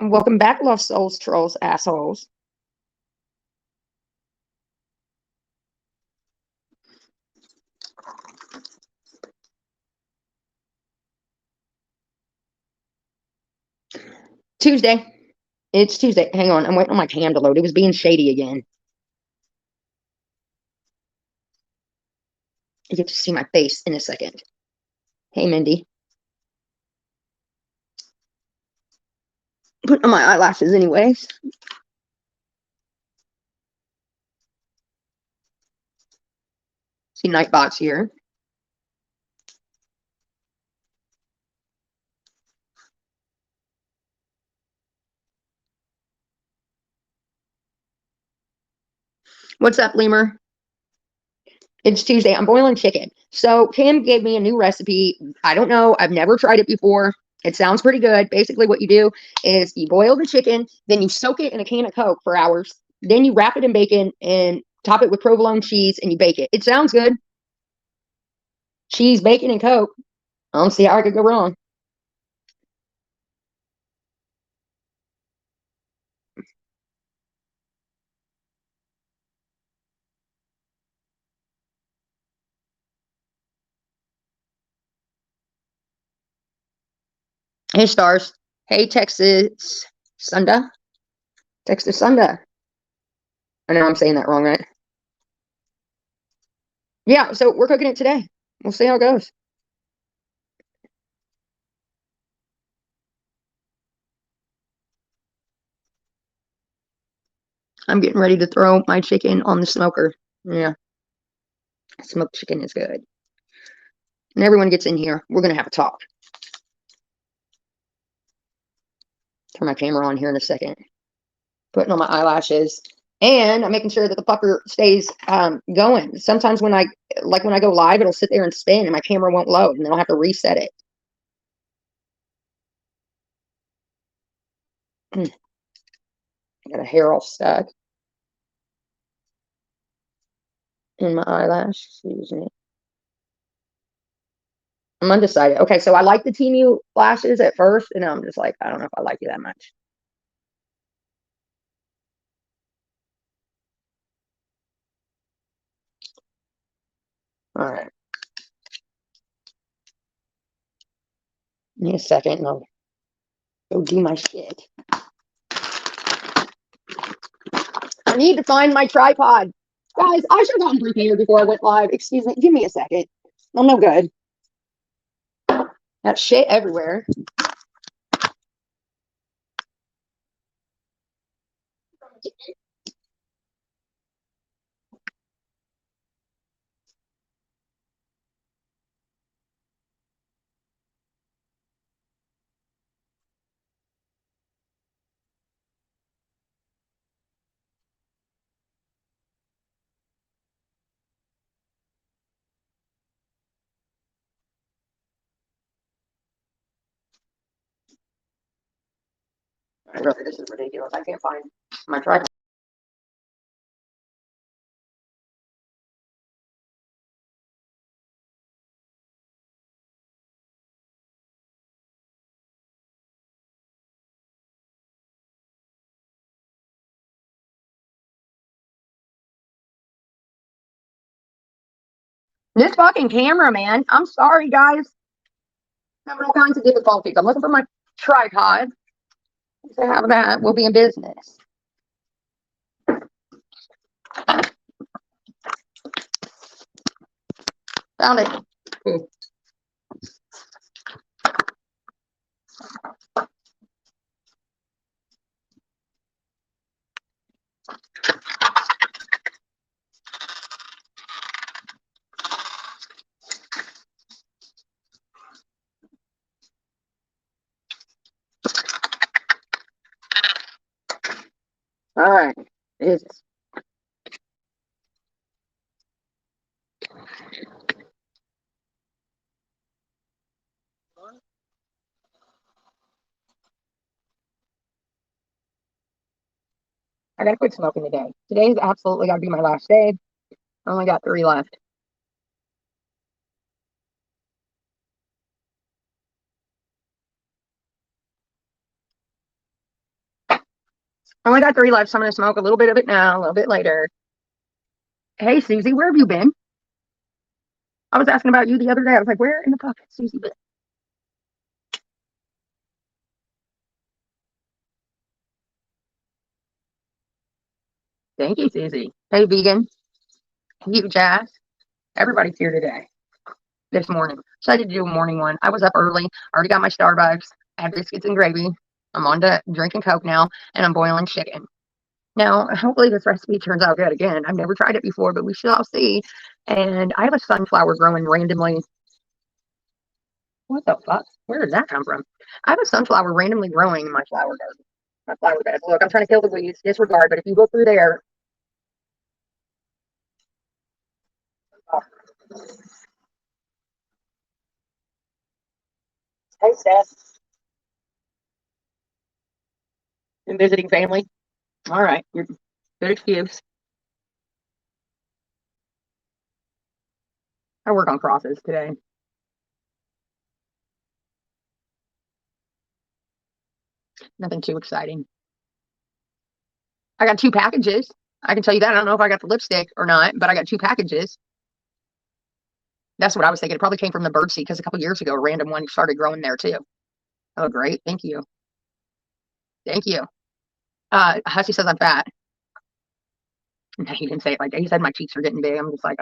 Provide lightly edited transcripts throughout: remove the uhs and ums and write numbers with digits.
Welcome back, Lost Souls, Trolls, assholes. Tuesday. It's Tuesday. Hang on. I'm waiting on my cam to load. It was being shady again. You get to see my face in a second. Hey, Mindy. Put on my eyelashes anyways. See Nightbot's here. What's up, Lemur? It's Tuesday. I'm boiling chicken. So Kim gave me a new recipe. I don't know. I've never tried it before. It sounds pretty good. Basically, what you do is you boil the chicken, then you soak it in a can of Coke for hours. Then you wrap it in bacon and top it with provolone cheese and you bake it. It sounds good. Cheese, bacon, and Coke. I don't see how I could go wrong. Hey, stars. Hey, Texas Sunda. Texas Sunda. I know I'm saying that wrong, right? Yeah, so we're cooking it today. We'll see how it goes. I'm getting ready to throw my chicken on the smoker. Yeah, smoked chicken is good. And everyone gets in here. We're going to have a talk. Turn my camera on here in a second. Putting on my eyelashes. And I'm making sure that the pucker stays going. Sometimes when I go live, it'll sit there and spin and my camera won't load. And then I'll have to reset it. Got a hair all stuck in my eyelash. Excuse me. I'm undecided. Okay, so I like the Temu lashes at first, and I'm just like, I don't know if I like you that much. All right. Give me a second, and I'll go do my shit. I need to find my tripod. Guys, I should have gotten prepared before I went live. Excuse me. Give me a second. I'm no good. That shit everywhere. Really, this is ridiculous. I can't find my tripod. This fucking camera, man. I'm sorry, guys. I'm having all kinds of difficulties. I'm looking for my tripod. To have that, we'll be in business. Found it. Cool. All right. It's I gotta quit smoking today. Today's absolutely gotta be my last day. I only got 3 left. I only got 3 left, so I'm going to smoke a little bit of it now, a little bit later. Hey, Susie, where have you been? I was asking about you the other day. I was like, where in the fuck has Susie been? Thank you, Susie. Hey, vegan. You, Jazz. Everybody's here today, this morning. Decided to do a morning one. I was up early. Already got my Starbucks. I have biscuits and gravy. I'm on to drinking Coke now, and I'm boiling chicken. Now, hopefully this recipe turns out good. Again, I've never tried it before, but we shall see. And I have a sunflower growing randomly. What the fuck? Where did that come from? I have a sunflower randomly growing in my flower garden. My flower bed. Look, I'm trying to kill the weeds. Disregard. But if you look through there, oh, hey, Steph. Been visiting family. All right, you're good excuse. I work on crosses today. Nothing too exciting. I got 2 packages. I can tell you that. I don't know if I got the lipstick or not, but I got 2 packages. That's what I was thinking. It probably came from the birdseed because a couple years ago, a random one started growing there too. Oh, great. Thank you. Thank you. Hussy says I'm fat. No, he didn't say it like that. He said my cheeks are getting big. I'm just like,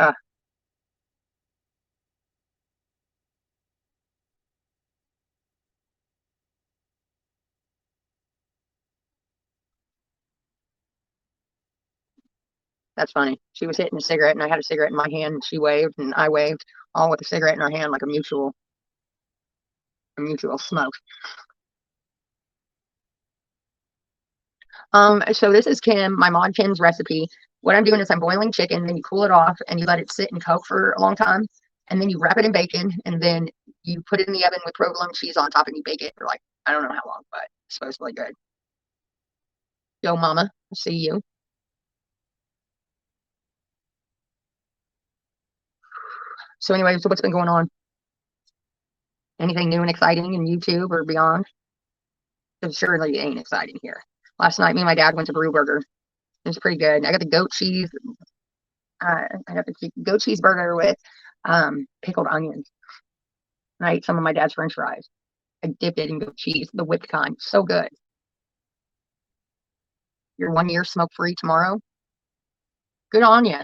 that's funny. She was hitting a cigarette and I had a cigarette in my hand and she waved and I waved, all with a cigarette in our hand, like a mutual smoke. So this is Kim, my mod Kim's recipe. What I'm doing is I'm boiling chicken, then you cool it off and you let it sit and cook for a long time. And then you wrap it in bacon and then you put it in the oven with provolone cheese on top and you bake it for like, I don't know how long, but it's supposedly good. Yo, mama, I see you. So anyway, so what's been going on? Anything new and exciting in YouTube or beyond? It surely ain't exciting here. Last night, me and my dad went to Brew Burger. It was pretty good. I got the goat cheese. I got the goat cheese burger with pickled onions. And I ate some of my dad's French fries. I dipped it in goat cheese, the whipped kind. So good. You're 1 year smoke free tomorrow. Good on you.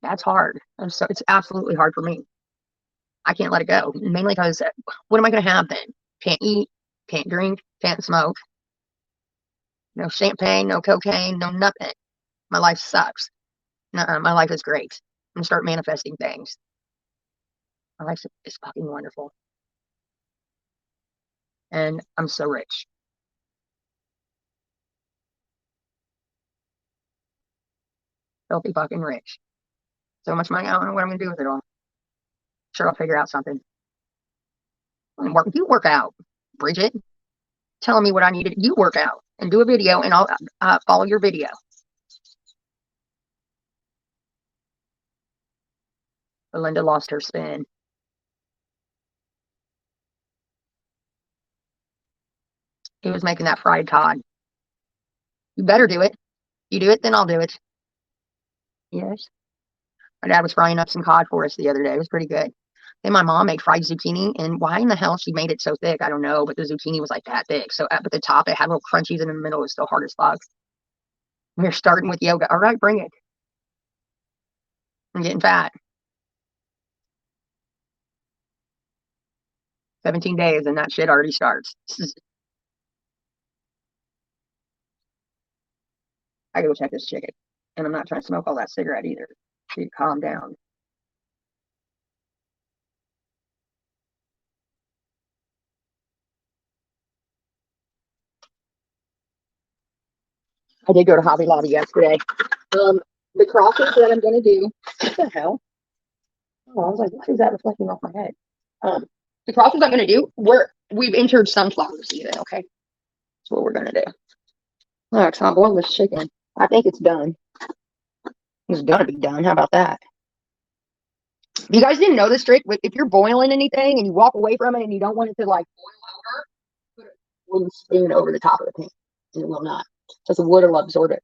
That's hard. And so it's absolutely hard for me. I can't let it go. Mainly because what am I going to have then? Can't eat, can't drink, can't smoke. No champagne, no cocaine, no nothing. My life sucks. Nuh-uh, my life is great. I'm gonna start manifesting things. My life is fucking wonderful. And I'm so rich. Filthy fucking rich. So much money, I don't know what I'm gonna do with it all. Sure, I'll figure out something. You work out, Bridget. Telling me what I need to do. You work out and do a video and I'll follow your video. Belinda lost her spin. He was making that fried cod. You better do it. You do it, then I'll do it. Yes. My dad was frying up some cod for us the other day. It was pretty good. Then my mom made fried zucchini, and why in the hell she made it so thick, I don't know, but the zucchini was like that thick. So up at the top, it had little crunchies, and in the middle, it was still hard as fuck. We're starting with yoga. All right, bring it. I'm getting fat. 17 days, and that shit already starts. I gotta go check this chicken. And I'm not trying to smoke all that cigarette either. She calm down. I did go to Hobby Lobby yesterday. Um, the crosses that I'm gonna do. What the hell? Oh, I was like, what is that reflecting off my head? Um, the crosses I'm gonna do, we've entered sunflower season. Okay, that's what we're gonna do. Look, so I'm boiling this chicken. I think it's done. It's gonna be done. How about that? You guys didn't know this trick? If you're boiling anything and you walk away from it and you don't want it to like boil over, put a wooden spoon over the top of the pan. and it will not. Because the wood will absorb it.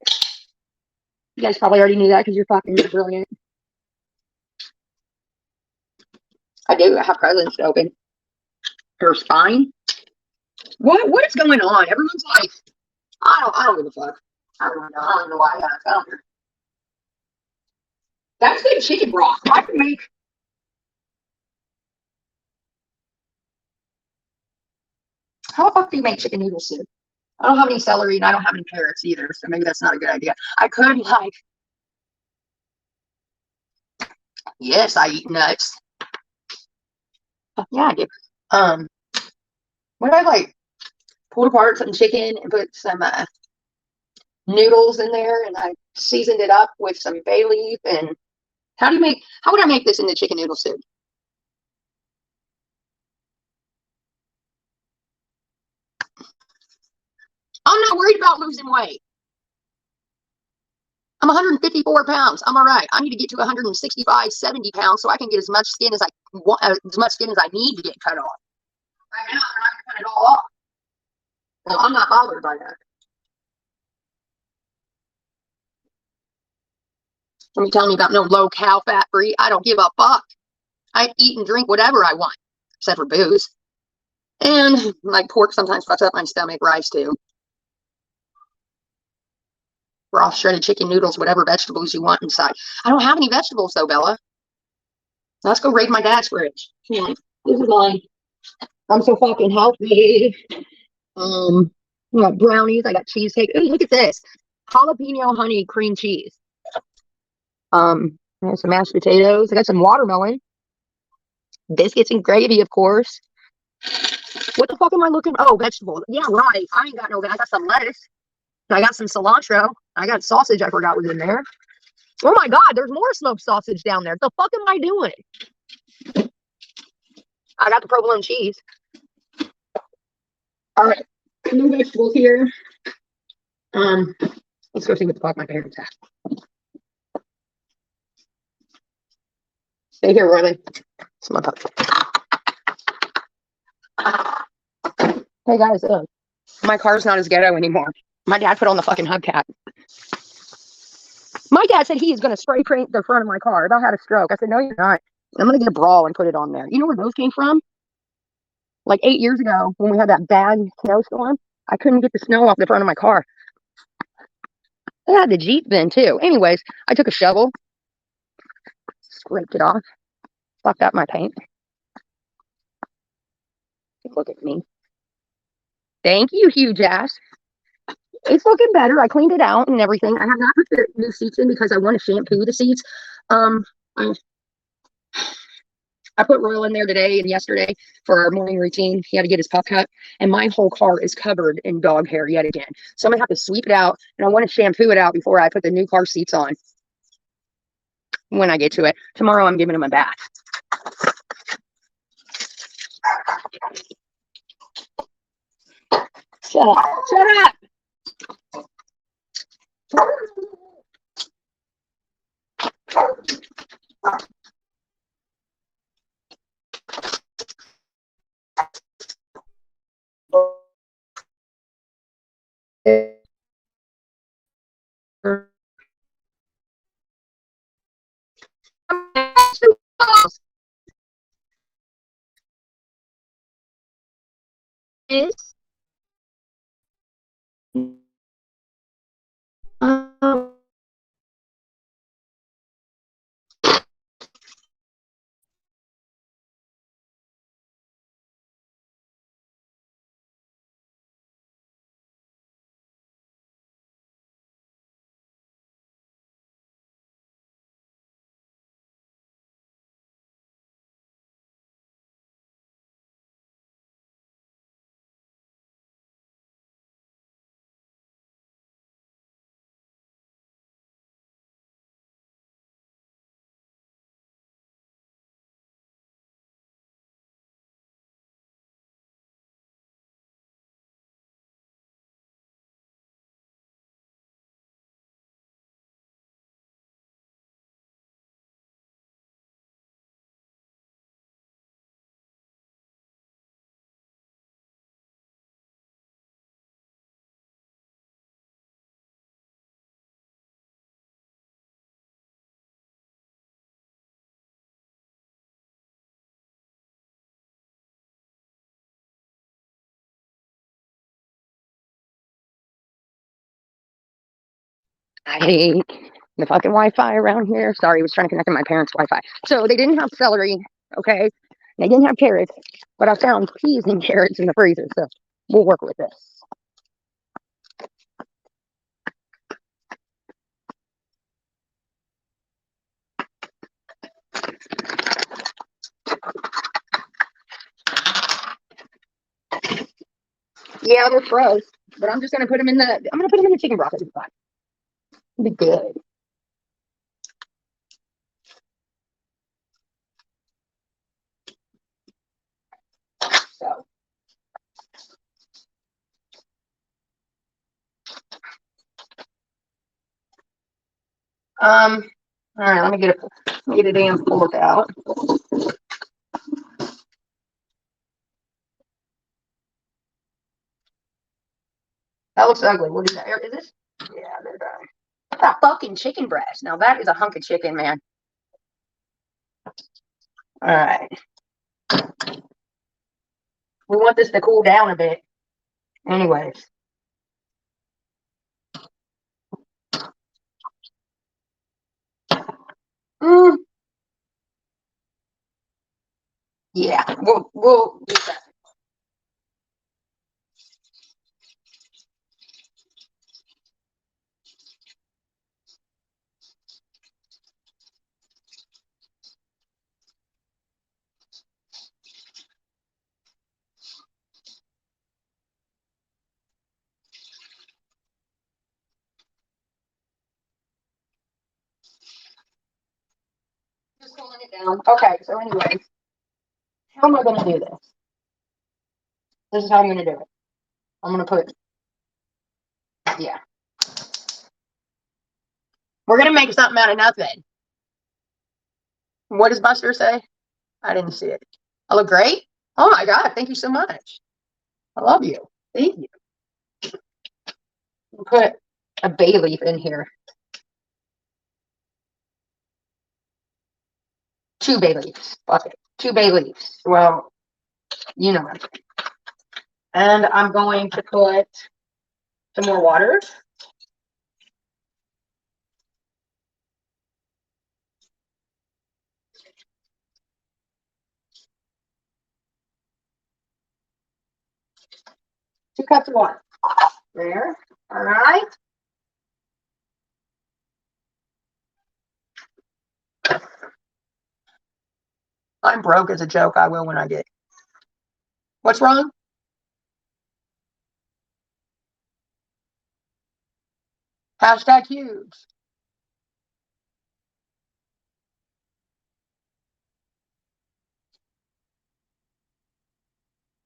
You guys probably already knew that because you're fucking brilliant. I do. I have presents to open. Her spine. What is going on? Everyone's like, I don't give a fuck. I don't know. I don't know why I asked. I don't care. That's good chicken broth. I can make. How the fuck do you make chicken noodle soup? I don't have any celery and I don't have any carrots either, so maybe that's not a good idea. I could like, yes, I eat nuts. Yeah, I do. Um, what I like pulled apart some chicken and put some noodles in there, and I seasoned it up with some bay leaf. And how would I make this into chicken noodle soup? I'm not worried about losing weight. I'm 154 pounds. I'm all right. I need to get to 165, 70 pounds so I can get as much skin as I want, as much skin as I need to get cut off. Right now, I'm not going to cut it all off. Well, I'm not bothered by that. Let me tell you about no low cal fat free. I don't give a fuck. I eat and drink whatever I want, except for booze. And like pork sometimes fucks up my stomach, rice too. Raw shredded chicken noodles, whatever vegetables you want inside. I don't have any vegetables though, Bella. Let's go raid my dad's fridge. Come on. This is mine. I'm so fucking healthy. I got brownies. I got cheesecake. Ooh, look at this. Jalapeno honey cream cheese. I got some mashed potatoes. I got some watermelon. Biscuits and gravy, of course. What the fuck am I looking? Oh, vegetables. Yeah, right. I ain't got no. I got some lettuce. I got some cilantro. I got sausage. I forgot was in there. Oh my god, there's more smoked sausage down there. What the fuck am I doing? I got the provolone cheese. All right, no vegetables here. Let's go see what the fuck my parents have. Stay here, Riley. It's my pup. Hey guys, my car's not as ghetto anymore. My dad put on the fucking hubcap. My dad said he is going to spray paint the front of my car. If I had a stroke, I said, no, you're not. I'm going to get a brawl and put it on there. You know where those came from? Like 8 years ago when we had that bad snowstorm, I couldn't get the snow off the front of my car. I had the Jeep then too. Anyways, I took a shovel, scraped it off, fucked up my paint. Look at me. Thank you, huge ass. It's looking better. I cleaned it out and everything. I have not put the new seats in because I want to shampoo the seats. I put Royal in there today and yesterday for our morning routine. He had to get his pup cut, and my whole car is covered in dog hair yet again. So I'm gonna have to sweep it out, and I want to shampoo it out before I put the new car seats on. When I get to it tomorrow, I'm giving him a bath. Shut up! Shut up! I hate the fucking Wi-Fi around here. Sorry, I was trying to connect to my parents' Wi-Fi. So they didn't have celery, okay? They didn't have carrots, but I found peas and carrots in the freezer, so we'll work with this. Yeah, they're froze, but I'm just gonna put them in the. I'm gonna put them in the chicken broth. It'll be fine. It'll be good. So, all right. Let me get a damn fork out. That looks ugly. What is that? Is this? Yeah, they're done. That fucking chicken breast. Now that is a hunk of chicken, man. All right. We want this to cool down a bit. Anyways. Mm, yeah, we'll do that. Just cooling it down. Okay, so anyways, how am I gonna do this? This is how I'm gonna do it. I'm gonna put, yeah. We're gonna make something out of nothing. What does Buster say? I didn't see it. I look great? Oh my God, thank you so much. I love you. Thank you. Put a bay leaf in here. 2 bay leaves. Fuck it. 2 bay leaves. Well, you know what. And I'm going to put some more water. Two cups of water. There. All right. I'm broke as a joke. I will when I get. What's wrong? Hashtag huge.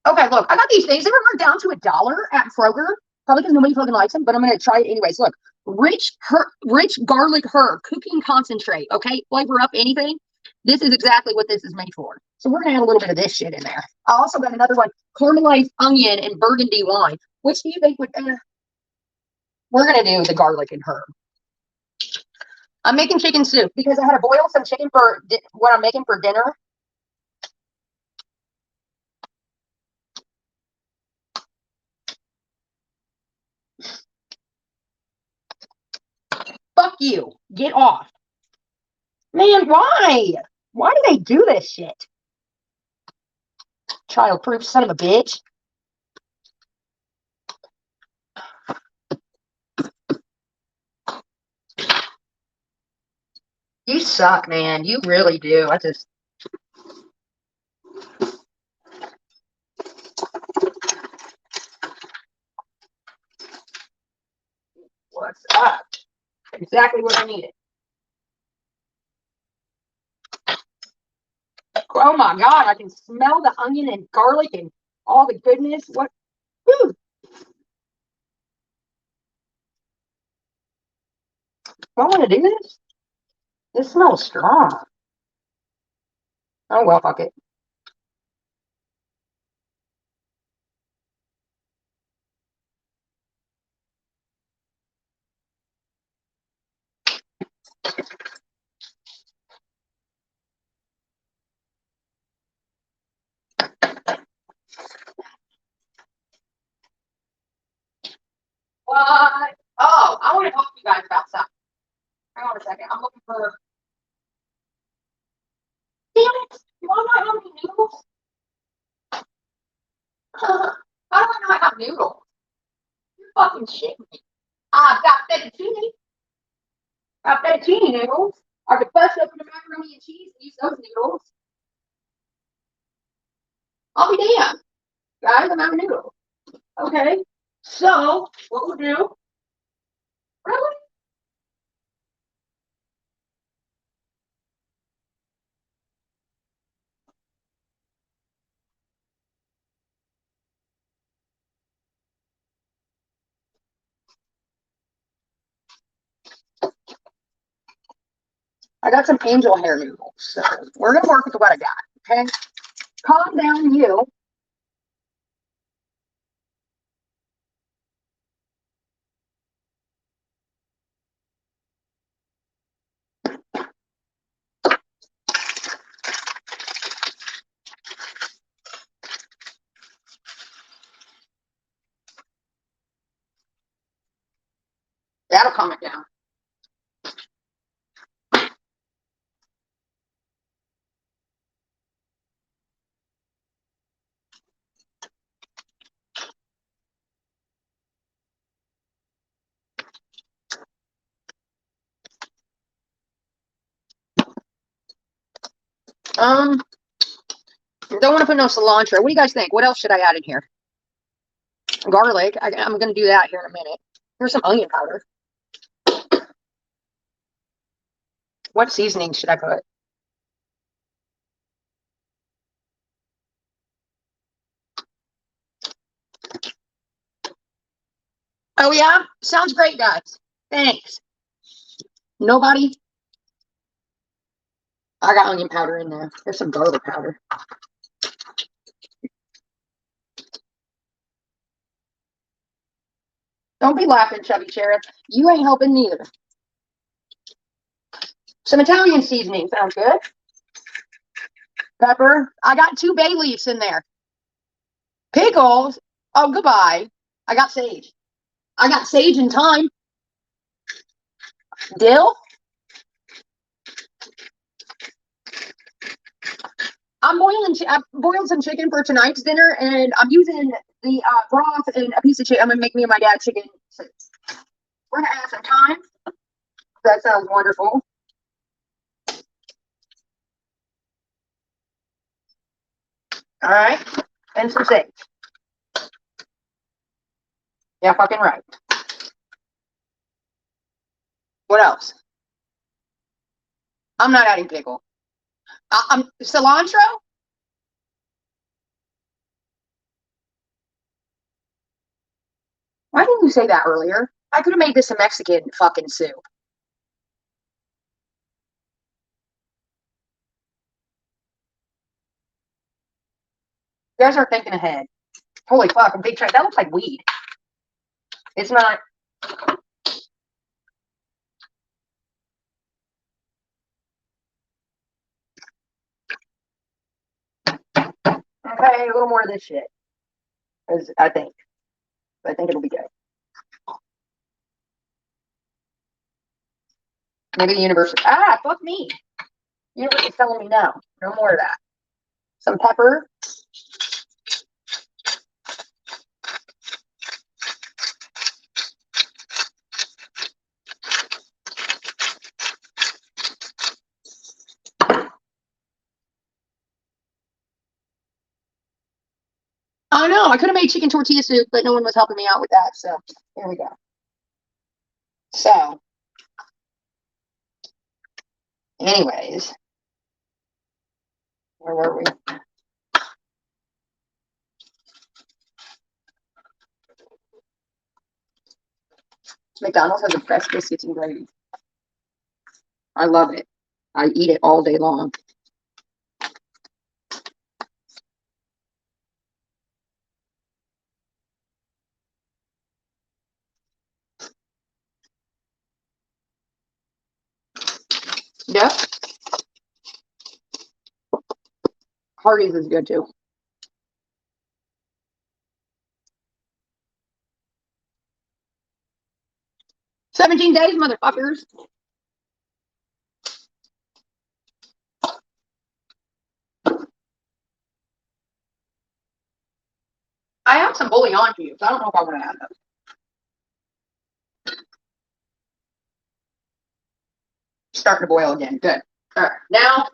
Okay, look, I got these things. They were marked down to $1 at Kroger. Probably because nobody fucking likes them, but I'm gonna try it anyways. Look, rich garlic herb cooking concentrate. Okay, flavor up anything. This is exactly what this is made for. So we're gonna add a little bit of this shit in there. I also got another one, caramelized onion and burgundy wine. Which do you think would? We're gonna do the garlic and herb. I'm making chicken soup because I had to boil some chicken for what I'm making for dinner. Fuck you. Get off. Man, why? Why do they do this shit? Child-proof son of a bitch. You suck, man. You really do. I just. What's up? Exactly what I needed. Oh my God, I can smell the onion and garlic and all the goodness. What? Whew. I want to do this. This smells strong. Oh, well, fuck it. What? Oh, I want to talk to you guys about something. Damn it! You want to know how many noodles? How do I not have noodles? You're fucking shitting me. I've got fettuccine. I've got fettuccine noodles. I could bust open the macaroni and cheese and use those noodles. I'll be damned. Guys, I'm out of noodles. Okay. So, what we'll do. Really? I got some angel hair noodles. So, we're going to work with what I got. Okay. Calm down, you. That'll calm it down. Don't want to put no cilantro. What do you guys think? What else should I add in here? Garlic. I'm going to do that here in a minute. Here's some onion powder. What seasoning should I put? Oh, yeah? Sounds great, guys. Thanks. Nobody? I got onion powder in there. There's some garlic powder. Don't be laughing, Chubby Sheriff. You ain't helping neither. Some Italian seasoning. Sounds good. Pepper. I got 2 bay leaves in there. Pickles. Oh, goodbye. I got sage. I got sage and thyme. Dill. I'm boiled some chicken for tonight's dinner, and I'm using the broth and a piece of chicken. I'm gonna make me and my dad chicken soup. We're gonna add some thyme. That sounds wonderful. All right, and some sage. Yeah, fucking right. What else? I'm not adding pickle. Cilantro. Why didn't you say that earlier? I could have made this a Mexican fucking soup. You guys are thinking ahead. Holy fuck, a big tray. That looks like weed. It's not. Okay, a little more of this shit. I think. I think it'll be good. Maybe the universe. Fuck me. The universe is telling me no. No more of that. Some pepper. I know. I could have made chicken tortilla soup, but no one was helping me out with that. So there we go. So, anyways, where were we? McDonald's has the best biscuits and gravy. I love it. I eat it all day long. Yep. Hardee's is good too. 17 days, motherfuckers. I have some bouillon cubes. I don't know if I want to add them. Starting to boil again. Good. All right. Now,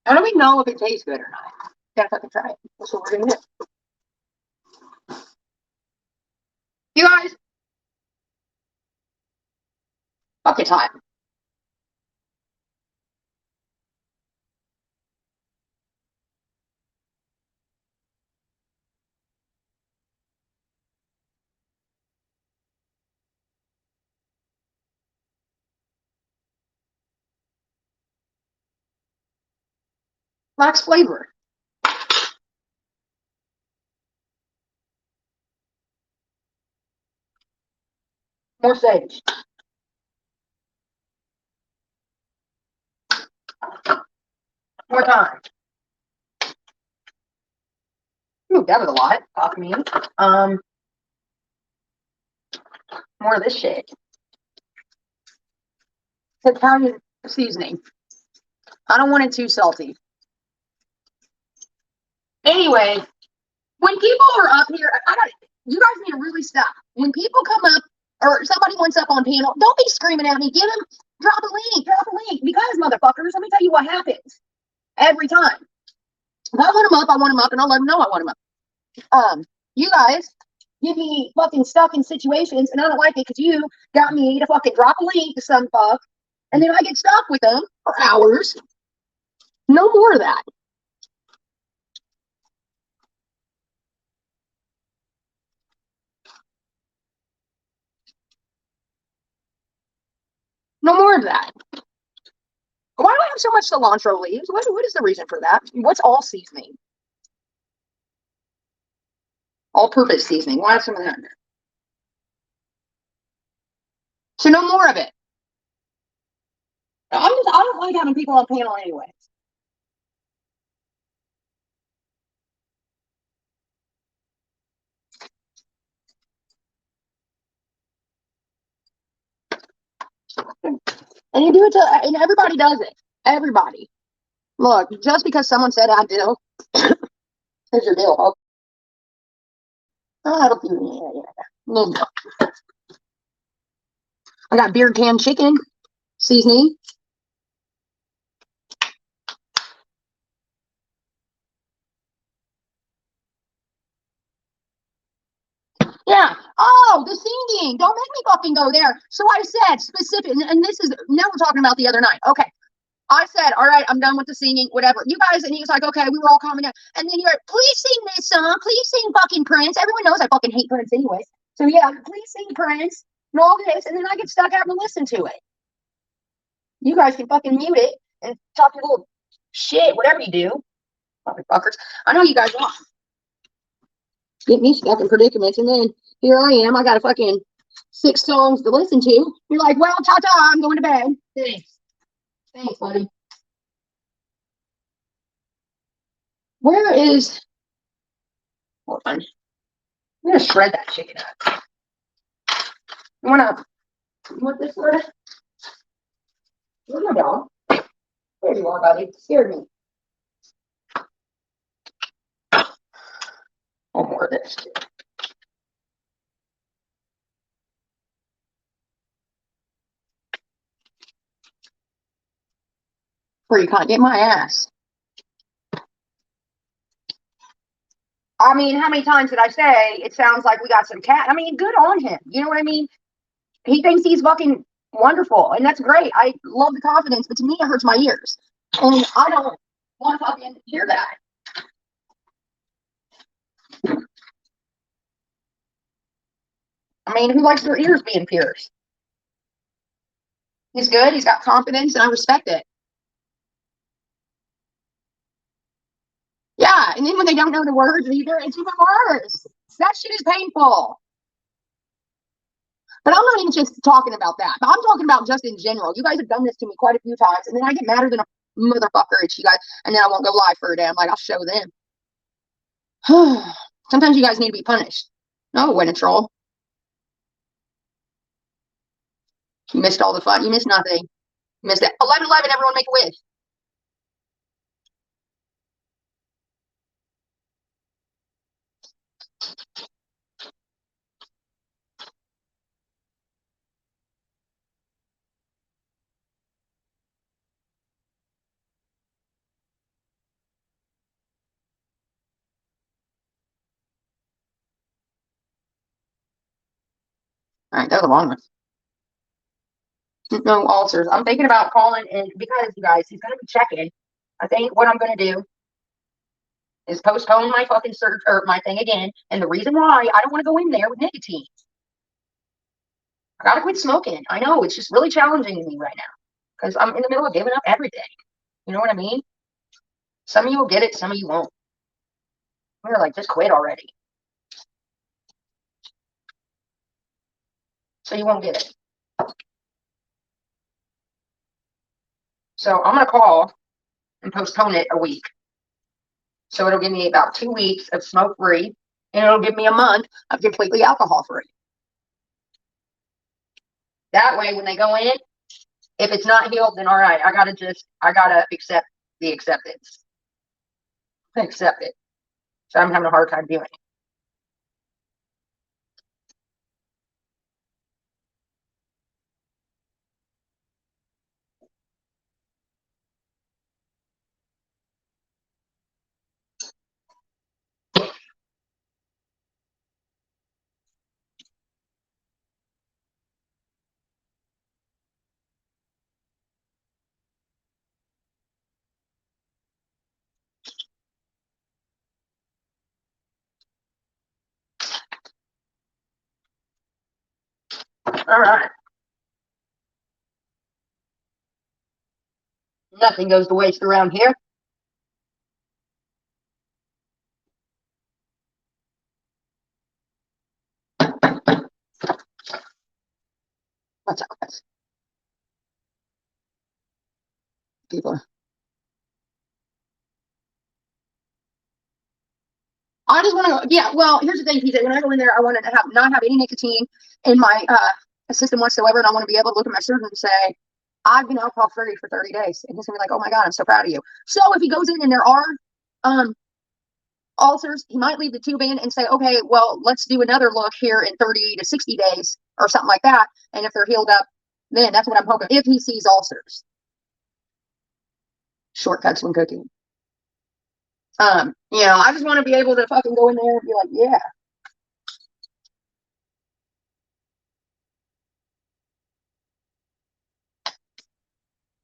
how do we know if it tastes good or not? Gotta fucking try it. That's what we're gonna do. You guys, bucket time. Lacks flavor. More sage. More time. Ooh, that was a lot. Fuck me. More of this shit. It's Italian seasoning. I don't want it too salty. Anyway, when people are up here, you guys need to really stop. When people come up or somebody wants up on panel, don't be screaming at me. Drop a link, because motherfuckers, let me tell you what happens every time. If I want them up, I want them up, and I'll let them know I want them up. You guys get me fucking stuck in situations, and I don't like it because you got me to fucking drop a link to some fuck, and then I get stuck with them for hours. No more of that. No more of that. Why do I have so much cilantro leaves? What is the reason for that? What's all seasoning? All-purpose seasoning. Why have some of that in there? So no more of it. I don't like having people on panel anyway. And you do it and everybody does it. Everybody. Look, just because someone said I do, here's your deal, folks. I got beer can chicken seasoning. Yeah. Oh, the singing. Don't make me fucking go there. So I said specific, and this is, now we're talking about the other night. Okay. I said, all right, I'm done with the singing, whatever. You guys, and he was like, okay, we were all calming down. And then you're like, please sing this song. Please sing fucking Prince. Everyone knows I fucking hate Prince anyways. So yeah, please sing Prince and all this. And then I get stuck having to listen to it. You guys can fucking mute it and talk your little shit, whatever you do. Motherfuckers. I know you guys want. Get me stuck in predicaments. And then here I am. I got a fucking 6 songs to listen to. You're like, well, ta-ta, I'm going to bed. Thanks. Thanks, buddy. Where is... Hold on. I'm going to shred that chicken up. You want this one? Where's my dog? There you are, buddy. It scared me. One more of this. Where you can't get my ass. I mean, how many times did I say it sounds like we got some cat? I mean, good on him. You know what I mean? He thinks he's fucking wonderful, and that's great. I love the confidence, but to me, it hurts my ears. And I don't want to fucking hear that. I mean, who likes their ears being pierced? He's good. He's got confidence, and I respect it. Yeah, and then when they don't know the words either, it's even worse. That shit is painful. But I'm not even just talking about that. But I'm talking about just in general. You guys have done this to me quite a few times, and then I get madder than a motherfucker at you guys, and then I won't go live for a day. I'm like, I'll show them. Sometimes you guys need to be punished. No, Winnie Troll. You missed all the fun. You missed nothing. You missed it. 11-11, everyone make a wish. All right, that was a long one. No ulcers. I'm thinking about calling in because you guys, he's gonna be checking. I think what I'm gonna do is postpone my fucking search or my thing again. And the reason why I don't want to go in there with nicotine. I gotta quit smoking. I know it's just really challenging to me right now because I'm in the middle of giving up everything. You know what I mean? Some of you will get it, some of you won't. We're like, just quit already. So you won't get it. So I'm gonna call and postpone it a week. So it'll give me about 2 weeks of smoke free, and it'll give me a month of completely alcohol free. That way, when they go in, if it's not healed, then all right, I gotta accept the acceptance. Accept it. So I'm having a hard time doing it. All right. Nothing goes to waste around here. What's up, guys? People. I just want to, yeah, well, here's the thing, PJ. When I go in there, I want to not have any nicotine in my system whatsoever, and I want to be able to look at my surgeon and say, I've been alcohol free for 30 days. And he's going to be like, oh my God, I'm so proud of you. So if he goes in and there are ulcers, he might leave the tube in and say, okay, well, let's do another look here in 30 to 60 days or something like that. And if they're healed up, then that's what I'm hoping. If he sees ulcers. Shortcuts when cooking. I just want to be able to fucking go in there and be like, yeah.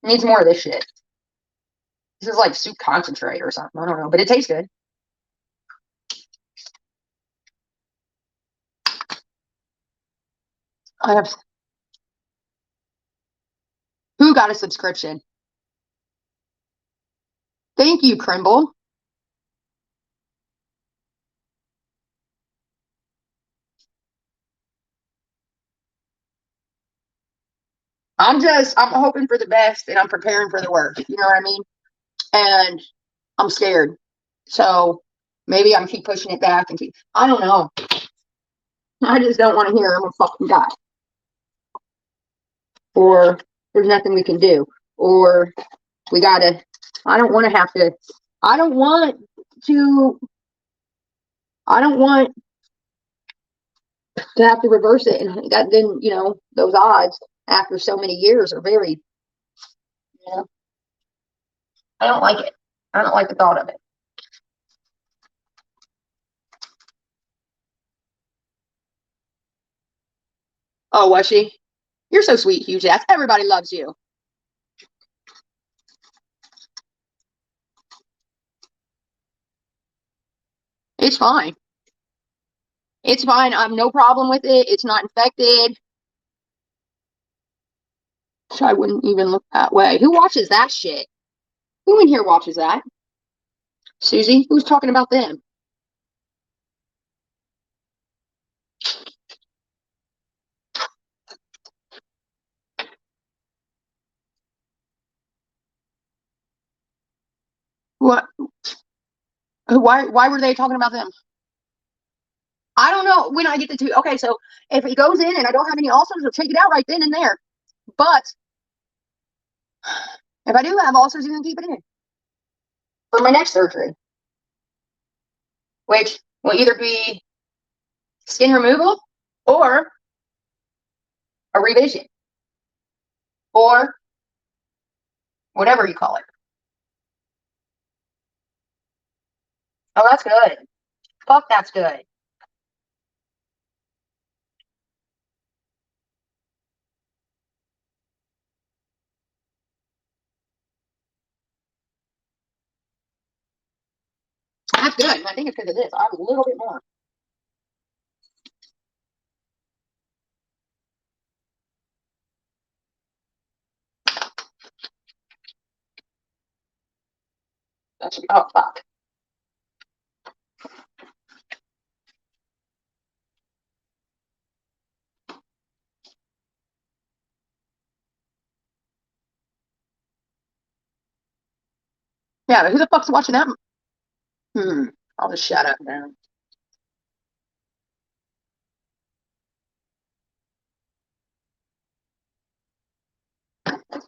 Needs more of this shit. This is like soup concentrate or something. I don't know, but it tastes good. I have. Who got a subscription? Thank you, Crimble. I'm hoping for the best and I'm preparing for the worst. You know what I mean? And I'm scared. So maybe I'm keep pushing it back and I don't know. I just don't want to hear I'm a fucking guy. Or there's nothing we can do. Or we gotta, I don't want to have to, I don't want to, I don't want to have to reverse it. And that then, those odds after so many years are very, I don't like it. I don't like the thought of it. Oh, was she? You're so sweet, Hugh Jazz. Everybody loves you. It's fine. It's fine. I'm no problem with it. It's not infected. So I wouldn't even look that way. Who watches that shit? Who in here watches that? Susie? Who's talking about them? What? Why were they talking about them? I don't know when I get the two. Okay, so if it goes in and I don't have any ulcers, they'll take it out right then and there. But if I do have ulcers, you can keep it in for my next surgery, which will either be skin removal or a revision or whatever you call it. Oh, that's good. Fuck, that's good. That's good. I think it's because of this. I have a little bit more. That's, oh, fuck. Yeah, but who the fuck's watching that? I'll just shut up now.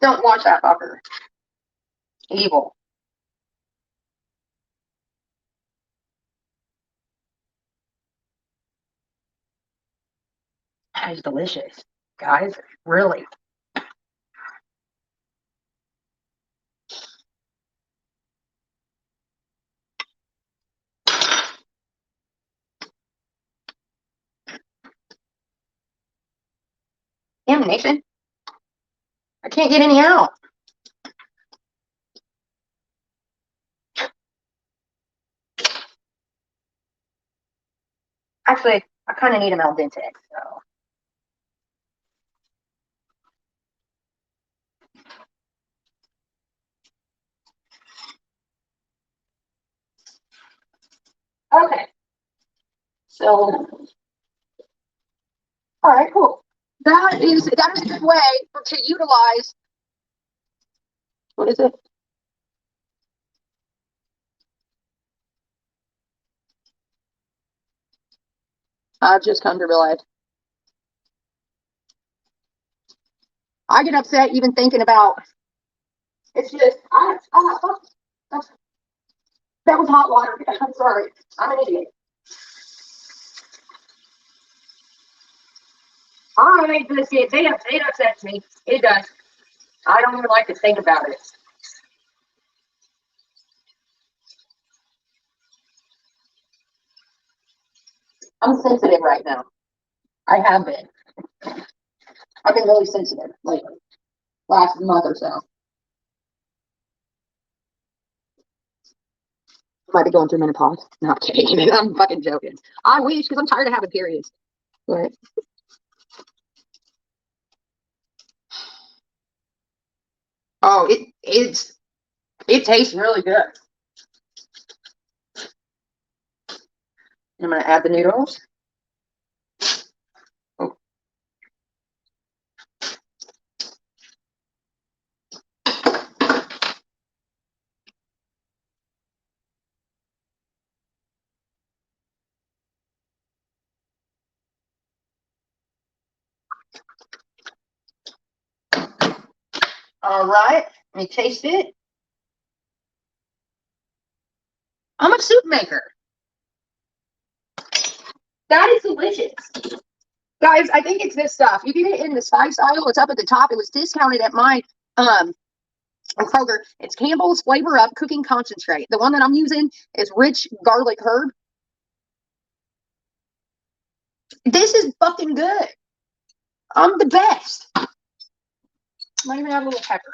Don't watch that fucker. Evil. That is delicious. Guys, really. Damnation. I can't get any out. Actually, I kind of need them al dente, so. Okay. So, all right, cool. That is a good way to utilize. What is it? I've just come to realize. I get upset even thinking about. It's just that was hot water. I'm sorry. I'm an idiot. All right, this it upsets me. It does. I don't even like to think about it. I'm sensitive right now. I have been. I've been really sensitive lately. Last month or so. Might be going through menopause. Not kidding. I'm fucking joking. I wish because I'm tired of having periods. But oh, it tastes really good. I'm gonna add the noodles. Oh, all right. Let me taste it. I'm a soup maker. That is delicious. Guys, I think it's this stuff. You get it in the spice aisle. It's up at the top. It was discounted at my Kroger. It's Campbell's Flavor Up Cooking Concentrate. The one that I'm using is rich garlic herb. This is fucking good. I'm the best. Might even add a little pepper.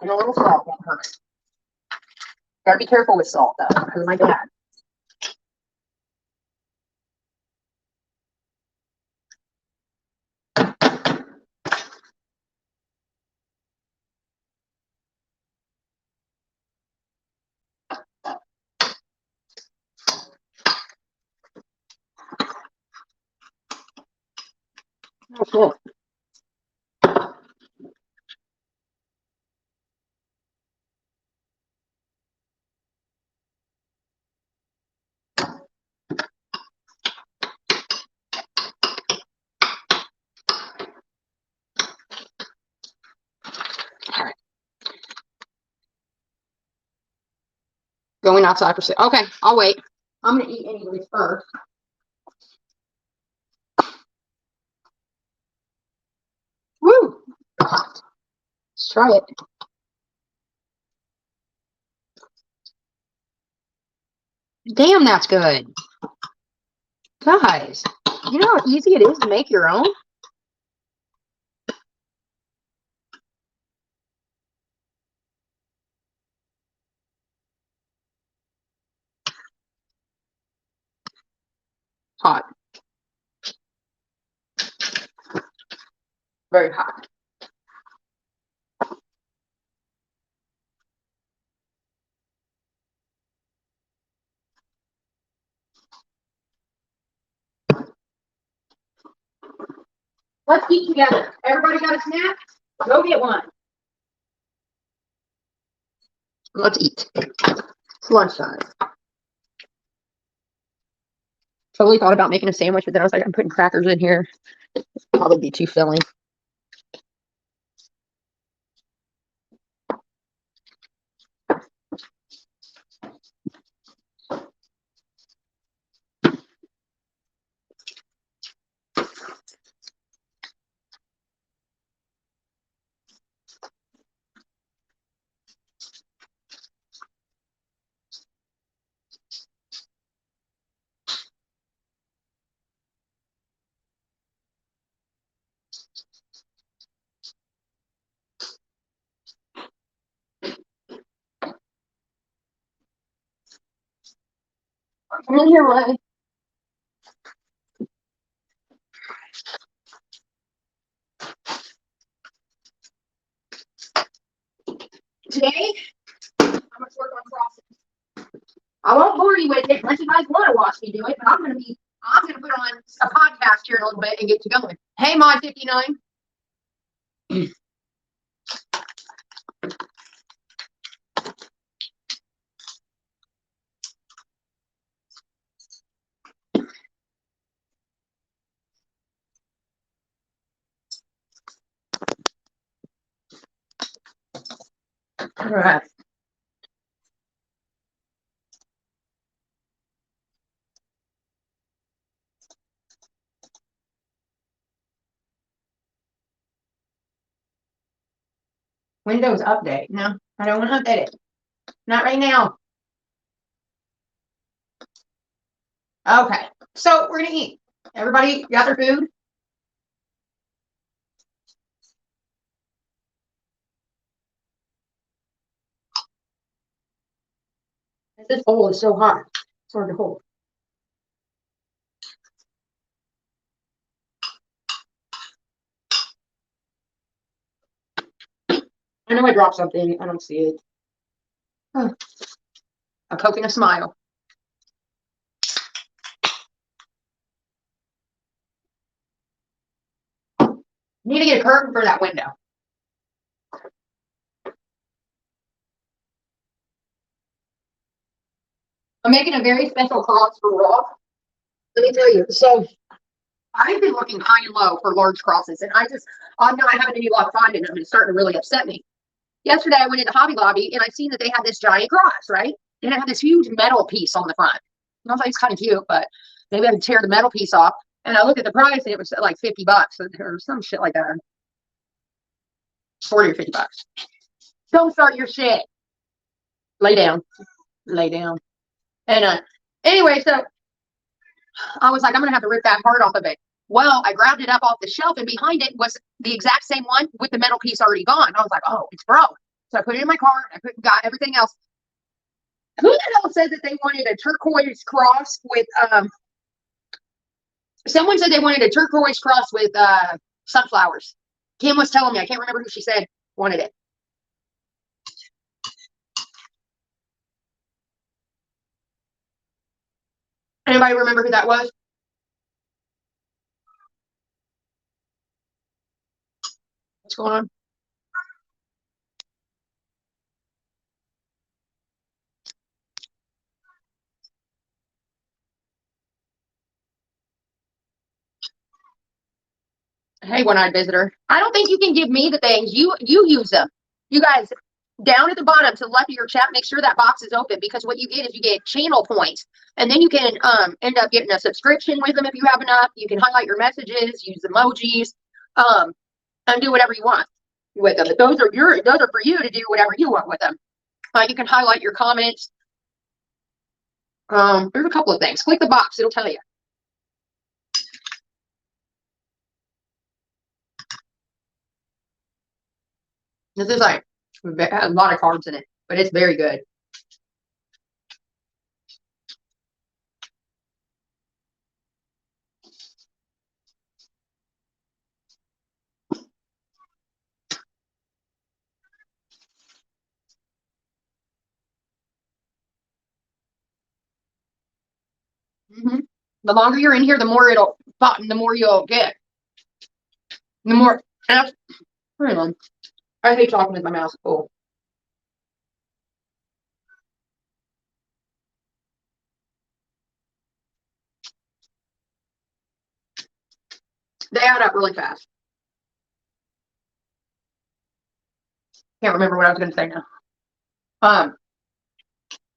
And a little salt won't hurt. Gotta be careful with salt though, because my dad. Oh, cool. Going outside for six. Okay, I'll wait. I'm gonna eat anyways first. Woo! Let's try it. Damn, that's good. Guys, you know how easy it is to make your own? Hot. Very hot. Let's eat together. Everybody got a snack? Go get one. Let's eat. It's lunchtime. Totally thought about making a sandwich, but then I was like, I'm putting crackers in here. Probably be too filling. Come in here, Ray. Today, I'm going to work on crossing. I won't bore you with it unless you guys want to watch me do it, but I'm going to put on a podcast here in a little bit and get to going. Hey, Mod 59. All right. Windows update. No, I don't want to update it. Not right now. Okay, so we're going to eat. Everybody got their food? This bowl is so hot. It's hard to hold. I know I dropped something. I don't see it. Huh. A Coke and a smile. Need to get a curtain for that window. I'm making a very special cross for Roth. Let me tell you. So I've been looking high and low for large crosses, and I'm not having any luck finding them. It's starting to really upset me. Yesterday, I went into Hobby Lobby, and I seen that they had this giant cross, right? And it had this huge metal piece on the front. And I was like, it's kind of cute, but maybe I could tear the metal piece off. And I looked at the price, and it was like $50 or some shit like that. 40 or $50. Don't start your shit. Lay down. Lay down. And anyway, so I was like, I'm going to have to rip that part off of it. Well, I grabbed it up off the shelf, and behind it was the exact same one with the metal piece already gone. I was like, oh, it's broke. So I put it in my car. I got everything else. Who the hell said that they wanted a turquoise cross with, someone said they wanted a turquoise cross with sunflowers. Kim was telling me, I can't remember who she said wanted it. Anybody remember who that was? What's going on? Hey, one-eyed visitor. I don't think you can give me the things. You use them. You guys, down at the bottom to the left of your chat, make sure that box is open, because what you get is you get channel points, and then you can end up getting a subscription with them if you have enough. You can highlight your messages, use emojis, and do whatever you want with them. But those are for you to do whatever you want with them. You can highlight your comments. There's a couple of things. Click the box; it'll tell you. This is like a lot of carbs in it, but it's very good. The longer you're in here, the more you'll get. The more. Hang on. I hate talking with my mouth full. They add up really fast. Can't remember what I was going to say now.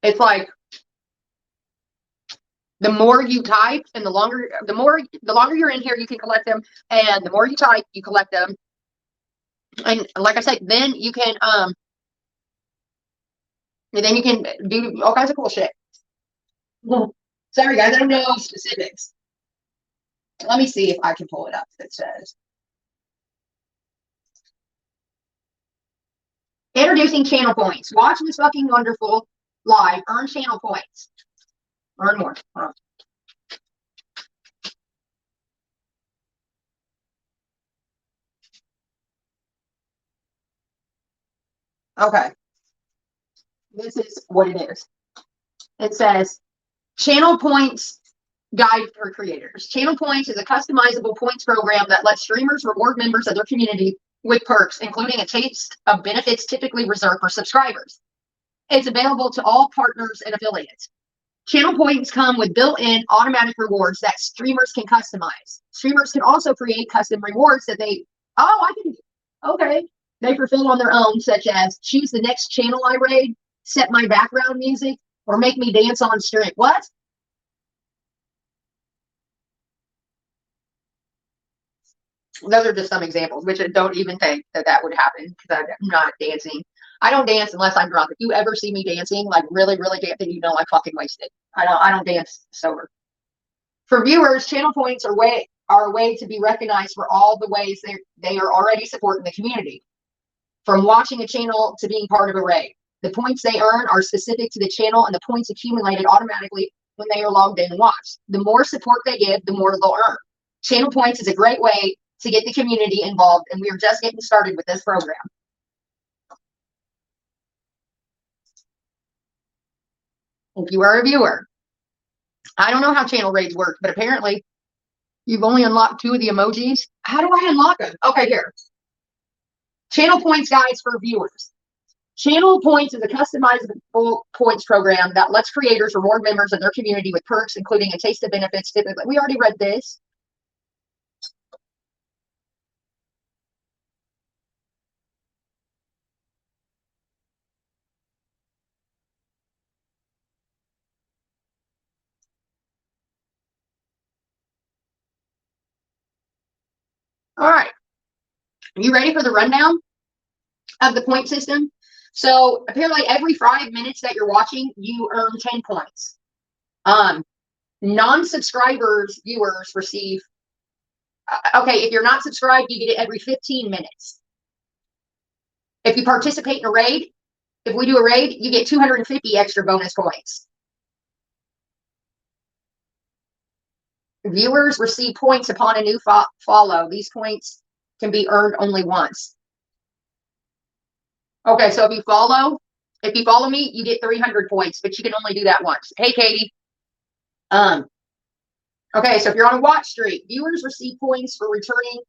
It's like the more you type, and the longer you're in here, you can collect them, and the more you type, you collect them. And like I said, then you can do all kinds of cool shit. Sorry guys, I don't know specifics. Let me see if I can pull it up. It says introducing channel points. Watch this fucking wonderful live. Earn channel points. Earn more. Okay. This is what it is. It says channel points guide for creators. Channel points is a customizable points program that lets streamers reward members of their community with perks, including a taste of benefits typically reserved for subscribers. It's available to all partners and affiliates. Channel points come with built-in automatic rewards that streamers can customize. Streamers can also create custom rewards that they fulfill on their own, such as choose the next channel I raid, set my background music, or make me dance on stream. What? Those are just some examples, which I don't even think that would happen, because I'm not dancing. I don't dance unless I'm drunk. If you ever see me dancing, like really, really dancing, you know I'm fucking wasted. I don't dance sober. For viewers, channel points are a way to be recognized for all the ways they are already supporting the community. From watching a channel to being part of a raid. The points they earn are specific to the channel, and the points accumulated automatically when they are logged in and watched. The more support they give, the more they'll earn. Channel points is a great way to get the community involved, and we are just getting started with this program. If you are a viewer, I don't know how channel raids work, but apparently you've only unlocked 2 of the emojis. How do I unlock them? Okay, here. Channel points guides for viewers. Channel points is a customizable points program that lets creators reward members of their community with perks, including a taste of benefits. Typically, we already read this. All right. Are you ready for the rundown of the point system? So apparently every 5 minutes that you're watching, you earn 10 points. Non-subscribers, viewers receive, okay, if you're not subscribed, you get it every 15 minutes. If you participate in a raid, if we do a raid, you get 250 extra bonus points. Viewers receive points upon a new follow. These points can be earned only once. Okay, so if you follow me, you get 300 points, but you can only do that once. Hey, Katie. Okay, so if you're on a watch streak, viewers receive points for returning.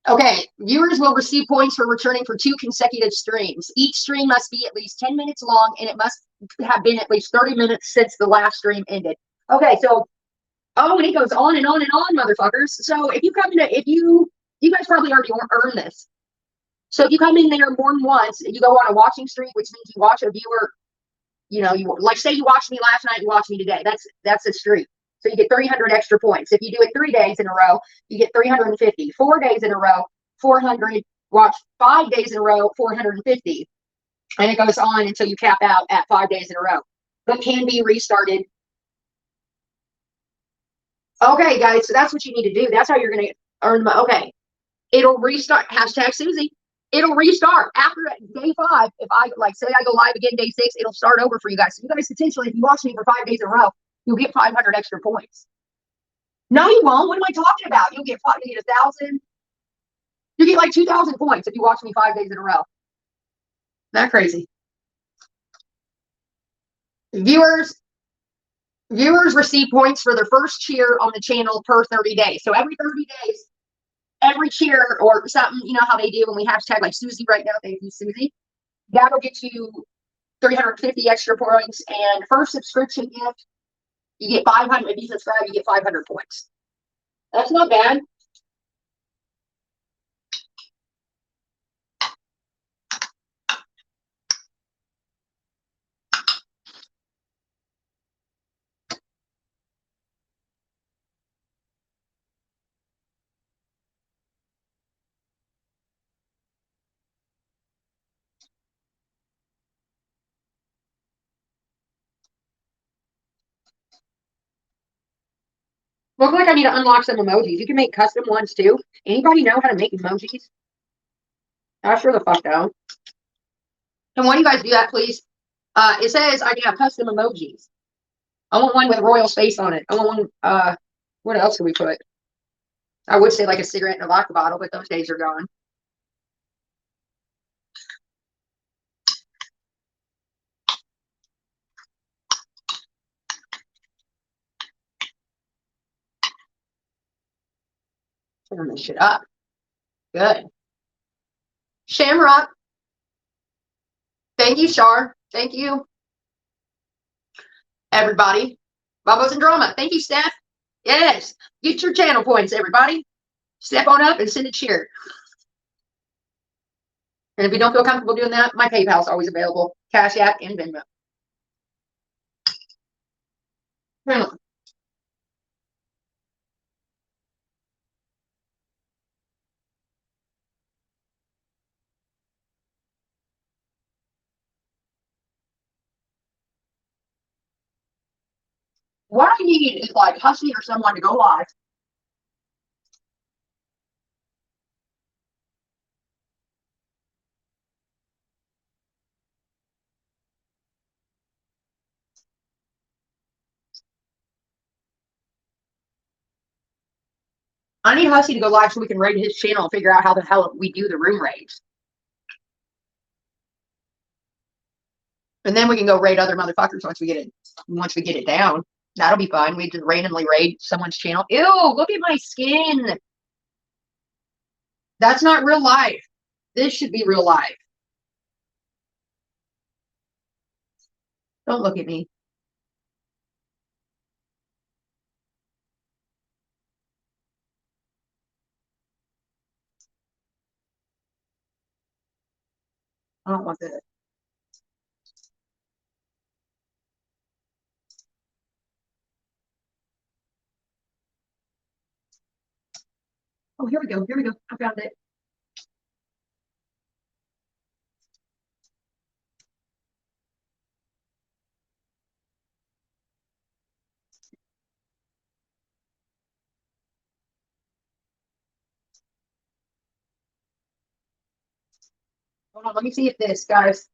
Okay, viewers will receive points for returning for 2 consecutive streams. Each stream must be at least 10 minutes long, and it must have been at least 30 minutes since the last stream ended. Okay, so, and it goes on and on and on, motherfuckers. So if you come into, you guys probably already earned this. So if you come in there more than once, you go on a watching streak, which means you watch a viewer, you like say you watched me last night, you watch me today. That's a streak. So you get 300 extra points. If you do it 3 days in a row, you get 350. 4 days in a row, 400. Watch 5 days in a row, 450. And it goes on until you cap out at 5 days in a row. But can be restarted. Okay, guys, so that's what you need to do. That's how you're going to earn money. Okay, it'll restart. Hashtag Susie. It'll restart after day 5. If I say I go live again day 6, it'll start over for you guys. So you guys potentially, if you watch me for 5 days in a row, you'll get 500 extra points. No, you won't. What am I talking about? You'll get 1,000. You get like 2,000 points if you watch me 5 days in a row. That crazy. Viewers receive points for their first cheer on the channel per 30 days. So every 30 days, every cheer or something, you know how they do when we hashtag like Susie right now. Thank you, Susie. That'll get you 350 extra points. And first subscription gift, you get 500. If you subscribe, you get 500 points. That's not bad. Looks like I need to unlock some emojis. You can make custom ones too. Anybody know how to make emojis? I sure the fuck don't. And when you guys do that, please? It says I can have custom emojis. I want one with royal space on it. I want one. What else can we put? I would say like a cigarette in a vodka bottle, but those days are gone. Turn this shit up. Good. Shamrock. Thank you, Shar. Thank you, everybody. Bubbles and Drama. Thank you, Steph. Yes. Get your channel points, everybody. Step on up and send a cheer. And if you don't feel comfortable doing that, my PayPal is always available. Cash App and Venmo. What I need is like Husky or someone to go live. I need Husky to go live so we can raid his channel and figure out how the hell we do the room raids. And then we can go raid other motherfuckers once we get it down. That'll be fun. We just randomly raid someone's channel. Ew, look at my skin. That's not real life. This should be real life. Don't look at me. I don't want this. Oh, here we go. Here we go. I found it. Hold on. Let me see if this, guys.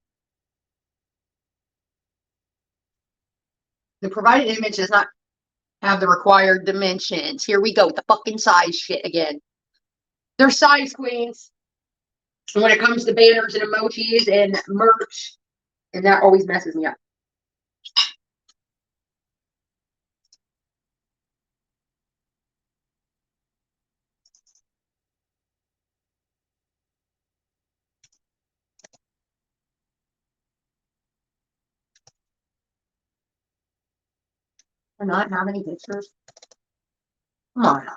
The provided image does not have the required dimensions. Here we go with the fucking size shit again. They're size queens. And when it comes to banners and emojis and merch, and that always messes me up. Do not have any pictures. Come on.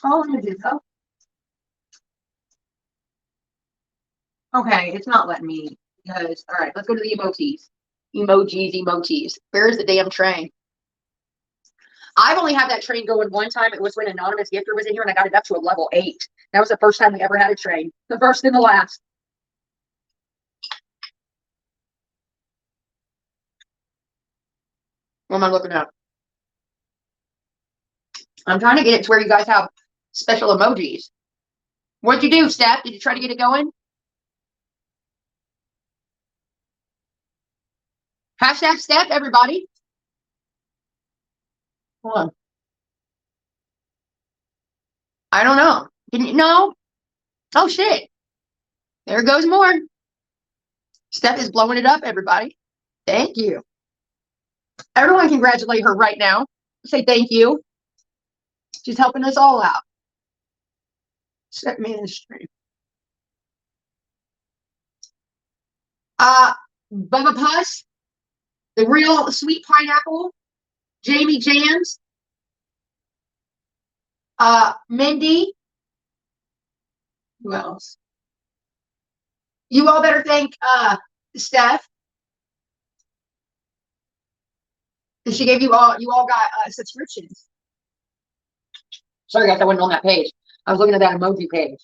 All images. Oh, okay. It's not letting me because, all right, let's go to the emojis. Emojis. Where's the damn train? I've only had that train going one time. It was when Anonymous Gifter was in here and I got it up to a level 8. That was the first time we ever had a train. The first and the last. What am I looking at? I'm trying to get it to where you guys have special emojis. What'd you do, Steph? Did you try to get it going? Hashtag Steph, everybody. Hold on. I don't know. Didn't you know? Oh, shit. There goes more. Steph is blowing it up, everybody. Thank you. Everyone congratulate her right now. Say thank you. She's helping us all out. Set me in the stream. Bubba Puss, the real sweet pineapple, Jamie Jams, Mindy. Who else? You all better thank Steph. She gave you all got subscriptions. Sorry, guys, I wasn't on that page. I was looking at that emoji page.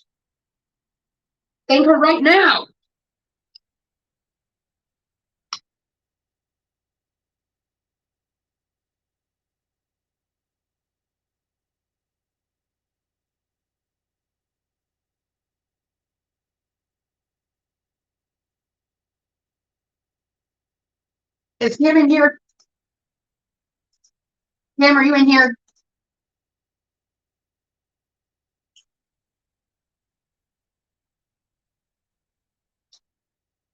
Thank her right now. Is Kim in here? Kim, are you in here?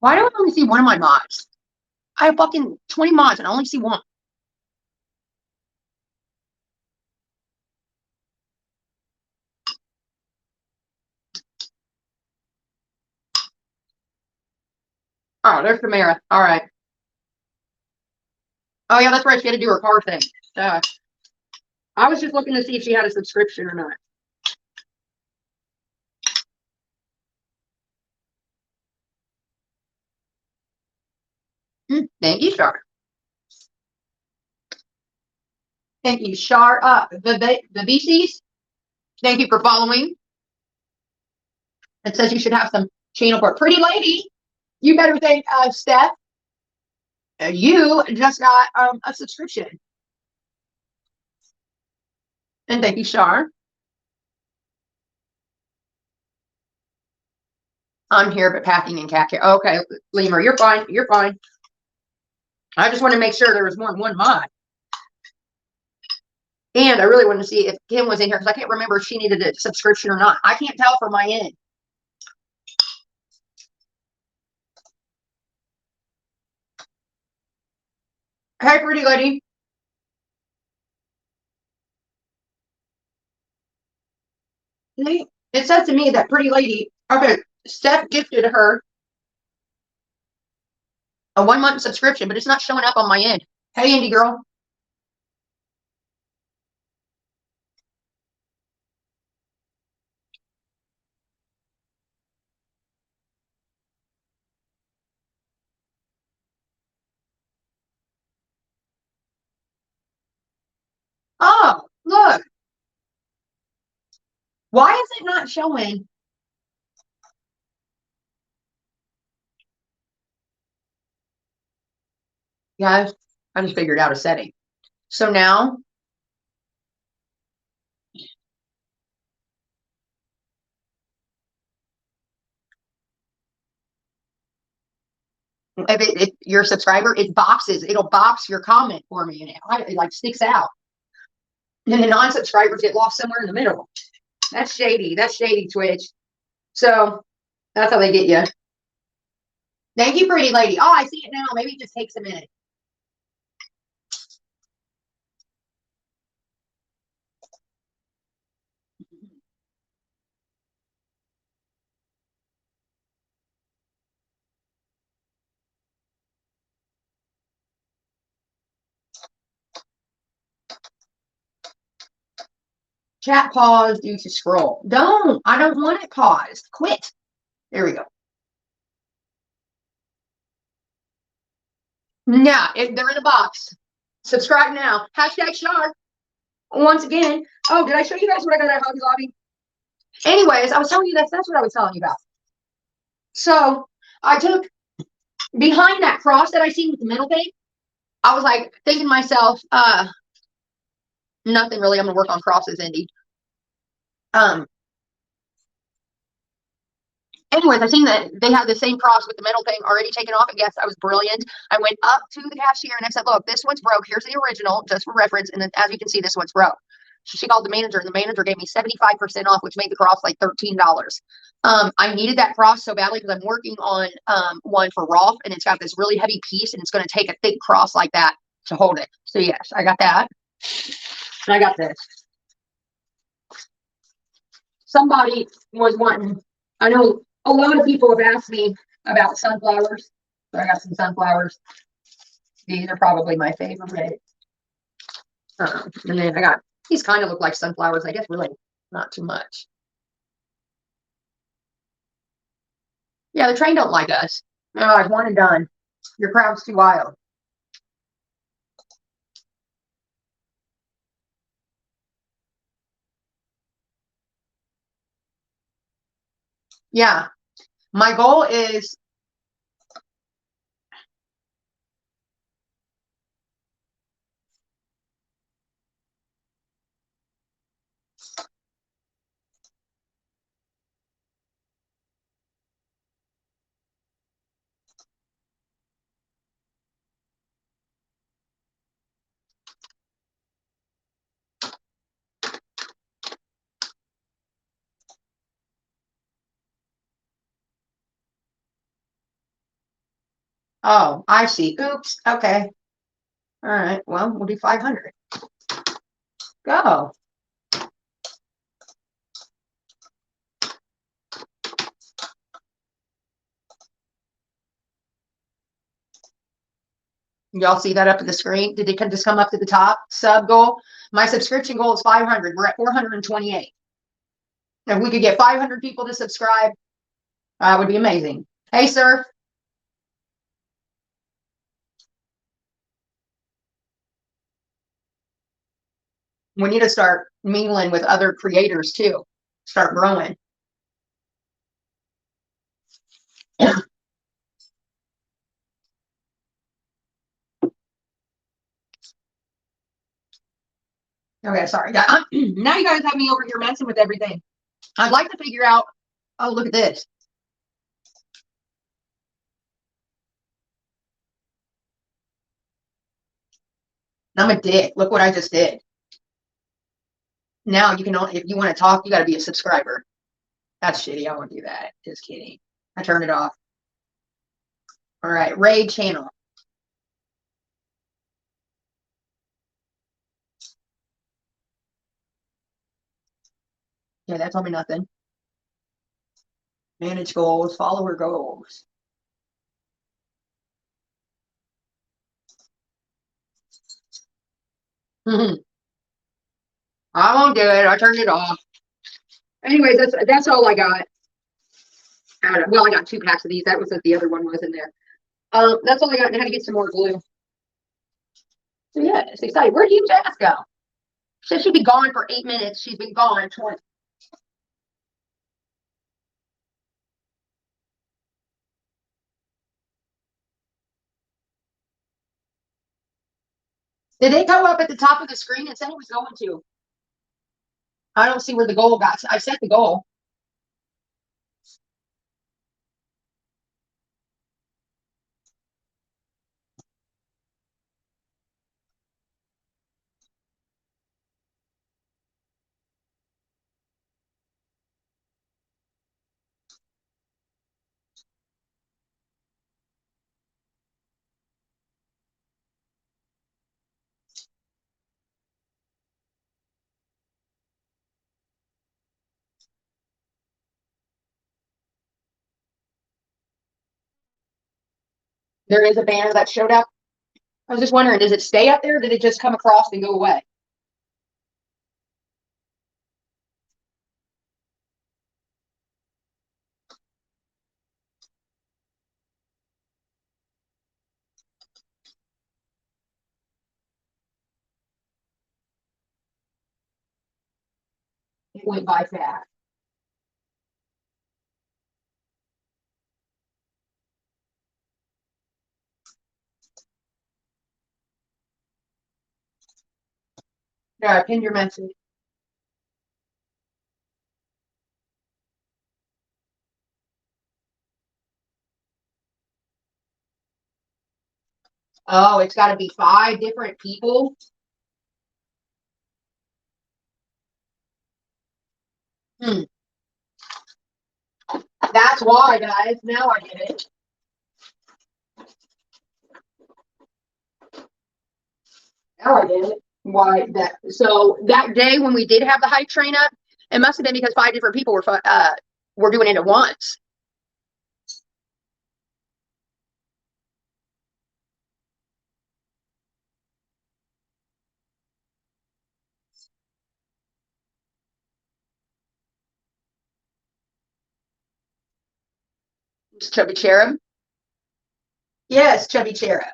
Why do I only see one of my mods? I have fucking 20 mods and I only see one. Oh, there's Samara. All right. Oh, yeah, that's right. She had to do her car thing. I was just looking to see if she had a subscription or not. Thank you, Shar. Thank you, Shar. The BCs. Thank you for following. It says you should have some channel for Pretty Lady. You better thank Steph. You just got a subscription. And thank you, Shar. I'm here, but packing and cat care. Okay, Lemur, you're fine. You're fine. I just want to make sure there was more than one mod. And I really wanted to see if Kim was in here because I can't remember if she needed a subscription or not. I can't tell from my end. Hey, Pretty Lady. It says to me that Pretty Lady, okay, Steph gifted her a 1 month subscription, but it's not showing up on my end. Hey, Indie girl. Oh, look. Why is it not showing? Guys, I just figured out a setting. So now, if you're a subscriber, it'll box your comment for me and it like sticks out. And then the non-subscribers get lost somewhere in the middle. That's shady. That's shady, Twitch. So that's how they get you. Thank you, Pretty Lady. Oh, I see it now. Maybe it just takes a minute. Chat paused due to scroll. Don't. I don't want it paused. Quit. There we go. Yeah, they're in a box. Subscribe now. Hashtag shark. Once again. Oh, did I show you guys what I got at Hobby Lobby? Anyways, I was telling you that's what I was telling you about. So I took behind that cross that I seen with the middle thing. I was like thinking to myself, nothing really. I'm gonna work on crosses, Indy. Anyways, I seen that they had the same cross with the middle thing already taken off. And yes, I was brilliant. I went up to the cashier and I said, look, this one's broke. Here's the original, just for reference. And then as you can see, this one's broke. So she called the manager and the manager gave me 75% off, which made the cross like $13. I needed that cross so badly because I'm working on one for Rolf and it's got this really heavy piece and it's going to take a thick cross like that to hold it. So yes, I got that. And I got this. Somebody was wanting, I know a lot of people have asked me about sunflowers. So I got some sunflowers. These are probably my favorite. And then I got, these kind of look like sunflowers. I guess really not too much. Yeah, the train don't like us. They're like, one and done. Your crowd's too wild. Yeah. My goal is oh, I see. Oops. Okay. All right. Well, we'll do 500. Go. Y'all see that up at the screen? Did it just come up to the top? Sub goal. My subscription goal is 500. We're at 428. If we could get 500 people to subscribe, that would be amazing. Hey, sir. We need to start mingling with other creators too. Start growing. Okay, sorry. Now you guys have me over here messing with everything. I'd like to figure out. Oh, look at this. I'm a dick. Look what I just did. Now you can only, if you want to talk, you got to be a subscriber. That's shitty. I won't do that. Just kidding. I turned it off. All right, raid channel. Yeah, that told me nothing. Manage goals, follower goals. I won't do it. I turned it off. Anyways, that's all I got. Well, I got 2 packs of these. That was what the other one was in there. That's all I got. I had to get some more glue. So yeah, it's exciting. Where'd you Jazz go? She said she'd be gone for 8 minutes. She's been gone 20. Did it go up at the top of the screen? It said it was going to. I don't see where the goal got. I set the goal. There is a banner that showed up. I was just wondering, does it stay up there or did it just come across and go away? point by fast. Yeah, I pinned your message. Oh, it's got to be 5 different people. Hmm. That's why, guys. Now I get it. Now I get it. Why that? So that day when we did have the hype train up, it must have been because 5 different people were doing it at once. It's Chubby Cherub. Yes, Chubby Cherub.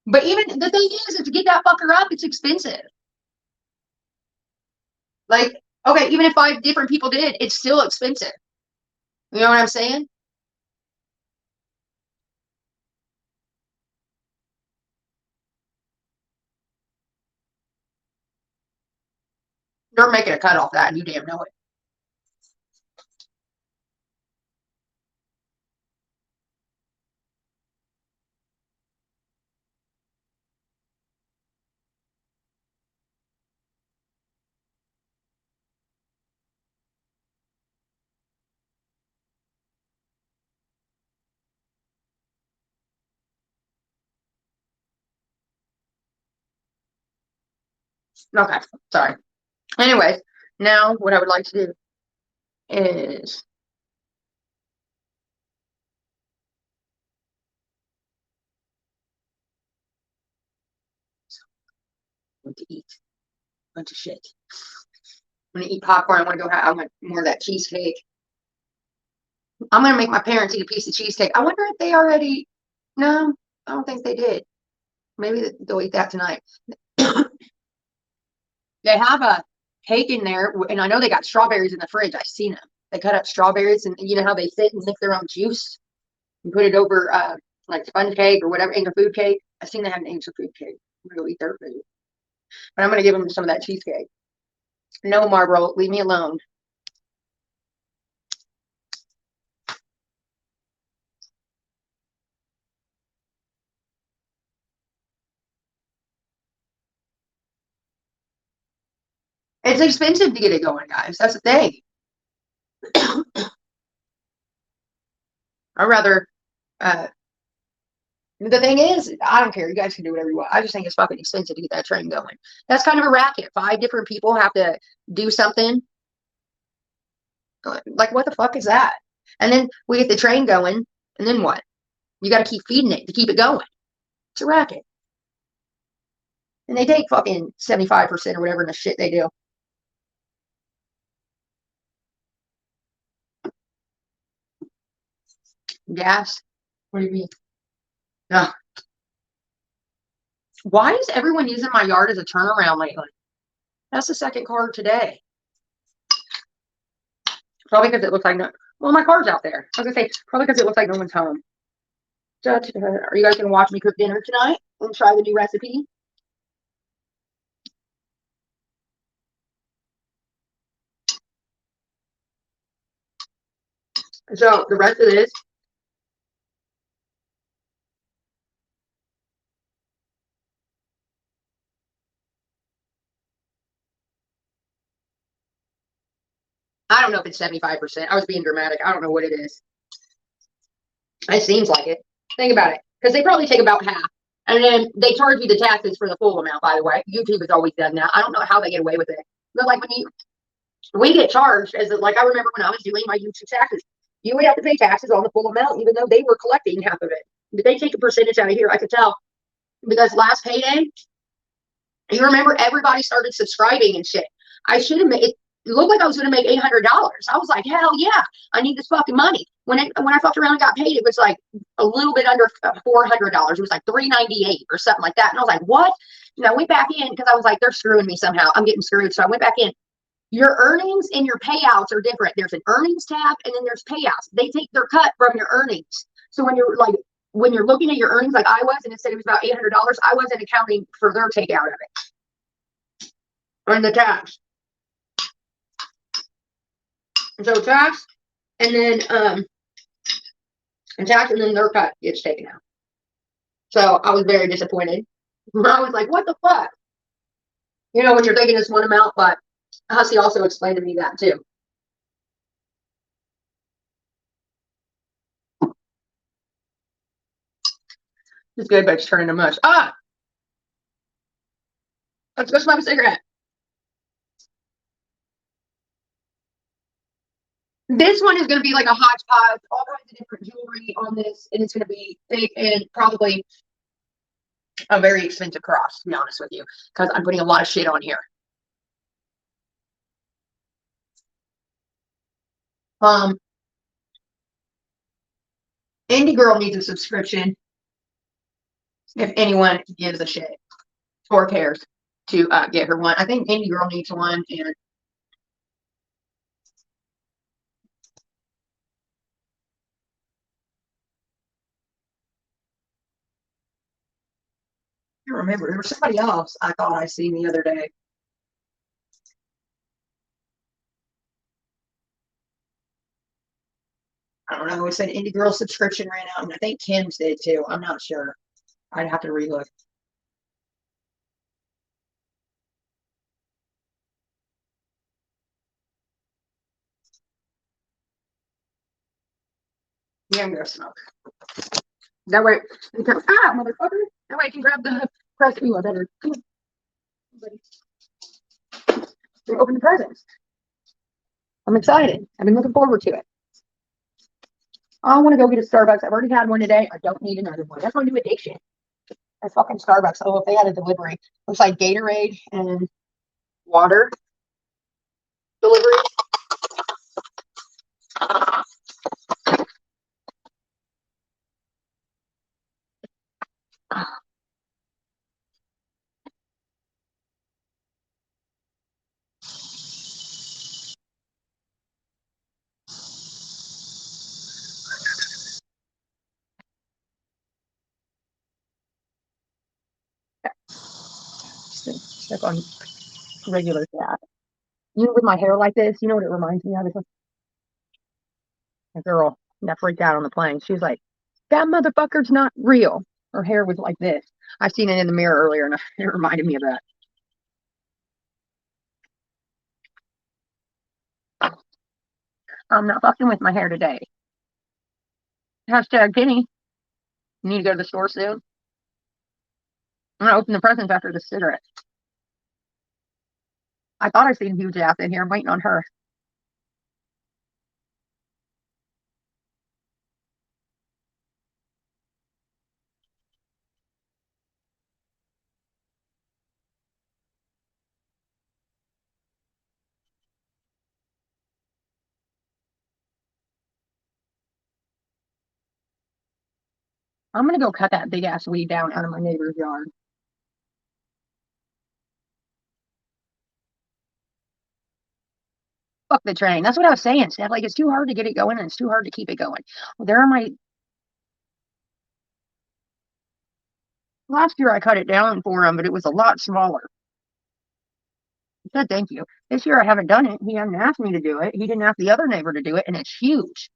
But even the thing is, to get that fucker up, it's expensive. Like, okay, even if 5 different people did, it's still expensive. You know what I'm saying? They're making a cut off that, and you damn know it. Okay, sorry. Anyways, now what I would like to do is I want to eat a bunch of shit. I'm gonna eat popcorn. I want to go. I want more of that cheesecake. I'm gonna make my parents eat a piece of cheesecake. I wonder if they already. No, I don't think they did. Maybe they'll eat that tonight. They have a cake in there, and I know they got strawberries in the fridge. I've seen them. They cut up strawberries, and you know how they sit and make their own juice and put it over like sponge cake or whatever, angel food cake. I've seen they have an angel food cake. I'm gonna go eat their food, but I'm gonna give them some of that cheesecake. No, Marlboro, leave me alone. It's expensive to get it going, guys. That's the thing. I'd rather. Uh, the thing is, I don't care. You guys can do whatever you want. I just think it's fucking expensive to get that train going. That's kind of a racket. 5 different people have to do something. Like, what the fuck is that? And then we get the train going, and then what? You got to keep feeding it to keep it going. It's a racket. And they take fucking 75% or whatever in the shit they do. Gas? What do you mean? No. Why is everyone using my yard as a turnaround lately? That's the second car today. Probably because it looks like no. Well, my car's out there. I was gonna say probably because it looks like no one's home. Are you guys gonna watch me cook dinner tonight and try the new recipe? So the rest of this, I don't know if it's 75%. I was being dramatic. I don't know what it is. It seems like it. Think about it, because they probably take about half, and then they charge you the taxes for the full amount. By the way, YouTube has always done that. I don't know how they get away with it, but like when we get charged, as like I remember when I was doing my YouTube taxes, you would have to pay taxes on the full amount, even though they were collecting half of it. But they take a percentage out of here. I could tell because last payday, you remember everybody started subscribing and shit. I should have made it looked like I was going to make $800. I was like, hell yeah, I need this fucking money. When I fucked around and got paid, it was like a little bit under $400. It was like $398 or something like that. And I was like, what? And I went back in because I was like, they're screwing me somehow. I'm getting screwed. So I went back in. Your earnings and your payouts are different. There's an earnings tab and then there's payouts. They take their cut from your earnings. So when you're looking at your earnings, like I was, and it said it was about $800, I wasn't accounting for their takeout of it on the tax. And so tax, and then their cut gets taken out. So I was very disappointed. I was like, what the fuck? You know, when you're taking this one amount, but Hussey also explained to me that too. It's good, but it's turning to mush. Ah! Let's go smoke a cigarette. This one is going to be like a hodgepodge, all kinds of different jewelry on this, and it's going to be big and probably a very expensive cross, to be honest with you, because I'm putting a lot of shit on here. Indie Girl needs a subscription if anyone gives a shit or cares to get her one. I think Indie Girl needs one, and I don't remember. There was somebody else I thought I seen the other day. I don't know. It said Indie Girl subscription ran out, and I think Kim's did too. I'm not sure. I'd have to relook. Yeah, I'm gonna smoke. That way, motherfucker. That way I can grab the present. Ooh, I better. Come on, buddy. Open the presents. I'm excited. I've been looking forward to it. I want to go get a Starbucks. I've already had one today. I don't need another one. That's my new addiction. That's fucking Starbucks. Oh, if they had a delivery. Looks like Gatorade and water delivery. Stuck on regular chat. You know, with my hair like this, you know what it reminds me of? It's like a girl that freaked out on the plane. She was like, that motherfucker's not real. Her hair was like this. I've seen it in the mirror earlier, and it reminded me of that. I'm not fucking with my hair today. Hashtag Penny. You need to go to the store soon. I'm gonna open the presents after the cigarette. I thought I seen huge ass in here. I'm waiting on her. I'm gonna go cut that big ass weed down out of my neighbor's yard. Fuck the train. That's what I was saying, Steph. Like, it's too hard to get it going and it's too hard to keep it going. Well, there are my. Last year I cut it down for him, but it was a lot smaller. He said thank you. This year I haven't done it. He hasn't asked me to do it. He didn't ask the other neighbor to do it, and it's huge.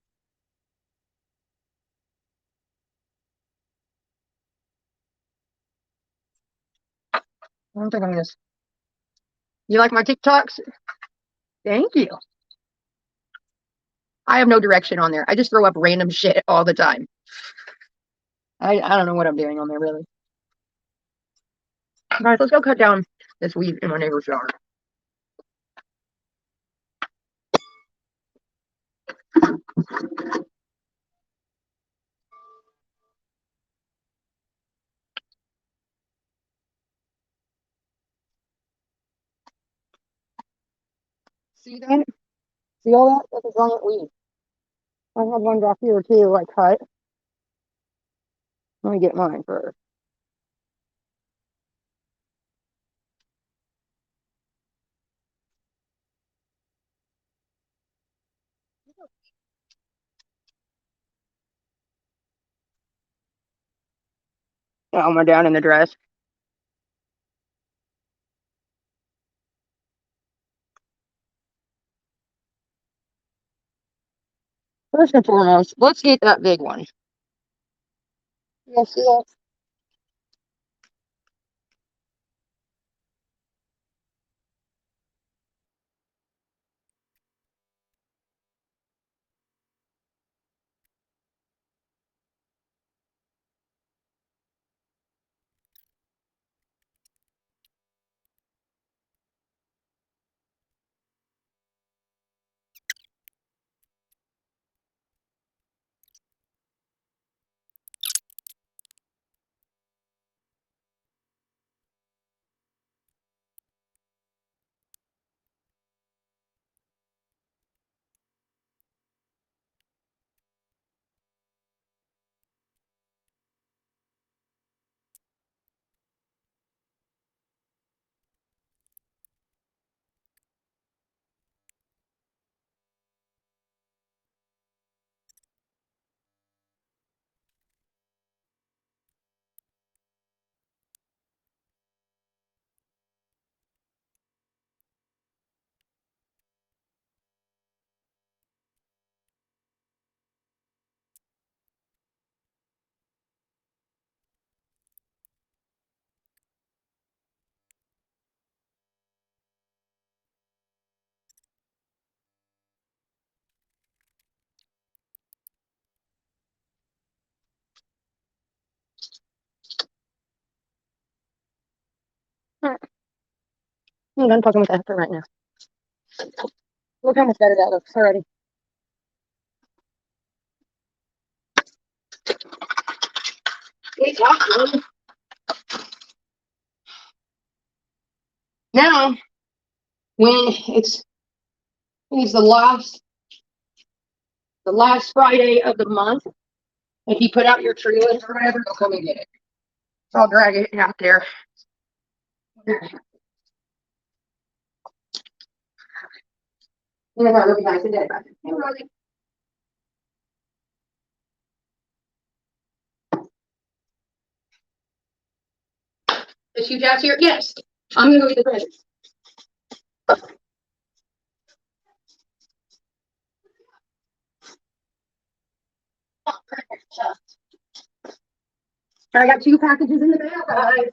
I don't think I'm gonna. You like my TikToks? Thank you. I have no direction on there. I just throw up random shit all the time. I don't know what I'm doing on there really. Guys, let's go cut down this weed in my neighbor's yard. See that? See all that? That's a giant weed. I have one back here too. I cut. Let me get mine first. Oh, my down in the dress. First and foremost, let's get that big one. You see that? Alright, I'm done fucking with that for right now. Look how much better that looks already. Now, when it's the last Friday of the month, if you put out your tree list or whatever, they'll come and get it. So I'll drag it out there. And then that'll be nice and dead back. Hey, Rosie. Is she Jazz here? Yes. I'm gonna go get the presents. I got 2 packages in the mail, guys.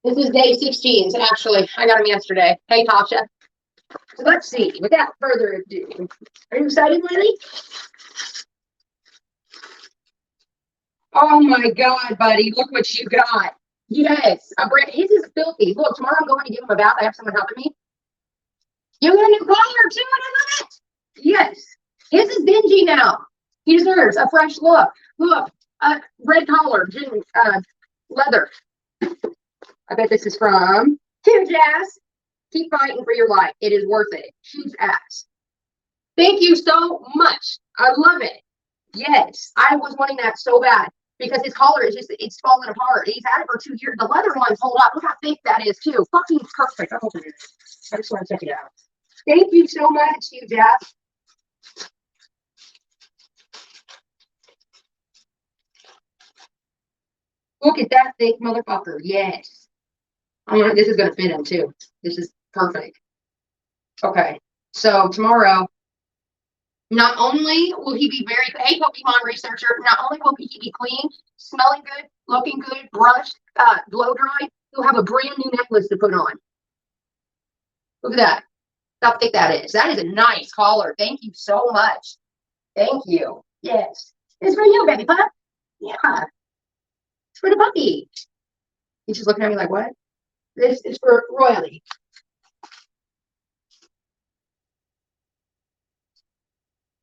This is day 16, actually. I got them yesterday. Hey, Tasha. So let's see. Without further ado, are you excited, Lily? Oh my God, buddy! Look what you got. Yes, his is filthy. Look, tomorrow I'm going to give him a bath. I have someone helping me. You got a new collar too, and I love it. Yes, his is dingy now. He deserves a fresh look. Look, red collar, leather. I bet this is from Kim Jazz. Keep fighting for your life. It is worth it. Huge ass. Thank you so much. I love it. Yes, I was wanting that so bad because his collar is it's falling apart. He's had it for 2 years. The leather ones hold up. Look how thick that is too. Fucking perfect. I hope it is. I just want to check it out. Thank you so much, Hugh Jazz. Look at that thick motherfucker. Yes. This is going to fit him too. This is perfect. Okay. So tomorrow, not only will he be very, hey, Pokemon researcher, not only will he be clean, smelling good, looking good, brushed, blow dry, he'll have a brand new necklace to put on. Look at that. How thick that is. That is a nice collar. Thank you so much. Thank you. Yes. It's for you, baby pup. Yeah. It's for the puppy. He's just looking at me like, what? This is for royalty.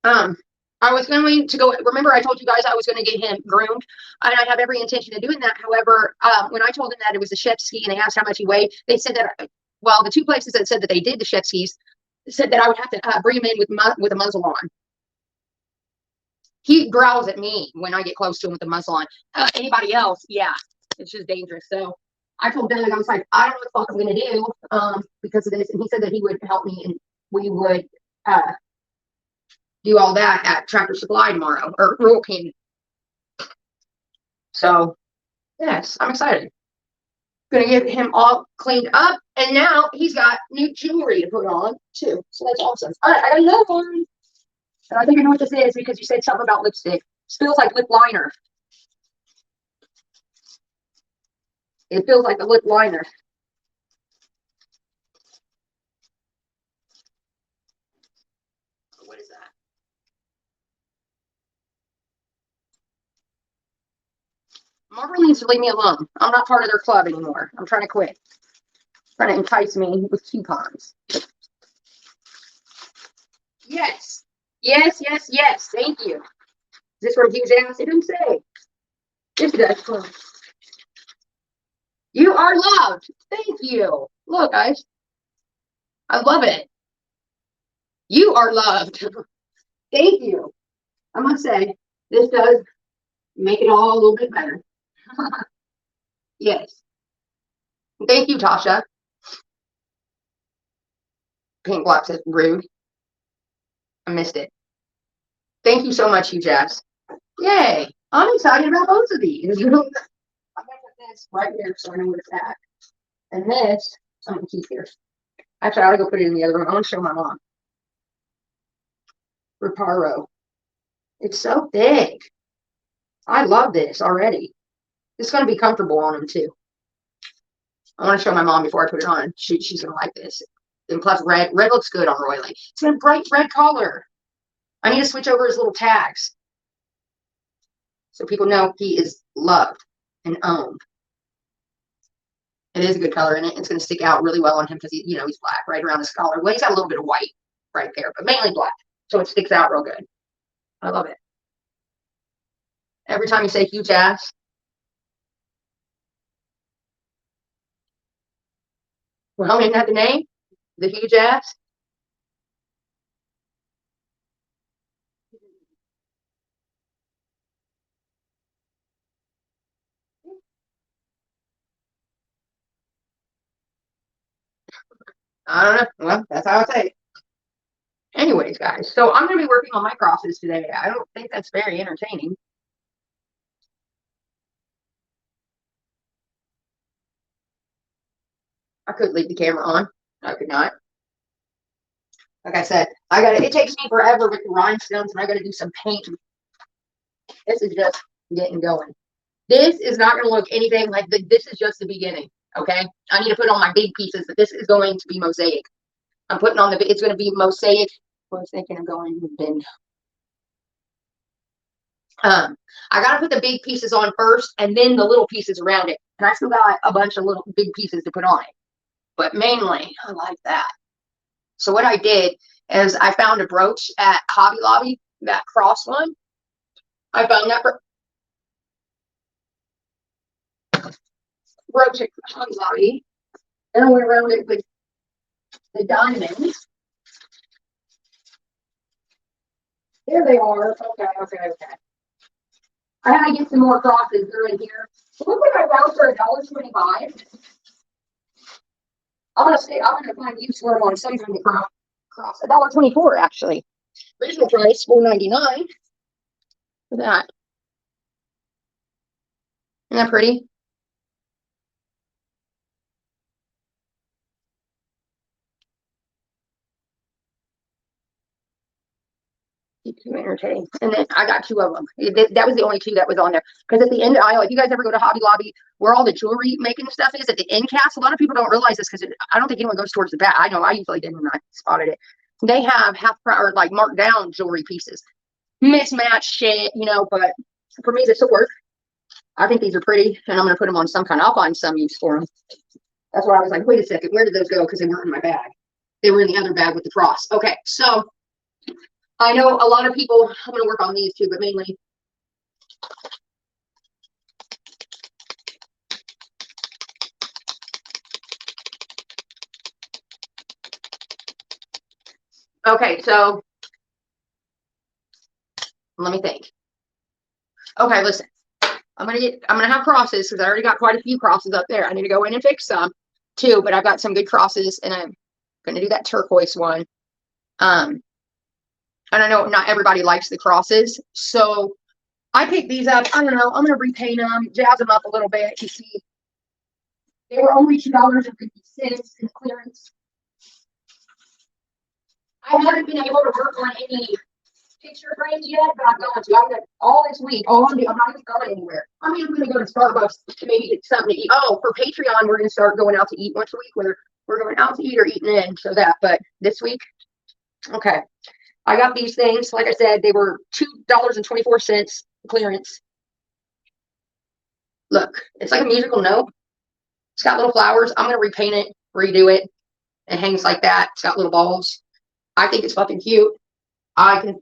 I was going to go, remember I told you guys I was going to get him groomed, and I have every intention of doing that. However, when I told him that it was a chef ski and they asked how much he weighed, they said that, well, the 2 places that said that they did the chef skis said that I would have to bring him in with a muzzle on. He growls at me when I get close to him with the muzzle on. Anybody else, yeah, it's just dangerous. So I told Doug, I was like, I don't know what the fuck I'm going to do because of this. And he said that he would help me and we would do all that at Tractor Supply tomorrow, or Rural King. So, yes, I'm excited. Gonna get him all cleaned up, and now he's got new jewelry to put on too. So that's awesome. All right, I got another one, and I think I know what this is because you said something about lipstick. This feels like lip liner. It feels like a lip liner. What is that? Marvel needs to leave me alone. I'm not part of their club anymore. I'm trying to quit. Trying to entice me with coupons. Yes. Yes, yes, yes. Thank you. Is this from Huge Ass? It didn't say. Yes, it does. You are loved. Thank you. Look, guys. I love it. You are loved. Thank you. I must say, this does make it all a little bit better. Yes. Thank you, Tasha. Pink Block says rude. I missed it. Thank you so much, Hugh Jazz. Yay. I'm excited about both of these. I'm going to put this right here so I know where it's at. And this, I'm going to keep here. Actually, I ought to go put it in the other room. I want to show my mom. Reparo. It's so big. I love this already. It's going to be comfortable on him, too. I want to show my mom before I put it on. She's going to like this. And plus, red looks good on Roy Lee. It's got a bright red collar. I need to switch over his little tags so people know he is loved and owned. It is a good color, and it's going to stick out really well on him because he's black right around his collar. Well, he's got a little bit of white right there, but mainly black, so it sticks out real good. I love it. Every time you say Huge Ass, well, isn't that the name? The Huge Ass? I don't know. Well, that's how I say it. Anyways, guys, so I'm going to be working on my crosses today. I don't think that's very entertaining. I could leave the camera on. I could not. Like I said, it takes me forever with the rhinestones, and I got to do some paint. This is just getting going. This is not going to look anything like this is just the beginning, okay? I need to put on my big pieces, but this is going to be mosaic. I'm putting on it's going to be mosaic. I was thinking of going then. I got to put the big pieces on first, and then the little pieces around it. And I still got a bunch of little big pieces to put on it. But mainly, I like that. So what I did is I found a brooch at Hobby Lobby, that cross one. I found that brooch at Hobby Lobby. And I went around it with the diamonds. There they are. Okay. I had to get some more crosses. They're in here. Look what I found for $1.25. I'm gonna find use for them on some kind of cross. $1.24 actually. Original price $4.99. For that. Isn't that pretty? Keeps you entertained. And then I got two of them. That was the only two that was on there. Because at the end aisle, if you guys ever go to Hobby Lobby, where all the jewelry making stuff is at the end caps, a lot of people don't realize this because I don't think anyone goes towards the back. I know I usually didn't when I spotted it. They have or like marked down jewelry pieces. Mismatched shit, but for me, this will work. I think these are pretty, and I'm going to put them on some kind. I'll find some use for them. That's why I was like, wait a second, where did those go? Because they weren't in my bag. They were in the other bag with the cross. Okay, so I know a lot of people, I'm going to work on these too, but mainly. Okay, so let me think. Okay, listen. I'm gonna have crosses because I already got quite a few crosses up there. I need to go in and fix some too, but I've got some good crosses, and I'm gonna do that turquoise one. And I know not everybody likes the crosses. So I picked these up. I don't know. I'm going to repaint them, jazz them up a little bit. You see, they were only $2.50 in clearance. I haven't been able to work on any picture frames yet, but I'm going to. I'm going to all this week. All I'm doing, I'm not even going anywhere. I mean, I'm going to go to Starbucks to maybe get something to eat. Oh, for Patreon, we're going to start going out to eat once a week, where we're going out to eat or eating in. So that, but this week, okay. I got these things. Like I said, they were $2.24 clearance. Look, it's like a musical note. It's got little flowers. I'm going to repaint it, redo it. It hangs like that. It's got little balls. I think it's fucking cute. I can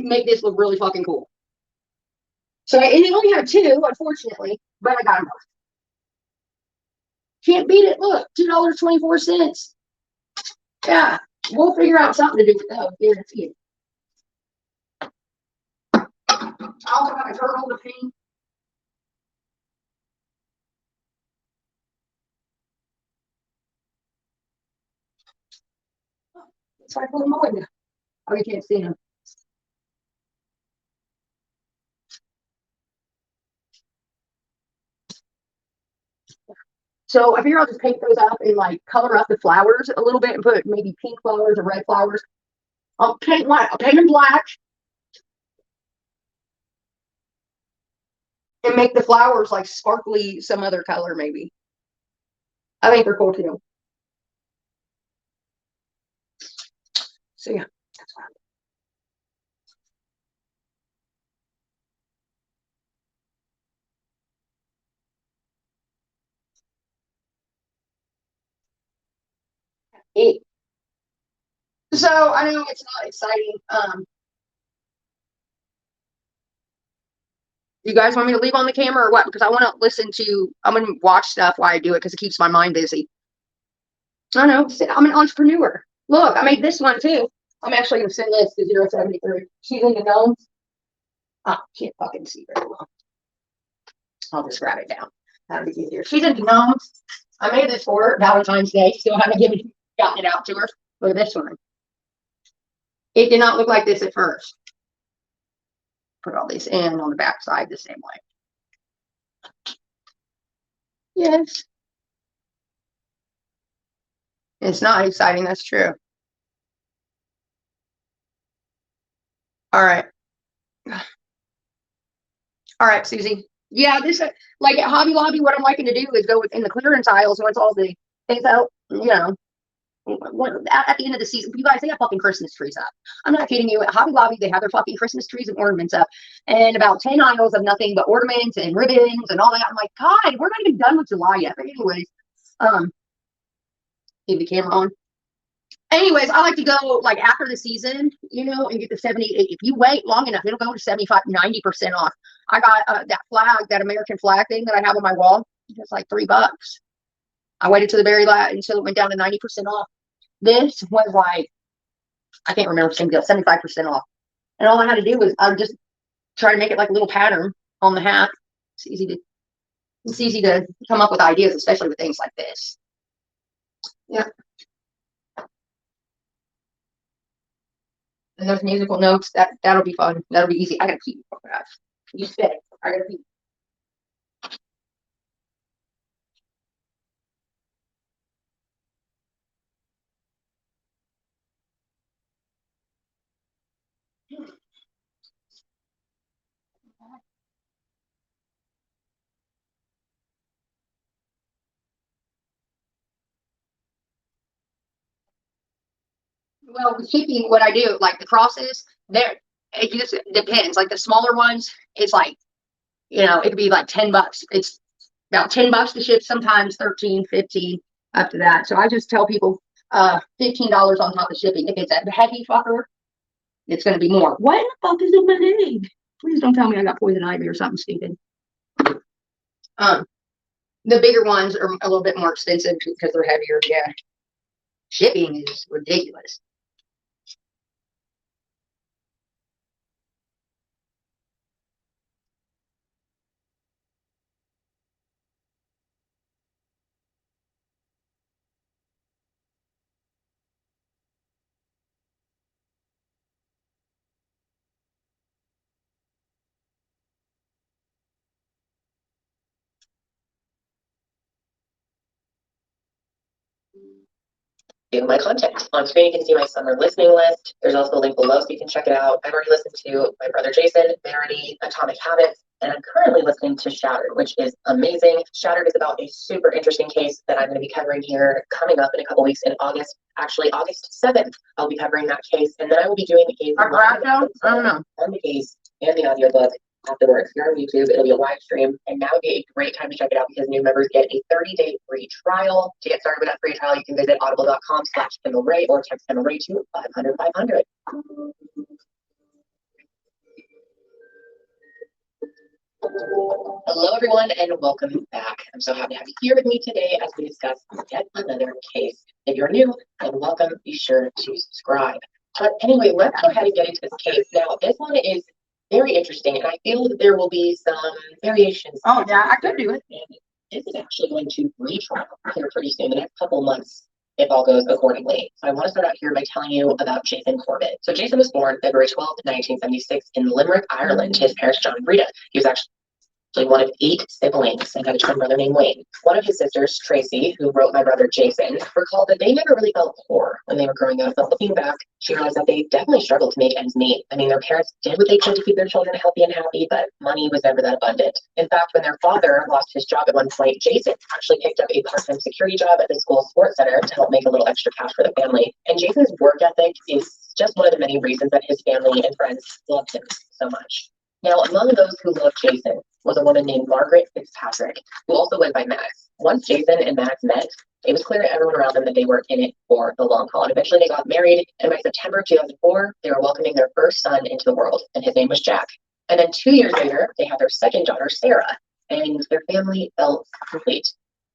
make this look really fucking cool. So, and they only have two, unfortunately, but I got them both. Can't beat it. Look, $2.24. Yeah, we'll figure out something to do with those. Guarantee it. I also got a turtle to paint. It's like a little more. Oh, you can't see them. So I figure I'll just paint those up and like color up the flowers a little bit and put maybe pink flowers or red flowers. I'll paint them black and make the flowers like sparkly some other color maybe. I think they're cool too. So yeah, that's what I'm doing. So I know it's not exciting. You guys want me to leave on the camera or what? Because I want to listen to, I'm going to watch stuff while I do it because it keeps my mind busy. I know. I'm an entrepreneur. Look, I made this one too. I'm actually going to send this to 073. She's in the gnomes. Oh, can't fucking see very well. I'll just write it down. That'll be easier. She's in the gnomes. I made this for her Valentine's Day. Still haven't gotten it out to her. Look at this one. It did not look like this at first. Put all these in on the back side the same way. Yes. It's not exciting. That's true. All right. All right, Susie. Yeah, this like at Hobby Lobby, what I'm liking to do is go in the clearance aisles once all the things out, at the end of the season. You guys, they have fucking Christmas trees up. I'm not kidding you. At Hobby Lobby, they have their fucking Christmas trees and ornaments up, and about 10 aisles of nothing but ornaments and ribbons and all that. I'm like, God, we're not even done with July yet. But anyways, leave the camera on. Anyways, I like to go like after the season, and get the 70. If you wait long enough, it'll go to 75, 90% off. I got that flag, that American flag thing that I have on my wall. It's like $3. I waited to the very last until it went down to 90% off. This was like, I can't remember, same deal, 75% off. And all I had to do was I just try to make it like a little pattern on the hat. It's easy to come up with ideas, especially with things like this. Yeah. And those musical notes, that'll be fun. That'll be easy. I gotta keep. Oh gosh, you said it. I gotta keep. Well, with shipping, what I do, like the crosses, there it just depends. Like the smaller ones, it's like, it could be like $10. It's about $10 to ship, sometimes 13, 15 up to that. So I just tell people $15 on top of shipping. If it's a heavy fucker, it's gonna be more. What the fuck is in my leg? Please don't tell me I got poison ivy or something stupid. Um, the bigger ones are a little bit more expensive because they're heavier. Yeah. Shipping is ridiculous. to my content. On screen, you can see my summer listening list. There's also a link below so you can check it out. I've already listened to My Brother Jason, Verity, Atomic Habits, and I'm currently listening to Shattered, which is amazing. Shattered is about a super interesting case that I'm going to be covering here coming up in a couple weeks in August. Actually, August 7th, I'll be covering that case, and then I will be doing a I don't know. on the case and the audiobook afterwards. Here on YouTube, it'll be a live stream, and now would be a great time to check it out because new members get a 30-day free trial. To get started with that free trial, you can visit audible.com/KendallRay or text Kendall Ray to 500-500. Hello, everyone, and welcome back. I'm so happy to have you here with me today as we discuss yet another case. If you're new and welcome, be sure to subscribe. But anyway, let's go ahead and get into this case. Now, this one is very interesting, and I feel that there will be some variations. Oh, yeah, I could do it. And this is actually going to retrial here pretty soon, the next couple months, if all goes accordingly. So I want to start out here by telling you about Jason Corbett. So Jason was born February 12th, 1976 in Limerick, Ireland. His parents, John and Rita. He was actually one of 8 siblings and had a twin brother named Wayne. One of his sisters, Tracy, who wrote My Brother Jason, recalled that they never really felt poor when they were growing up, but looking back, she realized that they definitely struggled to make ends meet. I mean, their parents did what they could to keep their children healthy and happy, but money was never that abundant. In fact, when their father lost his job at one point, Jason actually picked up a part-time security job at the school sports center to help make a little extra cash for the family. And Jason's work ethic is just one of the many reasons that his family and friends loved him so much. Now, among those who loved Jason was a woman named Margaret Fitzpatrick, who also went by Max. Once Jason and Max met, it was clear to everyone around them that they were in it for the long haul. And eventually they got married, and by September 2004, they were welcoming their first son into the world, and his name was Jack. And then 2 years later, they had their second daughter, Sarah, and their family felt complete.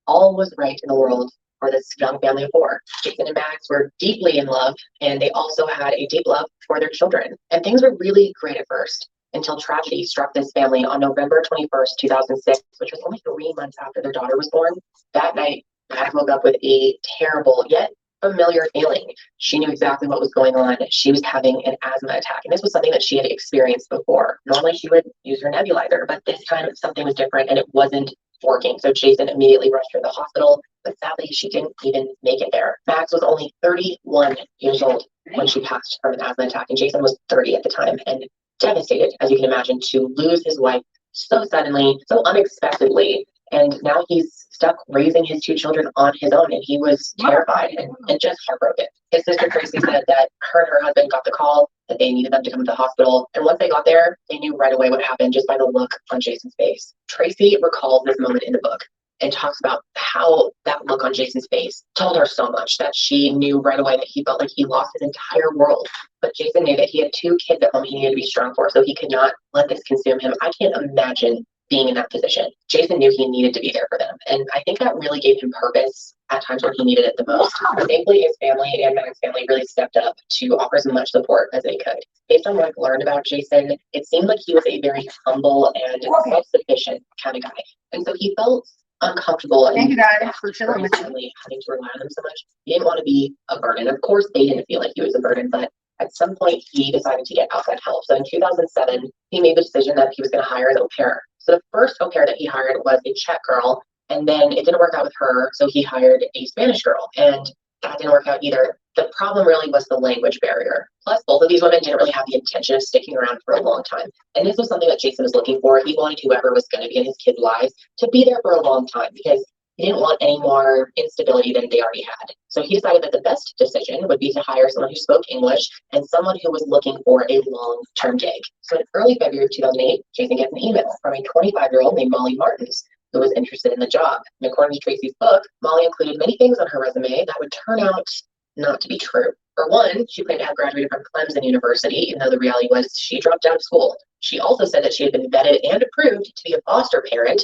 All was right in the world for this young family of 4. Jason and Max were deeply in love, and they also had a deep love for their children. And things were really great at first, until tragedy struck this family on November 21st, 2006, which was only 3 months after their daughter was born. That night, Max woke up with a terrible yet familiar feeling. She knew exactly what was going on. She was having an asthma attack, and this was something that she had experienced before. Normally, she would use her nebulizer, but this time something was different, and it wasn't working. So Jason immediately rushed her to the hospital, but sadly, she didn't even make it there. Max was only 31 years old when she passed from an asthma attack, and Jason was 30 at the time, and devastated, as you can imagine, to lose his wife so suddenly, so unexpectedly. And now he's stuck raising his 2 children on his own, and he was terrified and just heartbroken. His sister Tracy said that her and her husband got the call that they needed them to come to the hospital. And once they got there, they knew right away what happened just by the look on Jason's face. Tracy recalls this moment in the book and talks about how that look on Jason's face told her so much, that she knew right away that he felt like he lost his entire world. But Jason knew that he had 2 kids at home he needed to be strong for, so he could not let this consume him. I can't imagine being in that position. Jason knew he needed to be there for them, and I think that really gave him purpose at times when he needed it the most. Thankfully, his family and Max's family really stepped up to offer as much support as they could. Based on what I've learned about Jason, it seemed like he was a very humble and self-sufficient kind of guy, and so he felt uncomfortable. Thank you guys for chilling with me. Having to rely on him so much. He didn't want to be a burden. Of course, they didn't feel like he was a burden, but at some point he decided to get outside help. So in 2007, he made the decision that he was going to hire an au pair. So the first au pair that he hired was a Czech girl, and then it didn't work out with her, so he hired a Spanish girl, and that didn't work out either. The problem really was the language barrier. Plus, both of these women didn't really have the intention of sticking around for a long time. And this was something that Jason was looking for. He wanted whoever was going to be in his kids' lives to be there for a long time, because he didn't want any more instability than they already had. So he decided that the best decision would be to hire someone who spoke English and someone who was looking for a long-term gig. So in early February of 2008, Jason gets an email from a 25-year-old named Molly Martins, who was interested in the job. And according to Tracy's book, Molly included many things on her resume that would turn out not to be true. For one, she claimed to have graduated from Clemson University, even though the reality was she dropped out of school. She also said that she had been vetted and approved to be a foster parent.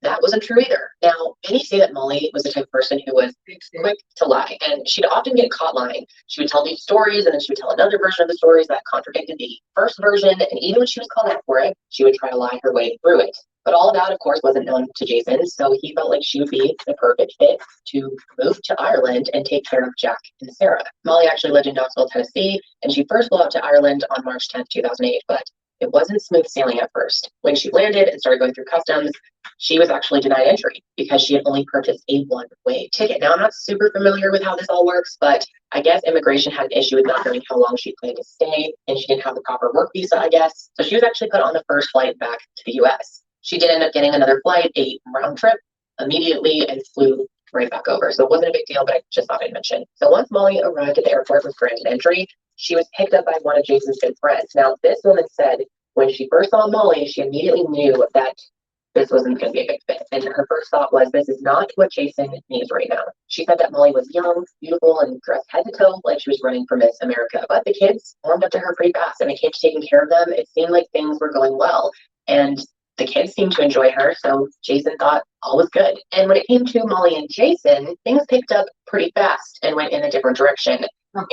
That wasn't true either. Now, many say that Molly was the type of person who was quick to lie, and she'd often get caught lying. She would tell these stories, and then she would tell another version of the stories that contradicted the first version, and even when she was called out for it, she would try to lie her way through it. But all of that, of course, wasn't known to Jason, so he felt like she would be the perfect fit to move to Ireland and take care of Jack and Sarah. Molly actually lived in Knoxville, Tennessee, and she first flew out to Ireland on March 10th, 2008, but it wasn't smooth sailing at first. When she landed and started going through customs, she was actually denied entry because she had only purchased a one-way ticket. Now, I'm not super familiar with how this all works, but I guess immigration had an issue with not knowing how long she planned to stay, and she didn't have the proper work visa, I guess. So she was actually put on the first flight back to the US. She did end up getting another flight, a round trip, immediately, and flew right back over. So it wasn't a big deal, but I just thought I'd mention. So once Molly arrived at the airport with granted entry, she was picked up by one of Jason's good friends. Now, this woman said when she first saw Molly, she immediately knew that this wasn't going to be a good fit. And her first thought was, this is not what Jason needs right now. She said that Molly was young, beautiful, and dressed head to toe like she was running for Miss America. But the kids warmed up to her pretty fast, and the kids taking care of them, it seemed like things were going well. And the kids seemed to enjoy her, so Jason thought all was good. And when it came to Molly and Jason, things picked up pretty fast and went in a different direction. And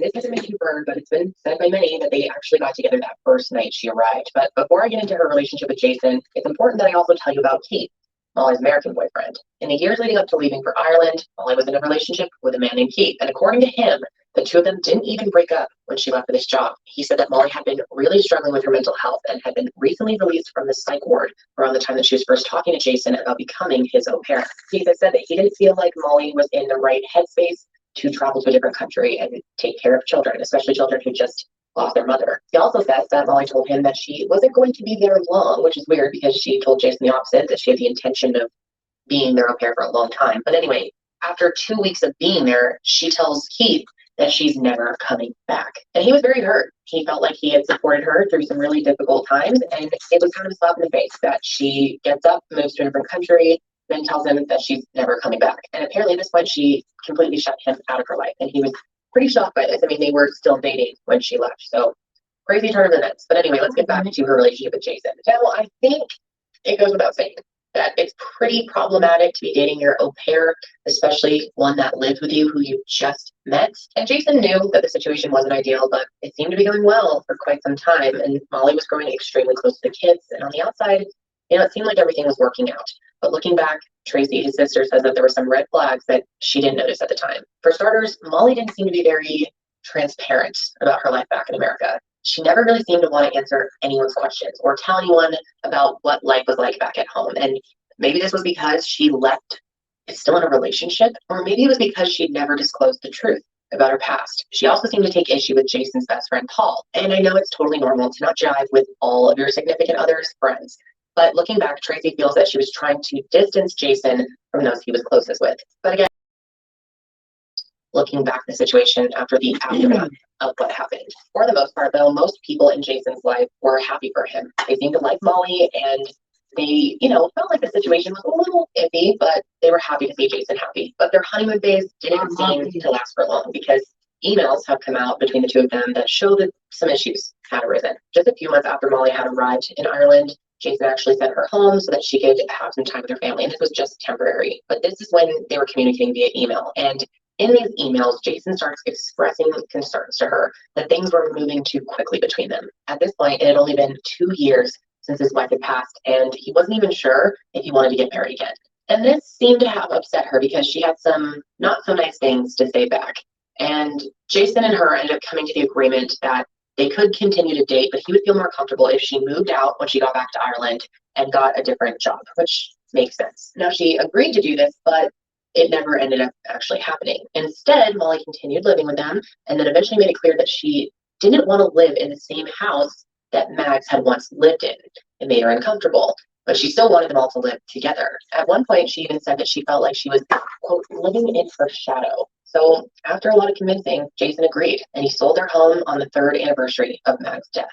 this doesn't make you burn, but it's been said by many that they actually got together that first night she arrived. But before I get into her relationship with Jason, it's important that I also tell you about Keith, Molly's American boyfriend. In the years leading up to leaving for Ireland, Molly was in a relationship with a man named Keith. And according to him, the two of them didn't even break up when she left for this job. He said that Molly had been really struggling with her mental health and had been recently released from the psych ward around the time that she was first talking to Jason about becoming his au pair. Keith had said that he didn't feel like Molly was in the right headspace to travel to a different country and take care of children, especially children who just lost their mother. He also says that Molly told him that she wasn't going to be there long, which is weird because she told Jason the opposite, that she had the intention of being their au pair for a long time. But anyway, after 2 weeks of being there, she tells Keith that she's never coming back. And he was very hurt. He felt like he had supported her through some really difficult times, and it was kind of a slap in the face that she gets up, moves to a different country, then tells him that she's never coming back. And apparently at this point, she completely shut him out of her life. And he was pretty shocked by this. I mean, they were still dating when she left. So crazy turn of events. But anyway, let's get back to her relationship with Jason. Now, I think it goes without saying that it's pretty problematic to be dating your au pair, especially one that lives with you who you just met. And Jason knew that the situation wasn't ideal, but it seemed to be going well for quite some time. And Molly was growing extremely close to the kids. And on the outside, it seemed like everything was working out. But looking back, Tracy, his sister, says that there were some red flags that she didn't notice at the time. For starters, Molly didn't seem to be very transparent about her life back in America. She never really seemed to want to answer anyone's questions or tell anyone about what life was like back at home. And maybe this was because she left still in a relationship, or maybe it was because she'd never disclosed the truth about her past. She also seemed to take issue with Jason's best friend, Paul. And I know it's totally normal to not jive with all of your significant other's friends. But looking back, Tracy feels that she was trying to distance Jason from those he was closest with. But again, looking back at the situation after the aftermath of what happened. For the most part, though, most people in Jason's life were happy for him. They seemed to like Molly, and they, felt like the situation was a little iffy, but they were happy to see Jason happy. But their honeymoon phase didn't seem to last for long because emails have come out between the two of them that show that some issues had arisen. Just a few months after Molly had arrived in Ireland, Jason actually sent her home so that she could have some time with her family, and this was just temporary. But this is when they were communicating via email. And in these emails, Jason starts expressing concerns to her that things were moving too quickly between them. At this point, it had only been 2 years since his wife had passed, and he wasn't even sure if he wanted to get married again. And this seemed to have upset her because she had some not so nice things to say back. And Jason and her ended up coming to the agreement that they could continue to date, but he would feel more comfortable if she moved out when she got back to Ireland and got a different job, which makes sense. Now, she agreed to do this, but it never ended up actually happening. Instead, Molly continued living with them and then eventually made it clear that she didn't want to live in the same house that Mags had once lived in. It made her uncomfortable, but she still wanted them all to live together. At one point, she even said that she felt like she was, quote, living in her shadow. So after a lot of convincing, Jason agreed, and he sold their home on the 3rd anniversary of Mag's death.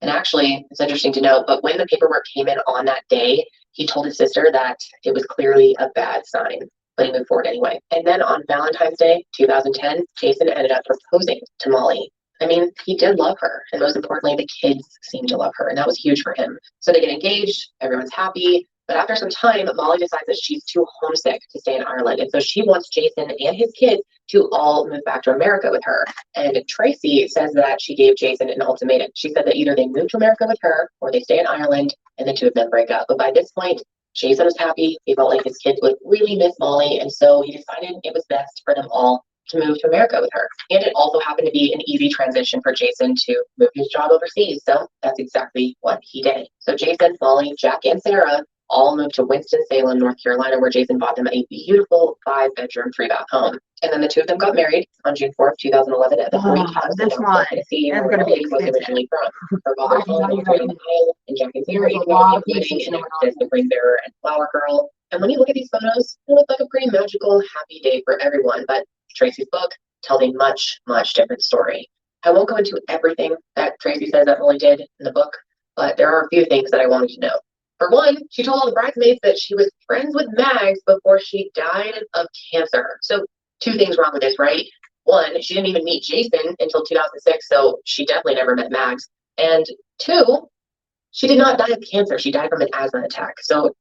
And actually, it's interesting to note, but when the paperwork came in on that day, he told his sister that it was clearly a bad sign, but he moved forward anyway. And then on Valentine's Day, 2010, Jason ended up proposing to Molly. I mean, he did love her, and most importantly, the kids seemed to love her, and that was huge for him. So they get engaged, everyone's happy, but after some time, Molly decides that she's too homesick to stay in Ireland, and so she wants Jason and his kids to all move back to America with her. And Tracy says that she gave Jason an ultimatum. She said that either they move to America with her, or they stay in Ireland, and the two of them break up. But by this point, Jason was happy. He felt like his kids would really miss Molly, and so he decided it was best for them all to move to America with her. And it also happened to be an easy transition for Jason to move his job overseas. So that's exactly what he did. So Jason, Molly, Jack, and Sarah all moved to Winston-Salem, North Carolina, where Jason bought them a beautiful 5-bedroom, 3-bath home. And then the two of them got married on June 4th, 2011 at the Greek House in Knoxville, Tennessee, where Molly was originally from. Her father's home was right in the aisle, and Jack and Sarah even got a wedding and acted as the ring bearer and flower girl. And when you look at these photos, it looks like a pretty magical, happy day for everyone. But Tracy's book tells a much, much different story. I won't go into everything that Tracy says that Molly did in the book, but there are a few things that I wanted to know. For one, she told all the bridesmaids that she was friends with Mags before she died of cancer. So 2 things wrong with this, right? One, she didn't even meet Jason until 2006, so she definitely never met Mags. And 2, she did not die of cancer. She died from an asthma attack. So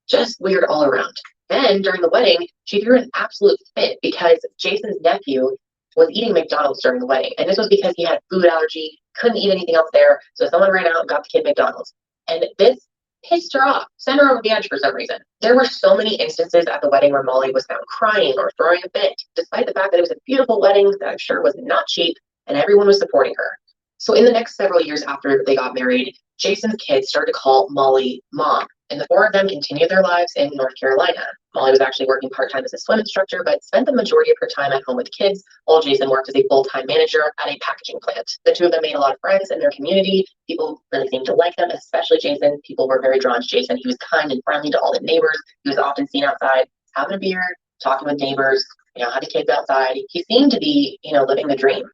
just weird all around. Then during the wedding, she threw an absolute fit because Jason's nephew was eating McDonald's during the wedding. And this was because he had food allergy, couldn't eat anything else there. So someone ran out and got the kid McDonald's. And this pissed her off, sent her over the edge for some reason. There were so many instances at the wedding where Molly was found crying or throwing a fit, despite the fact that it was a beautiful wedding that I'm sure was not cheap and everyone was supporting her. So in the next several years after they got married, Jason's kids started to call Molly Mom, and the 4 of them continued their lives in North Carolina. Molly was actually working part-time as a swim instructor, but spent the majority of her time at home with kids, while Jason worked as a full-time manager at a packaging plant. The 2 of them made a lot of friends in their community. People really seemed to like them, especially Jason. People were very drawn to Jason. He was kind and friendly to all the neighbors. He was often seen outside having a beer, talking with neighbors, had the kids outside. He seemed to be, living the dream.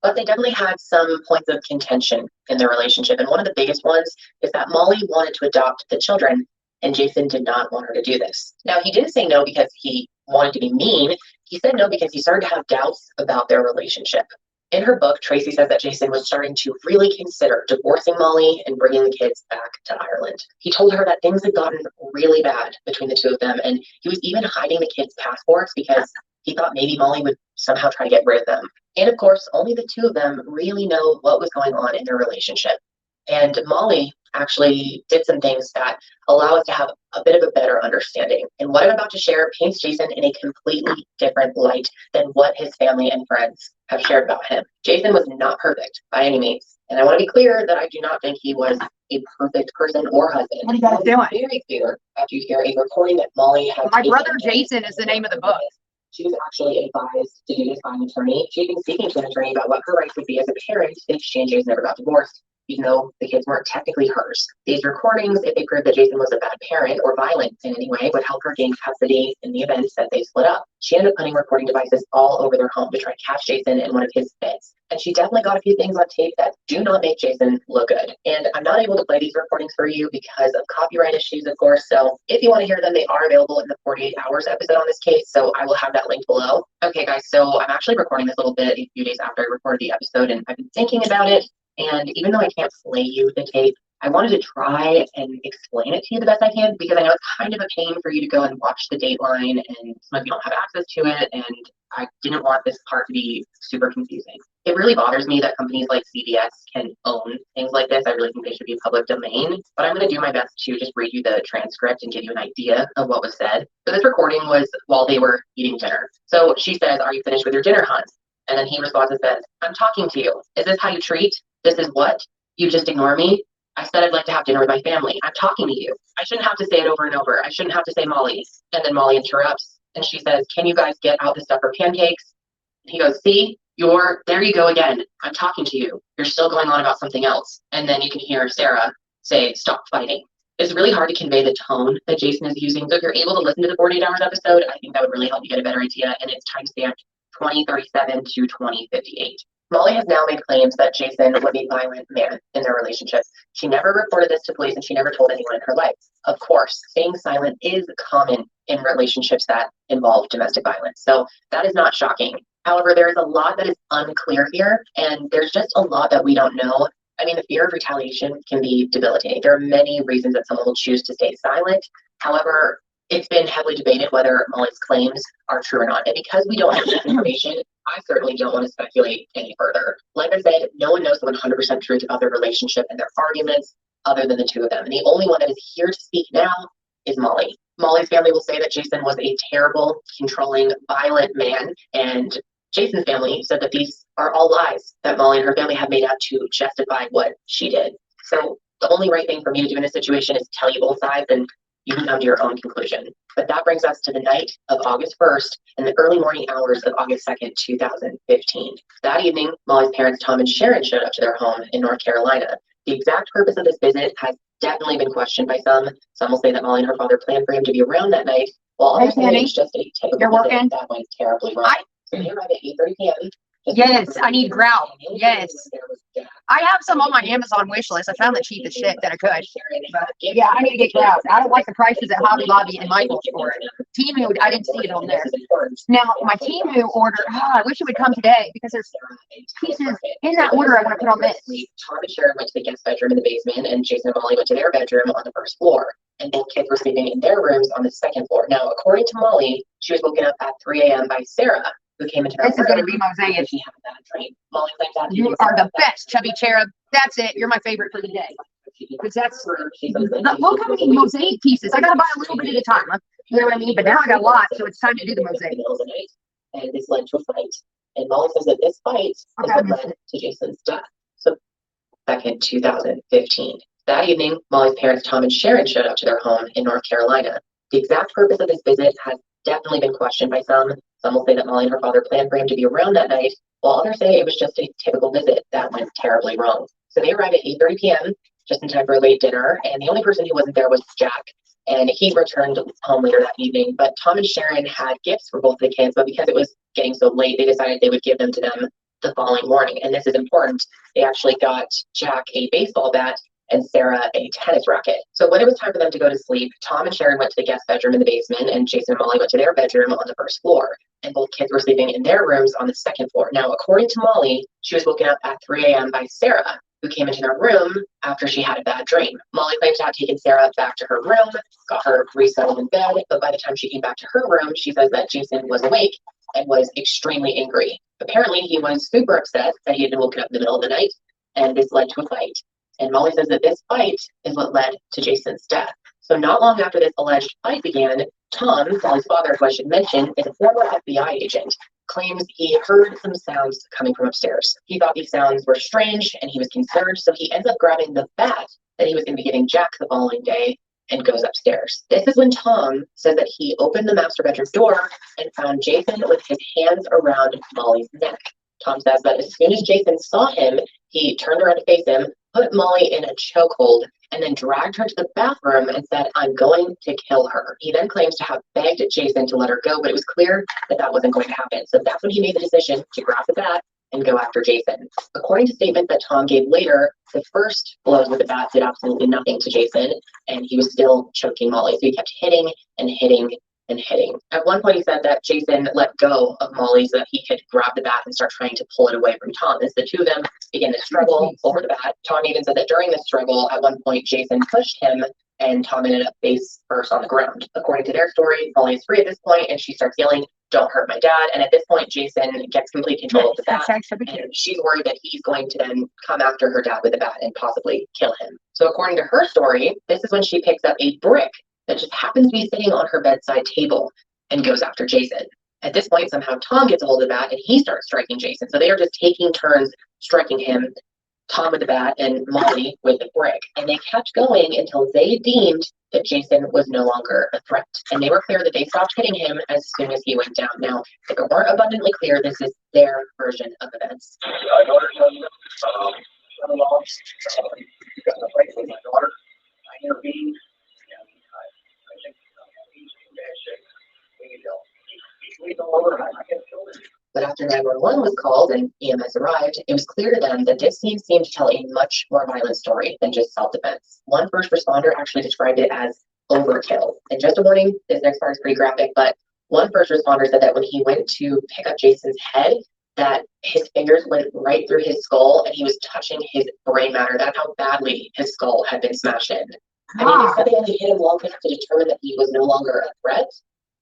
But they definitely had some points of contention in their relationship. And one of the biggest ones is that Molly wanted to adopt the children, and Jason did not want her to do this. Now, he didn't say no because he wanted to be mean. He said no because he started to have doubts about their relationship. In her book, Tracy says that Jason was starting to really consider divorcing Molly and bringing the kids back to Ireland. He told her that things had gotten really bad between the 2 of them, and he was even hiding the kids' passports because he thought maybe Molly would somehow try to get rid of them. And of course, only the 2 of them really know what was going on in their relationship. And Molly actually did some things that allow us to have a bit of a better understanding. And what I'm about to share paints Jason in a completely different light than what his family and friends have shared about him. Jason was not perfect by any means. And I want to be clear that I do not think he was a perfect person or husband. What are you guys doing? Very clear after you hear a recording that Molly had. My Brother Jason is the name of the book. She was actually advised to do this by an attorney. She had been speaking to an attorney about what her rights would be as a parent if she and Jason never got divorced, even though the kids weren't technically hers. These recordings, if they proved that Jason was a bad parent or violent in any way, would help her gain custody in the event that they split up. She ended up putting recording devices all over their home to try to catch Jason in one of his fits. And she definitely got a few things on tape that do not make Jason look good. And I'm not able to play these recordings for you because of copyright issues, of course. So if you want to hear them, they are available in the 48 Hours episode on this case. So I will have that link below. Okay, guys, so I'm actually recording this little bit a few days after I recorded the episode, and I've been thinking about it. And even though I can't play you the tape, I wanted to try and explain it to you the best I can, because I know it's kind of a pain for you to go and watch the Dateline, and some of you don't have access to it, and I didn't want this part to be super confusing. It really bothers me that companies like CBS can own things like this. I really think they should be public domain, but I'm going to do my best to just read you the transcript and give you an idea of what was said. So this recording was while they were eating dinner. So she says, "Are you finished with your dinner, hon?" And then he responds and says, "I'm talking to you. Is this how you treat? This is what? You just ignore me? I said I'd like to have dinner with my family. I'm talking to you. I shouldn't have to say it over and over. I shouldn't have to say Molly." And then Molly interrupts and she says, "Can you guys get out the stuff for pancakes?" And he goes, "See, there you go again. I'm talking to you. You're still going on about something else." And then you can hear Sarah say, "Stop fighting." It's really hard to convey the tone that Jason is using. So if you're able to listen to the 48 Hours episode, I think that would really help you get a better idea. And it's timestamped 2037 to 2058. Molly has now made claims that Jason was a violent man in their relationship. She never reported this to police, and she never told anyone in her life. Of course, staying silent is common in relationships that involve domestic violence, so that is not shocking. However, there is a lot that is unclear here, and there's just a lot that we don't know. I mean, the fear of retaliation can be debilitating. There are many reasons that someone will choose to stay silent. However, it's been heavily debated whether Molly's claims are true or not. And because we don't have this information, I certainly don't want to speculate any further. Like I said, no one knows the 100% truth about their relationship and their arguments other than the 2 of them. And the only one that is here to speak now is Molly. Molly's family will say that Jason was a terrible, controlling, violent man, and Jason's family said that these are all lies that Molly and her family have made up to justify what she did. So the only right thing for me to do in this situation is tell you both sides, and you can come to your own conclusion. But that brings us to the night of August 1st and the early morning hours of August 2nd, 2015. That evening, Molly's parents, Tom and Sharon, showed up to their home in North Carolina. The exact purpose of this visit has definitely been questioned by some. Some will say that Molly and her father planned for him to be around that night, while others say it was just a typical visit that went terribly wrong. So they arrived at 8:30 p.m. Yes, I need grout. Yes. I have some on my Amazon wish list. I found the cheapest shit that I could. Yeah, I need to get grout. I don't like the prices at Hobby Lobby and Michael's for it. Temu, I didn't see it on there. Now, my Temu order, I wish it would come today because there's pieces in that order I want to put on this. Tom and Sharon went to the guest bedroom in the basement, and Jason and Molly went to their bedroom on the first floor. And both kids were sleeping in their rooms on the second floor. Now, according to Molly, she was woken up at 3 a.m. by Sarah, who came into her room. This is going to be Mosaic. She had a bad dream. Molly claims that you are the best, chubby cherub. That's it. You're my favorite for the day. Because that's look how many mosaic pieces. I gotta buy a little bit at a time. You know what I mean? But now I got a lot, so it's time to do the mosaic. And this led to a fight. And Molly says that this fight is what led to Jason's death. So, 2nd, 2015. That evening, Molly's parents, Tom and Sharon, showed up to their home in North Carolina. The exact purpose of this visit has definitely been questioned by some. Some will say that Molly and her father planned for him to be around that night, while others say it was just a typical visit that went terribly wrong. So they arrived at 8:30 p.m., just in time for a late dinner, and the only person who wasn't there was Jack, and he returned home later that evening. But Tom and Sharon had gifts for both the kids, but because it was getting so late, they decided they would give them to them the following morning. And this is important. They actually got Jack a baseball bat and Sarah a tennis racket. So when it was time for them to go to sleep, Tom and Sharon went to the guest bedroom in the basement, and Jason and Molly went to their bedroom on the first floor. And both kids were sleeping in their rooms on the second floor. Now, according to Molly, she was woken up at 3 a.m. by Sarah, who came into their room after she had a bad dream. Molly claims to have taken Sarah back to her room, got her resettled in bed, but by the time she came back to her room, she says that Jason was awake and was extremely angry. Apparently, he was super upset that he had been woken up in the middle of the night, and this led to a fight. And Molly says that this fight is what led to Jason's death. So not long after this alleged fight began, Tom, Molly's father, who I should mention, is a former FBI agent, claims he heard some sounds coming from upstairs. He thought these sounds were strange and he was concerned, so he ends up grabbing the bat that he was going to be giving Jack the following day and goes upstairs. This is when Tom says that he opened the master bedroom door and found Jason with his hands around Molly's neck. Tom says that as soon as Jason saw him, he turned around to face him, put Molly in a chokehold, and then dragged her to the bathroom and said, "I'm going to kill her." He then claims to have begged Jason to let her go, but it was clear that that wasn't going to happen. So that's when he made the decision to grab the bat and go after Jason. According to statements that Tom gave later, the first blows with the bat did absolutely nothing to Jason, and he was still choking Molly. So he kept hitting and hitting and hitting. At one point, he said that Jason let go of Molly so that he could grab the bat and start trying to pull it away from Tom. As the two of them began to struggle over the bat, Tom even said that during the struggle, at one point, Jason pushed him and Tom ended up face first on the ground. According to their story, Molly is free at this point and she starts yelling, "Don't hurt my dad." And at this point, Jason gets complete control of the bat. And she's worried that he's going to then come after her dad with the bat and possibly kill him. So according to her story, this is when she picks up a brick that just happens to be sitting on her bedside table and goes after Jason. At this point, somehow Tom gets a hold of the bat and he starts striking Jason. So they are just taking turns striking him, Tom with the bat and Molly with the brick. And they kept going until they deemed that Jason was no longer a threat. And they were clear that they stopped hitting him as soon as he went down. Now, if it weren't abundantly clear, this is their version of events. My daughter told me, got a fight with my daughter. I intervened. But after 911 was called and EMS arrived, it was clear to them that this scene seemed to tell a much more violent story than just self-defense. One first responder actually described it as overkill. And just a warning, this next part is pretty graphic, but one first responder said that when he went to pick up Jason's head, that his fingers went right through his skull and he was touching his brain matter. That's how badly his skull had been smashed in. I mean, they said they only hit him long enough to determine that he was no longer a threat,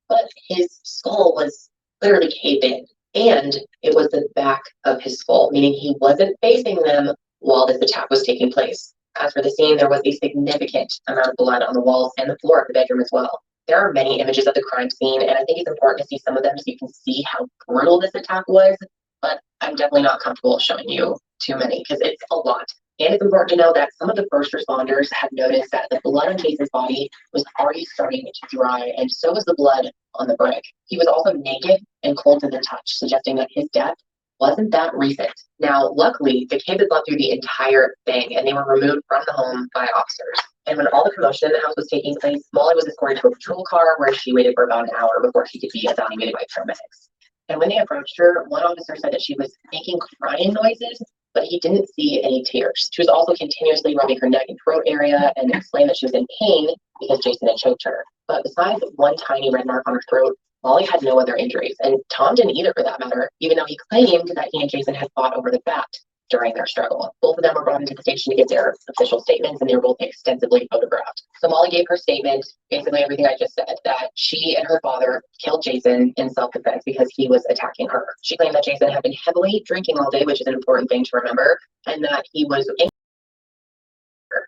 but his skull was literally caved in, and it was the back of his skull, meaning he wasn't facing them while this attack was taking place. As for the scene, there was a significant amount of blood on the walls and the floor of the bedroom as well. There are many images of the crime scene, and I think it's important to see some of them so you can see how brutal this attack was, but I'm definitely not comfortable showing you too many because it's a lot. And it's important to know that some of the first responders had noticed that the blood on Jason's body was already starting to dry, and so was the blood on the brick. He was also naked and cold to the touch, suggesting that his death wasn't that recent. Now, luckily, the kids had slept through the entire thing, and they were removed from the home by officers. And when all the commotion in the house was taking place, Molly was escorted to a patrol car where she waited for about an hour before she could be evaluated by paramedics. And when they approached her, one officer said that she was making crying noises, but he didn't see any tears. She was also continuously rubbing her neck and throat area and explained that she was in pain because Jason had choked her. But besides one tiny red mark on her throat, Molly had no other injuries, and Tom didn't either for that matter, even though he claimed that he and Jason had fought over the bat during their struggle. Both of them were brought into the station to give their official statements, and they were both extensively photographed. So Molly gave her statement, basically everything I just said, that she and her father killed Jason in self-defense because he was attacking her. She claimed that Jason had been heavily drinking all day, which is an important thing to remember, and that he was angry.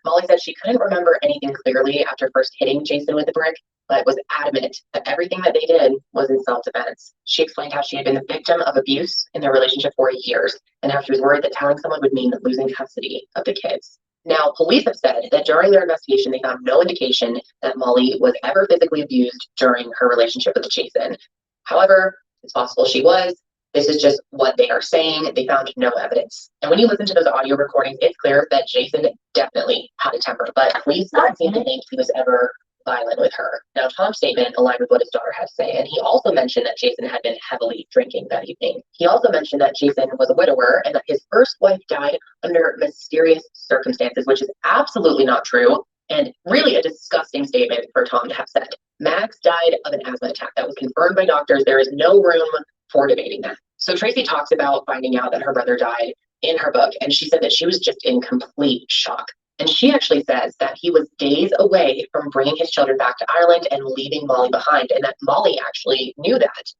Molly said she couldn't remember anything clearly after first hitting Jason with the brick, but was adamant that everything that they did was in self-defense. She explained how she had been the victim of abuse in their relationship for years, and how she was worried that telling someone would mean losing custody of the kids. Now, police have said that during their investigation, they found no indication that Molly was ever physically abused during her relationship with Jason. However, it's possible she was. This is just what they are saying. They found no evidence. And when you listen to those audio recordings, it's clear that Jason definitely had a temper, but police don't seem to think he was ever violent with her. Now, Tom's statement aligned with what his daughter had to say, and he also mentioned that Jason had been heavily drinking that evening. He also mentioned that Jason was a widower and that his first wife died under mysterious circumstances, which is absolutely not true, and really a disgusting statement for Tom to have said. Max died of an asthma attack that was confirmed by doctors. There is no room for debating that. So Tracy talks about finding out that her brother died in her book, and she said that she was just in complete shock. And she actually says that he was days away from bringing his children back to Ireland and leaving Molly behind, and that Molly actually knew that.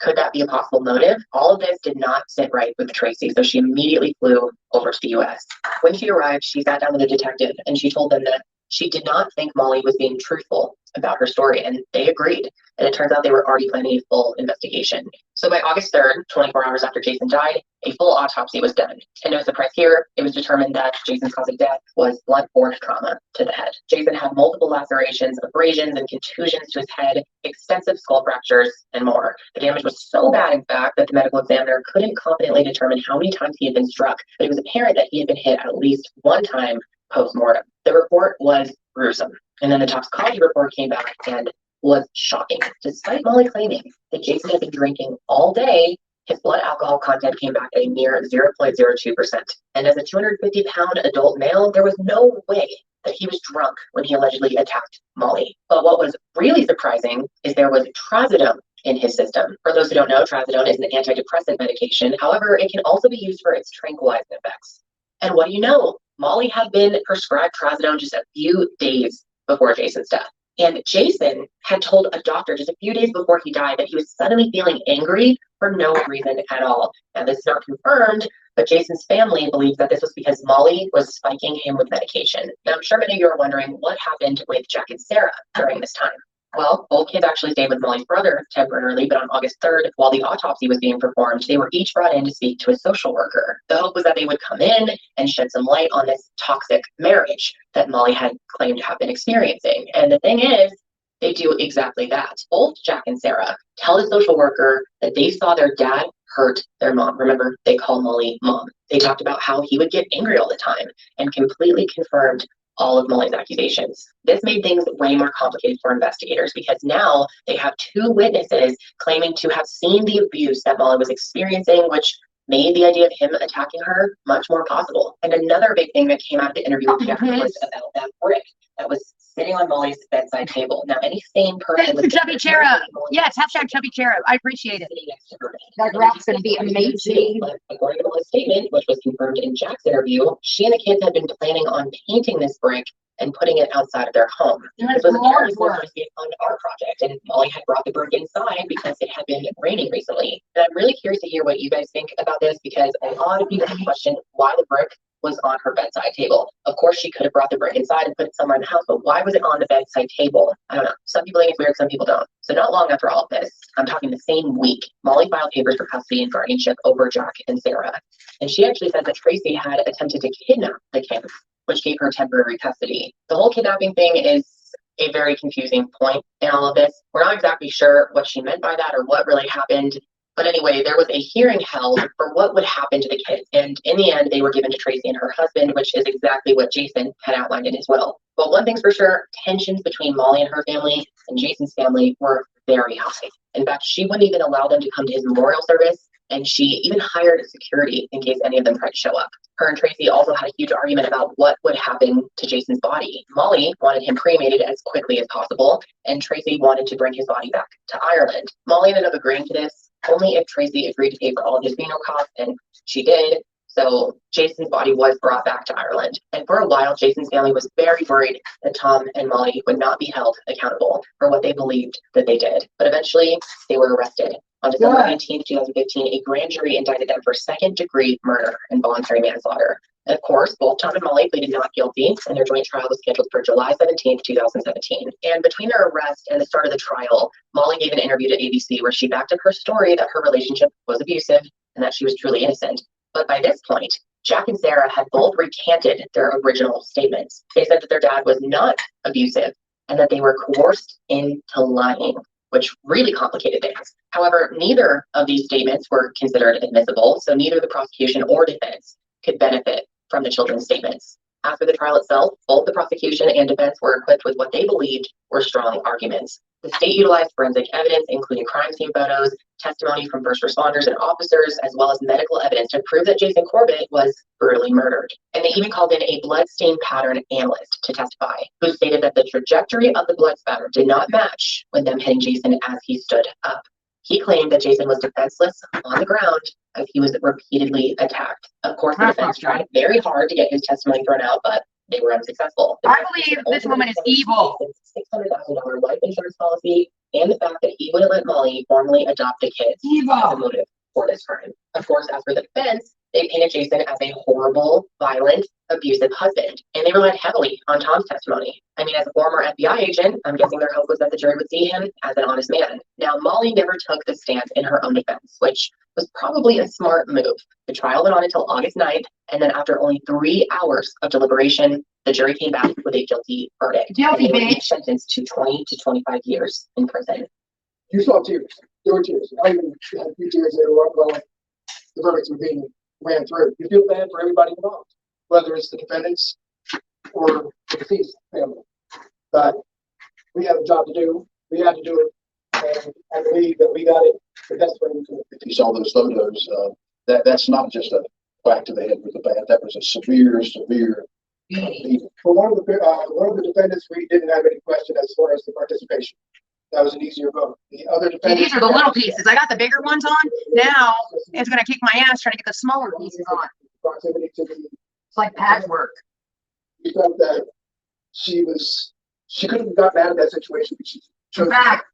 Could that be a possible motive? All of this did not sit right with Tracy, so she immediately flew over to the US. When she arrived, she sat down with a detective, and she told them that she did not think Molly was being truthful about her story, and they agreed. And it turns out they were already planning a full investigation. So by August 3rd, 24 hours after Jason died, a full autopsy was done. And no surprise here, it was determined that Jason's cause of death was blunt force trauma to the head. Jason had multiple lacerations, abrasions, and contusions to his head, extensive skull fractures, and more. The damage was so bad, in fact, that the medical examiner couldn't confidently determine how many times he had been struck, but it was apparent that he had been hit at least one time post-mortem. The report was gruesome. And then the toxicology report came back and was shocking. Despite Molly claiming that Jason had been drinking all day, his blood alcohol content came back at a mere 0.02%. And as a 250-pound adult male, there was no way that he was drunk when he allegedly attacked Molly. But what was really surprising is there was trazodone in his system. For those who don't know, trazodone is an antidepressant medication. However, it can also be used for its tranquilizing effects. And what do you know? Molly had been prescribed trazodone just a few days before Jason's death. And Jason had told a doctor just a few days before he died that he was suddenly feeling angry for no reason at all. Now, this is not confirmed, but Jason's family believes that this was because Molly was spiking him with medication. Now, I'm sure many of you are wondering what happened with Jack and Sarah during this time. Well, both kids actually stayed with Molly's brother temporarily, but on August 3rd, while the autopsy was being performed, they were each brought in to speak to a social worker. The hope was that they would come in and shed some light on this toxic marriage that Molly had claimed to have been experiencing. And the thing is, they do exactly that. Both Jack and Sarah tell the social worker that they saw their dad hurt their mom. Remember, they call Molly mom. They talked about how he would get angry all the time and completely confirmed all of Molly's accusations. This made things way more complicated for investigators because now they have two witnesses claiming to have seen the abuse that Molly was experiencing, which made the idea of him attacking her much more possible. And another big thing that came out of the interview with Jeff was about that brick that was sitting on Molly's bedside table. Now, any sane person Thanks for Chubby Cherub. Yes, hashtag Chubby Cherub. I appreciate it. That rap's going to be amazing. But according to Molly's statement, which was confirmed in Jack's interview, she and the kids had been planning on painting this brick and putting it outside of their home. This was apparently supposed to be a fun art project, and Molly had brought the brick inside because it had been raining recently. And I'm really curious to hear what you guys think about this because a lot of people have questioned why the brick was on her bedside table. Of course, she could have brought the brick inside and put it somewhere in the house, but why was it on the bedside table? I don't know. Some people think it's weird, some people don't. So not long after all of this, I'm talking the same week, Molly filed papers for custody and guardianship over Jack and Sarah. And she actually said that Tracy had attempted to kidnap the kids, which gave her temporary custody. The whole kidnapping thing is a very confusing point in all of this. We're not exactly sure what she meant by that or what really happened. But anyway, there was a hearing held for what would happen to the kids. And in the end, they were given to Tracy and her husband, which is exactly what Jason had outlined in his will. But one thing's for sure, tensions between Molly and her family and Jason's family were very high. In fact, she wouldn't even allow them to come to his memorial service. And she even hired security in case any of them tried to show up. Her and Tracy also had a huge argument about what would happen to Jason's body. Molly wanted him cremated as quickly as possible, and Tracy wanted to bring his body back to Ireland. Molly ended up agreeing to this only if Tracy agreed to pay for all of his funeral costs, and she did. So Jason's body was brought back to Ireland. And for a while, Jason's family was very worried that Tom and Molly would not be held accountable for what they believed that they did. But eventually, they were arrested. On December 18, 2015, a grand jury indicted them for second-degree murder and voluntary manslaughter. And of course, both Tom and Molly pleaded not guilty, and their joint trial was scheduled for July 17, 2017. And between their arrest and the start of the trial, Molly gave an interview to ABC where she backed up her story that her relationship was abusive and that she was truly innocent. But by this point, Jack and Sarah had both recanted their original statements. They said that their dad was not abusive and that they were coerced into lying, which really complicated things. However, neither of these statements were considered admissible, so neither the prosecution or defense could benefit from the children's statements. After the trial itself, both the prosecution and defense were equipped with what they believed were strong arguments. The state utilized forensic evidence, including crime scene photos, testimony from first responders and officers, as well as medical evidence to prove that Jason Corbett was brutally murdered. And they even called in a blood stain pattern analyst to testify, who stated that the trajectory of the blood spatter did not match with them hitting Jason as he stood up. He claimed that Jason was defenseless on the ground as he was repeatedly attacked. Of course, the defense tried very hard to get his testimony thrown out, but they were unsuccessful. I believe this woman is evil. $600,000 life insurance policy and the fact that he wouldn't let Molly formally adopt the kids as a motive for this crime. Of course, as for the defense, they painted Jason as a horrible, violent, abusive husband, and they relied heavily on Tom's testimony. I mean, as a former FBI agent, I'm guessing their hope was that the jury would see him as an honest man. Now, Molly never took the stance in her own defense, which was probably a smart move. The trial went on until August 9th, and then after only 3 hours of deliberation, the jury came back with a guilty verdict. Guilty, and they were bitch. each sentenced to 20 to 25 years in prison. You saw tears. There were tears. I even had a few tears there while the verdicts were being ran through. You feel bad for everybody involved, whether it's the defendants or the deceased family. But we have a job to do. We had to do it. And I believe that we got it the best way we could. If you saw those photos, that's not just a whack to the head with a bat. That was a severe beating. For one of the defendants, we didn't have any question as far as the participation. That was an easier vote. The other See, defendants. these are the little pieces. I got the bigger ones on. Now it's gonna kick my ass trying to get the smaller pieces on. Proximity to the. It's like patchwork. We felt that she couldn't have gotten out of that situation, but she chose. In fact,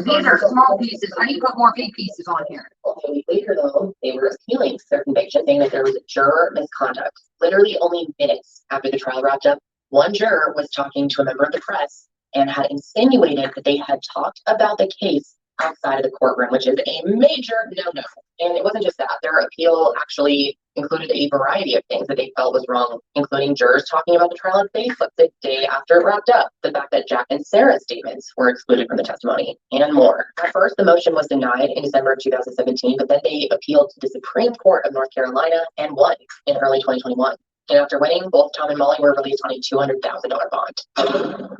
these are small pieces. I need to put more big pieces on here. Okay, a week later, though, they were appealing their conviction, saying that there was juror misconduct. Literally only minutes after the trial wrapped up, one juror was talking to a member of the press and had insinuated that they had talked about the case outside of the courtroom, which is a major no-no. And it wasn't just that. Their appeal actually included a variety of things that they felt was wrong, including jurors talking about the trial on Facebook the day after it wrapped up, the fact that Jack and Sarah's statements were excluded from the testimony, and more. At first, the motion was denied in December of 2017, but then they appealed to the Supreme Court of North Carolina and won in early 2021. And after winning, both Tom and Molly were released on a $200,000 bond.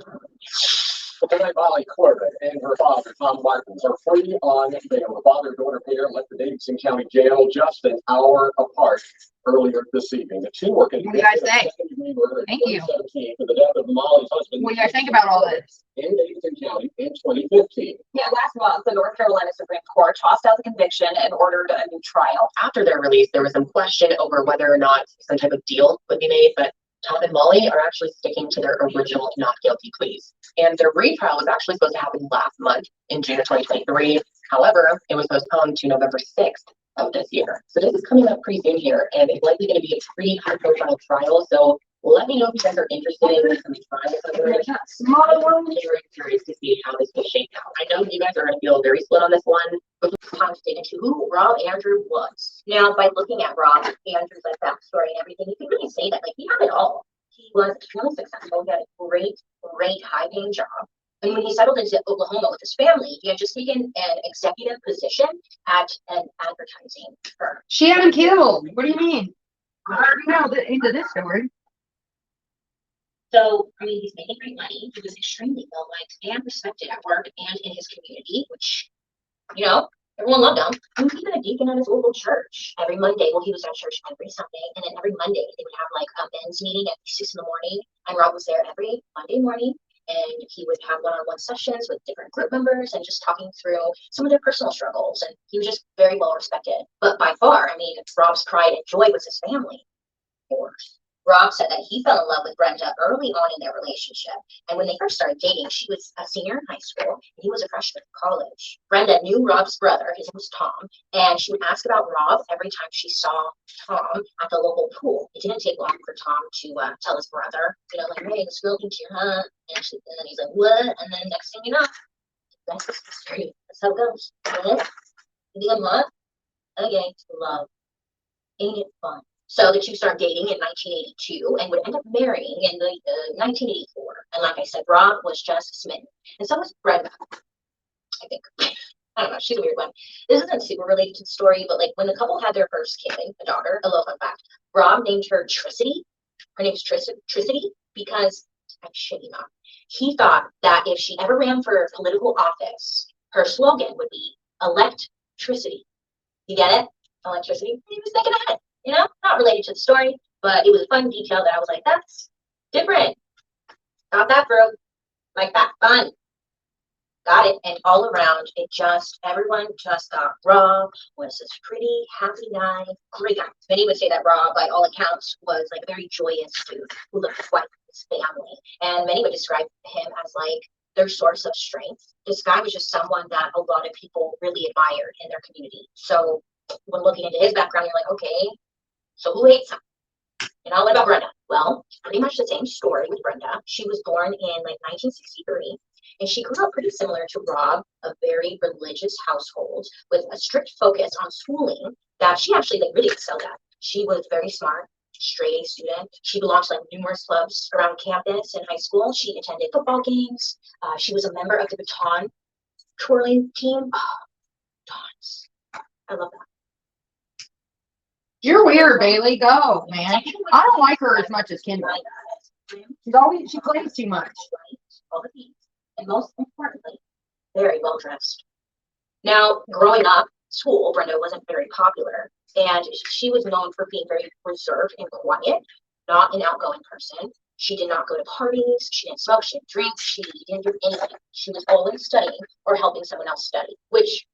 Tonight, Molly Corbett and her father, Tom Martins, are free on bail. The father and daughter pair left the Davidson County Jail just an hour apart earlier this evening. The two were convicted. What do you guys think? of second-degree murder in Thank you. 2017 for the death of Molly's husband. What do you guys think about all this? In Davidson County in 2015. Yeah, last month, the North Carolina Supreme Court tossed out the conviction and ordered a new trial. After their release, there was some question over whether or not some type of deal would be made, but Tom and Molly are actually sticking to their original not guilty pleas. And their retrial was actually supposed to happen last month in June of 2023. However, it was postponed to November 6th of this year. So this is coming up pretty soon here, and it's likely going to be a pretty high-profile trial. So let me know if you guys are interested in some trials. I'm very curious to see how this will shake out. I know you guys are going to feel very split on this one, but it's time to dig into who Rob Andrew was. Now, by looking at Rob Andrew's like backstory and everything, you can really say that like he had it all. He was extremely successful. He had a great high-paying job. And when he settled into Oklahoma with his family, he had just taken an executive position at an advertising firm. She had him killed. What do you mean? I already know the end of this story. So, I mean, he's making great money. He was extremely well liked and respected at work and in his community, which, you know, everyone loved him. He was even a deacon at his local church. Every Monday, well, he was at church every Sunday, and then every Monday they would have like a men's meeting at 6 in the morning, and Rob was there every Monday morning. And he would have one-on-one sessions with different group members and just talking through some of their personal struggles. And he was just very well respected. But by far, I mean, Rob's pride and joy was his family, of course. Rob said that he fell in love with Brenda early on in their relationship. And when they first started dating, she was a senior in high school and he was a freshman in college. Brenda knew Rob's brother, his name was Tom, and she would ask about Rob every time she saw Tom at the local pool. It didn't take long for Tom to tell his brother, you know, like, hey, this girl thinks you're hot. And then he's like, what? And then next thing you know, that's his history. That's how it goes. You think I'm love? Okay, love. Ain't it fun? So the two started dating in 1982 and would end up marrying in 1984. And like I said, Rob was just smitten. And so was Brenda, I think. I don't know, she's a weird one. This isn't super related to the story, but like when the couple had their first kid, a daughter, a little fun fact, Rob named her Tricity. Her name's Tricity because, I shit you not, he thought that if she ever ran for political office, her slogan would be electricity. You get it? Electricity. He was thinking ahead. You know, not related to the story, but it was a fun detail that I was like, that's different. Got that, bro. Like that, fun. Got it. And all around, everyone just thought Rob was this pretty, happy guy, great guy. Many would say that Rob, by all accounts, was like a very joyous dude who loved his wife and his family. And many would describe him as like their source of strength. This guy was just someone that a lot of people really admired in their community. So when looking into his background, you're like, okay, so who hates him? You know, what about Brenda? Well, pretty much the same story with Brenda. She was born in like 1963, and she grew up pretty similar to Rob, a very religious household with a strict focus on schooling that she actually like really excelled at. She was very smart, straight A student. She belonged to like numerous clubs around campus in high school. She attended football games. She was a member of the baton twirling team. Oh, batons. I love that. You're weird, Bailey. Go, man. I don't like her as much as Kendall. She plays too much. All the things, and most importantly, very well dressed. Now, growing up, school, Brenda wasn't very popular, and she was known for being very reserved and quiet, not an outgoing person. She did not go to parties. She didn't smoke. She didn't drink. She didn't do anything. She was always studying or helping someone else study, which,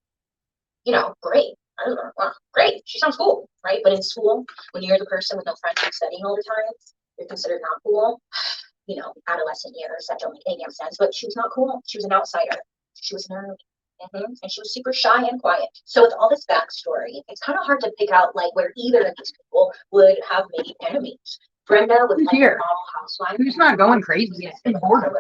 you know, great. I don't know. Wow, great. She sounds cool, right? But in school, when you're the person with no friends and studying all the time, you're considered not cool. You know, adolescent years, that don't make any damn sense. But she was not cool. She was an outsider. She was a nerd. And she was super shy and quiet. So with all this backstory, it's kind of hard to pick out like where either of these people would have made enemies. Brenda was like a model housewife. Who's not going crazy? It's important.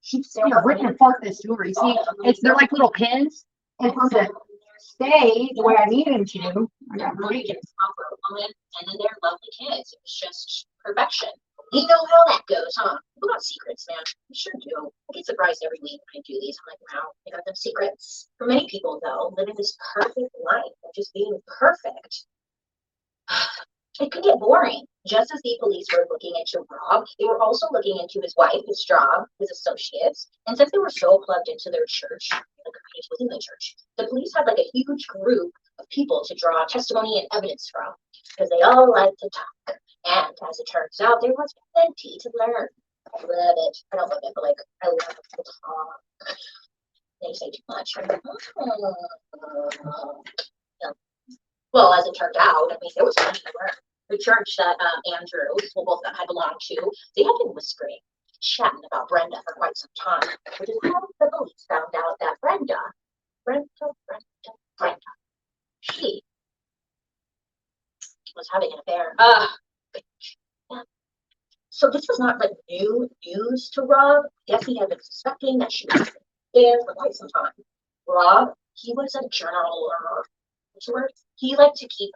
She's ripping apart this jewelry. See, they're like little pins. And for them to stay the way I need them to, I got break it. And then they're lovely kids. It was just perfection. You know how that goes, huh? People got secrets, man. I sure do. I get surprised every week when I do these. I'm like, wow, they got them secrets. For many people, though, living this perfect life of just being perfect, it could get boring. Just as the police were looking into Rob, they were also looking into his wife, his job, his associates. And since they were so plugged into their church, the community within the church, the police had like a huge group of people to draw testimony and evidence from because they all like to talk. And as it turns out, there was plenty to learn. I love it. I don't love it, but like, I love to talk. They say too much. Yeah. Well, as it turned out, I mean, there was plenty to learn. The church that Andrew, well, both of them had belonged to, they had been whispering, chatting about Brenda for quite some time, which is how the police found out that Brenda, she was having an affair. Yeah. So this was not like new news to Rob. I guess he had been suspecting that she was there for quite some time. Rob, he was a journaler. What's the word? He liked to keep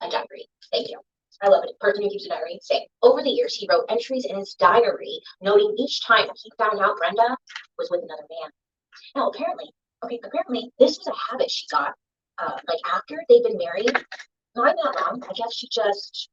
a diary. Thank you. I love it. Person who keeps a diary. Same. Over the years, he wrote entries in his diary, noting each time he found out Brenda was with another man. Now, apparently, this was a habit she got. Like after they'd been married, not that long. I guess she just,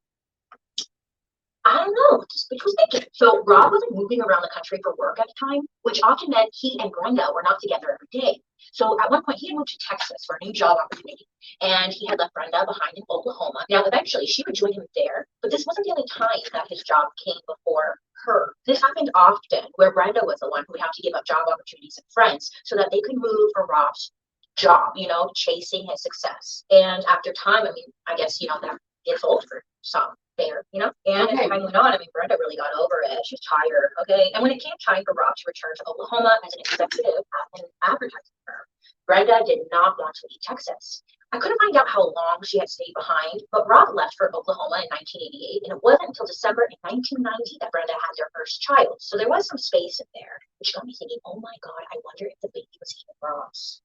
I don't know, just was thinking. So Rob wasn't moving around the country for work at the time, which often meant he and Brenda were not together every day. So at one point, he had moved to Texas for a new job opportunity, and he had left Brenda behind in Oklahoma. Now, eventually, she would join him there, but this wasn't the only time that his job came before her. This happened often, where Brenda was the one who would have to give up job opportunities and friends so that they could move for Rob's job, chasing his success. And after time, I mean, I guess, that gets old for some there, and as time went on, I mean, Brenda really got over it. She's tired, okay? And when it came time for Rob to return to Oklahoma as an executive at an advertising firm, Brenda did not want to leave Texas. I couldn't find out how long she had stayed behind, but Rob left for Oklahoma in 1988, and it wasn't until December in 1990 that Brenda had their first child. So there was some space in there, which got me thinking, oh my God, I wonder if the baby was even Rob's.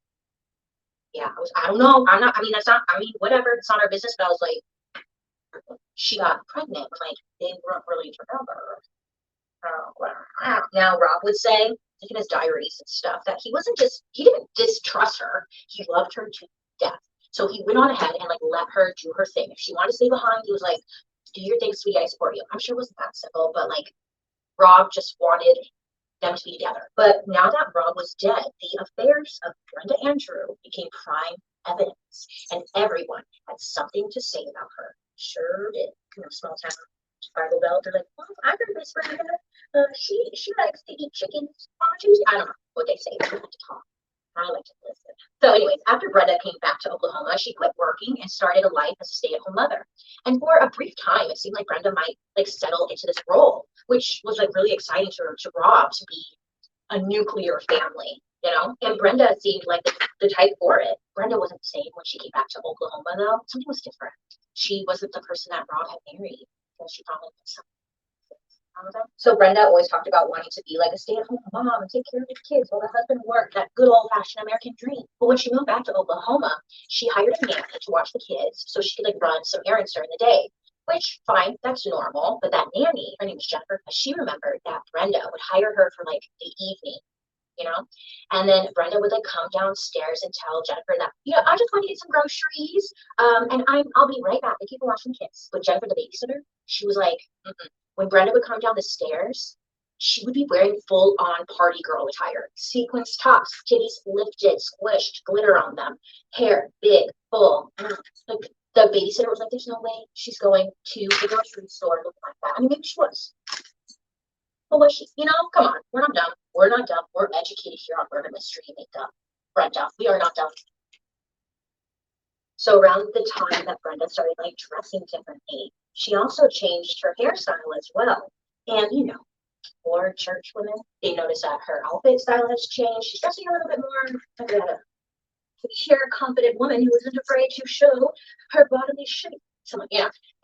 Yeah, I don't know. Whatever, it's not our business, but I was like, she got pregnant, like they weren't really together. Now Rob would say, like in his diaries and stuff, that he didn't distrust her. He loved her to death. So he went on ahead and like let her do her thing. If she wanted to stay behind, he was like, do your thing, sweetie, I support you. I'm sure it wasn't that simple, but like Rob just wanted them to be together. But now that Rob was dead, the affairs of Brenda and Drew became prime evidence, and everyone had something to say about her. Sure did. Small town Bible Belt. They're like, well, I heard this Brenda. She likes to eat chickens on Tuesday. I don't know what they say. I like to talk. I like to listen. So, anyways, after Brenda came back to Oklahoma, she quit working and started a life as a stay-at-home mother. And for a brief time, it seemed like Brenda might like settle into this role, which was like really exciting to Rob to be a nuclear family. And Brenda seemed like the type for it. Brenda wasn't the same when she came back to Oklahoma, though. Something was different. She wasn't the person that Rob had married. She probably was something. So Brenda always talked about wanting to be like a stay-at-home mom and take care of the kids while her husband worked, that good old-fashioned American dream. But when she moved back to Oklahoma, she hired a nanny to watch the kids so she could like run some errands during the day. Which, fine, that's normal. But that nanny, her name was Jennifer, she remembered that Brenda would hire her for like the evening. And then Brenda would like come downstairs and tell Jennifer that, I just want to get some groceries. And I'll be right back. Thank you for watching kids. But Jennifer, the babysitter, she was like, when Brenda would come down the stairs, she would be wearing full on party girl attire, sequins tops, titties lifted, squished, glitter on them, hair big, full. Like the babysitter was like, there's no way she's going to the grocery store looking like that. I mean, maybe she was. But was she, come on, we're not dumb. We're not dumb. We're educated here on murder mystery makeup. Brenda, we are not dumb. So around the time that Brenda started like dressing differently, she also changed her hairstyle as well. And for church women, they notice that her outfit style has changed. She's dressing a little bit more like a secure, confident woman who isn't afraid to show her bodily shape.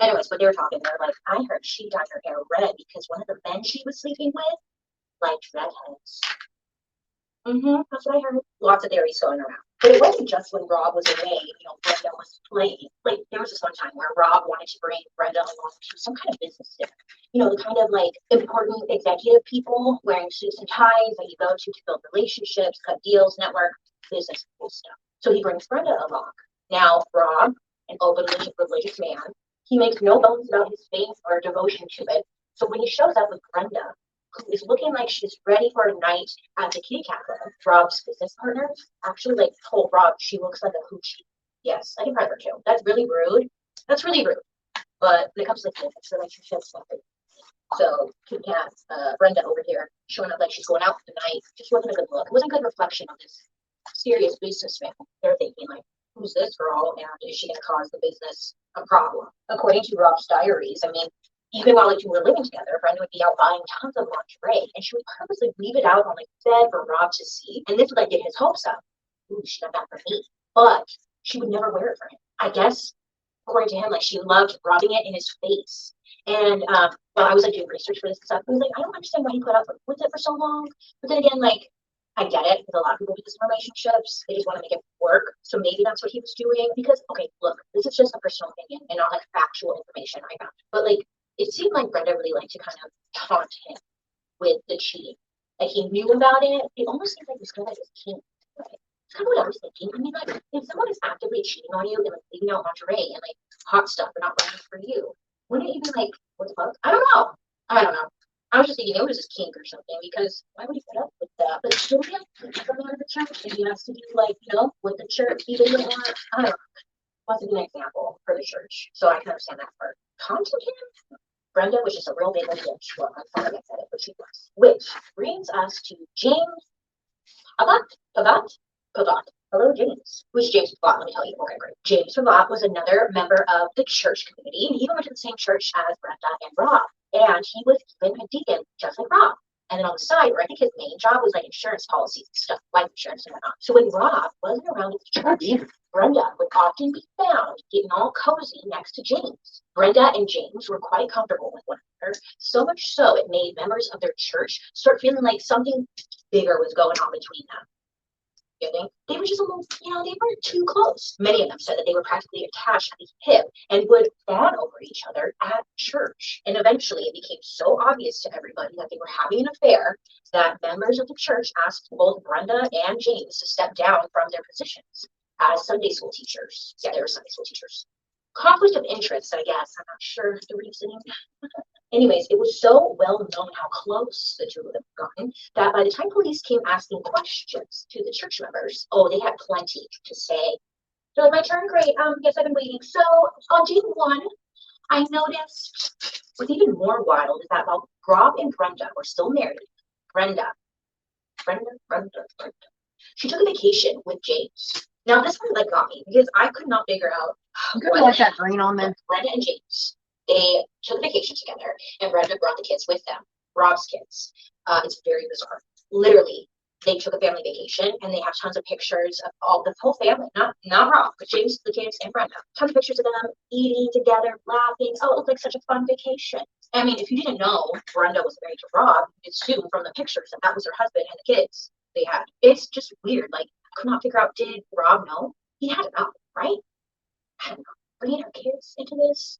Anyways, but they were talking, they're like, I heard she dyed her hair red because one of the men she was sleeping with liked redheads. That's what I heard. Lots of theories going around. But it wasn't just when Rob was away, Brenda was playing. Like, there was this one time where Rob wanted to bring Brenda along to some kind of business dinner. The kind of like important executive people wearing suits and ties that you go to build relationships, cut deals, network, business, cool stuff. So he brings Brenda along. Now, Rob, an openly religious man, he makes no bones about his faith or devotion to it. So when he shows up with Brenda, who is looking like she's ready for a night at the kitty cat club, Rob's business partner actually like told Rob she looks like a hoochie. Yes, I can find her too. That's really rude. That's really rude. But when it comes to business relationships, so kitty cat, Brenda over here showing up like she's going out for the night just wasn't a good look. It wasn't a good reflection of this serious businessman. They're thinking like, who's this girl and is she going to cause the business a problem? According to Rob's diaries, I mean, even while like we were living together, Brenda would be out buying tons of lingerie, and she would purposely leave it out on the bed for Rob to see, and this would like get his hopes up. Ooh, she got that for me, but she would never wear it for him. I guess according to him, like she loved rubbing it in his face. And well, I was like doing research for this stuff. I was like, I don't understand why he put up with it for so long. But then again, like I get it because a lot of people do this in relationships. They just want to make it work. So maybe that's what he was doing. Because okay, look, this is just a personal opinion and not like factual information I found. But like it seemed like Brenda really liked to kind of taunt him with the cheating. Like he knew about it. It almost seems like this guy is king. Right? It's kind of what I was thinking. I mean, like if someone is actively cheating on you and like leaving out lingerie and like hot stuff but not running for you, wouldn't it even like what the fuck? I don't know. I don't know. I was just thinking it was his kink or something because why would he put up with that? But still, yeah, he's a man of the church and he has to do like, you know, with the church, he doesn't want, I don't know. What's a good example for the church? So I can understand that part. Taunting him? Brenda was just a real big bitch. Well, I'm sorry I said it, but she was. Which brings us to James Pavat. Hello, James. Who's James Pavat? Let me tell you. Okay, great. James Pavat was another member of the church community. And he even went to the same church as Brenda and Rob. And he was even a deacon, just like Rob. And then on the side, where I think his main job was like insurance policies and stuff, life insurance and whatnot. So when Rob wasn't around at the church, Brenda would often be found getting all cozy next to James. Brenda and James were quite comfortable with one another, so much so it made members of their church start feeling like something bigger was going on between them. They were just a little, you know, they weren't too close. Many of them said that they were practically attached at the hip and would fawn over each other at church. And eventually it became so obvious to everybody that they were having an affair that members of the church asked both Brenda and James to step down from their positions as Sunday school teachers. Yeah, they were Sunday school teachers. Conflict of interest, I guess. I'm not sure the reasoning. Anyways, it was so well known how close the two of them had gotten that by the time police came asking questions to the church members, oh, they had plenty to say. They're like, my turn, great. Yes, I've been waiting. So on day one, I noticed what's even more wild is that while Rob and Brenda were still married, Brenda. She took a vacation with James. Now this one like got me because I could not figure out Good like that green on there. Brenda and James. They took a vacation together, and Brenda brought the kids with them, Rob's kids. It's very bizarre. Literally, they took a family vacation, and they have tons of pictures of all the whole family, not Rob, but James, the kids, and Brenda. Tons of pictures of them eating together, laughing. Oh, it looked like such a fun vacation. I mean, if you didn't know Brenda was married to Rob, you'd assume from the pictures that was her husband and the kids they had. It's just weird. Like, I could not figure out, did Rob know? He had to know, right? I don't know. Bringing our kids into this.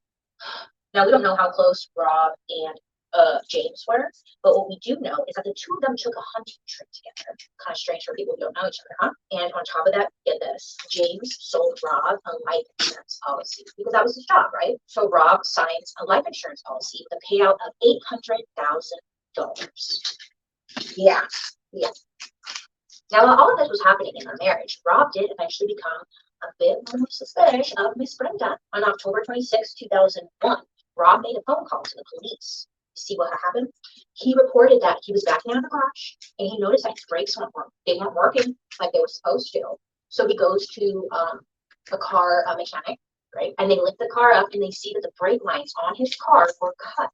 Now, we don't know how close Rob and James were, but what we do know is that the two of them took a hunting trip together. Kind of strange for people who don't know each other, huh? And on top of that, get this, James sold Rob a life insurance policy because that was his job, right? So Rob signs a life insurance policy with a payout of $800,000. Yeah. Now, while all of this was happening in their marriage, Rob did eventually become a bit more suspicious of Miss Brenda. On October 26, 2001, Rob made a phone call to the police. See what happened? He reported that he was backing out of the garage and he noticed that his brakes weren't working like they were supposed to. So he goes to a car mechanic, right? And they lift the car up and they see that the brake lines on his car were cut,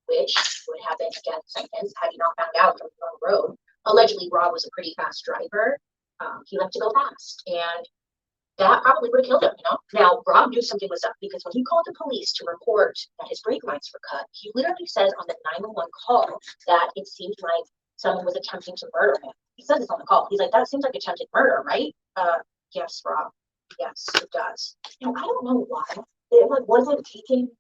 which would have been a death sentence had he not found out on the road. Allegedly, Rob was a pretty fast driver. He liked to go fast, and that probably would have killed him, you know? Now, Rob knew something was up because when he called the police to report that his brake lines were cut, he literally says on the 911 call that it seemed like someone was attempting to murder him. He says this on the call. He's like, that seems like attempted murder, right? Yes, Rob. Yes, it does. Now, I don't know why. It like wasn't taken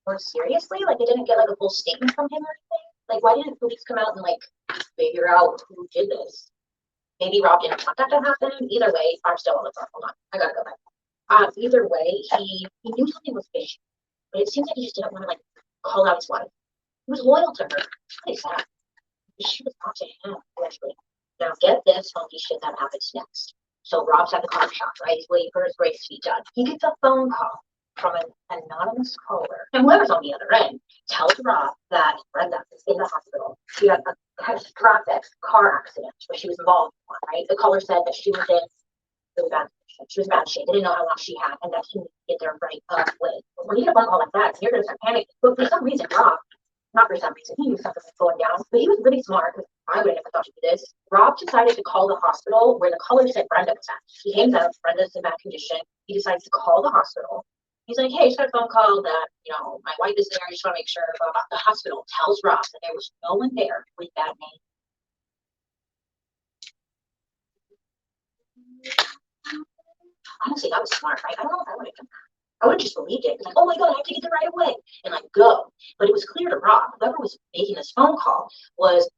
more seriously. Like, they didn't get like a full statement from him or anything. Like, why didn't police come out and like figure out who did this? Maybe Rob didn't want that to happen. Either way, I'm still on the phone. Hold on. I gotta go back. Either way, he knew something was fishy. But it seems like he just didn't want to like call out his wife. He was loyal to her. What is that? She was not to him, allegedly. Now get this funky shit that happens next. So Rob's at the car shop, right? He's waiting for his brakes to be done. He gets a phone call from an anonymous caller. And whoever's on the other end tells Rob that Brenda is in the hospital. She had a catastrophic car accident where she was involved in one, right? The caller said that she was in really bad condition. She was in bad shape. They didn't know how long she had and that he needed to get there right away. But when you get a phone call like that, you're going to start panicking. But for some reason, Rob, not for some reason, he knew something was going down, but he was really smart because I would have never thought to do this. Rob decided to call the hospital where the caller said Brenda was at. He hangs up, Brenda's in bad condition. He decides to call the hospital. He's like, hey, I just got a phone call that, you know, my wife is there. I just want to make sure about the hospital tells Rob that there was no one there with that name. Honestly, that was smart, right? I don't know if I would have done that. I would have just believed it. Like, oh my God, I have to get there right away and like go. But it was clear to Rob, whoever was making this phone call was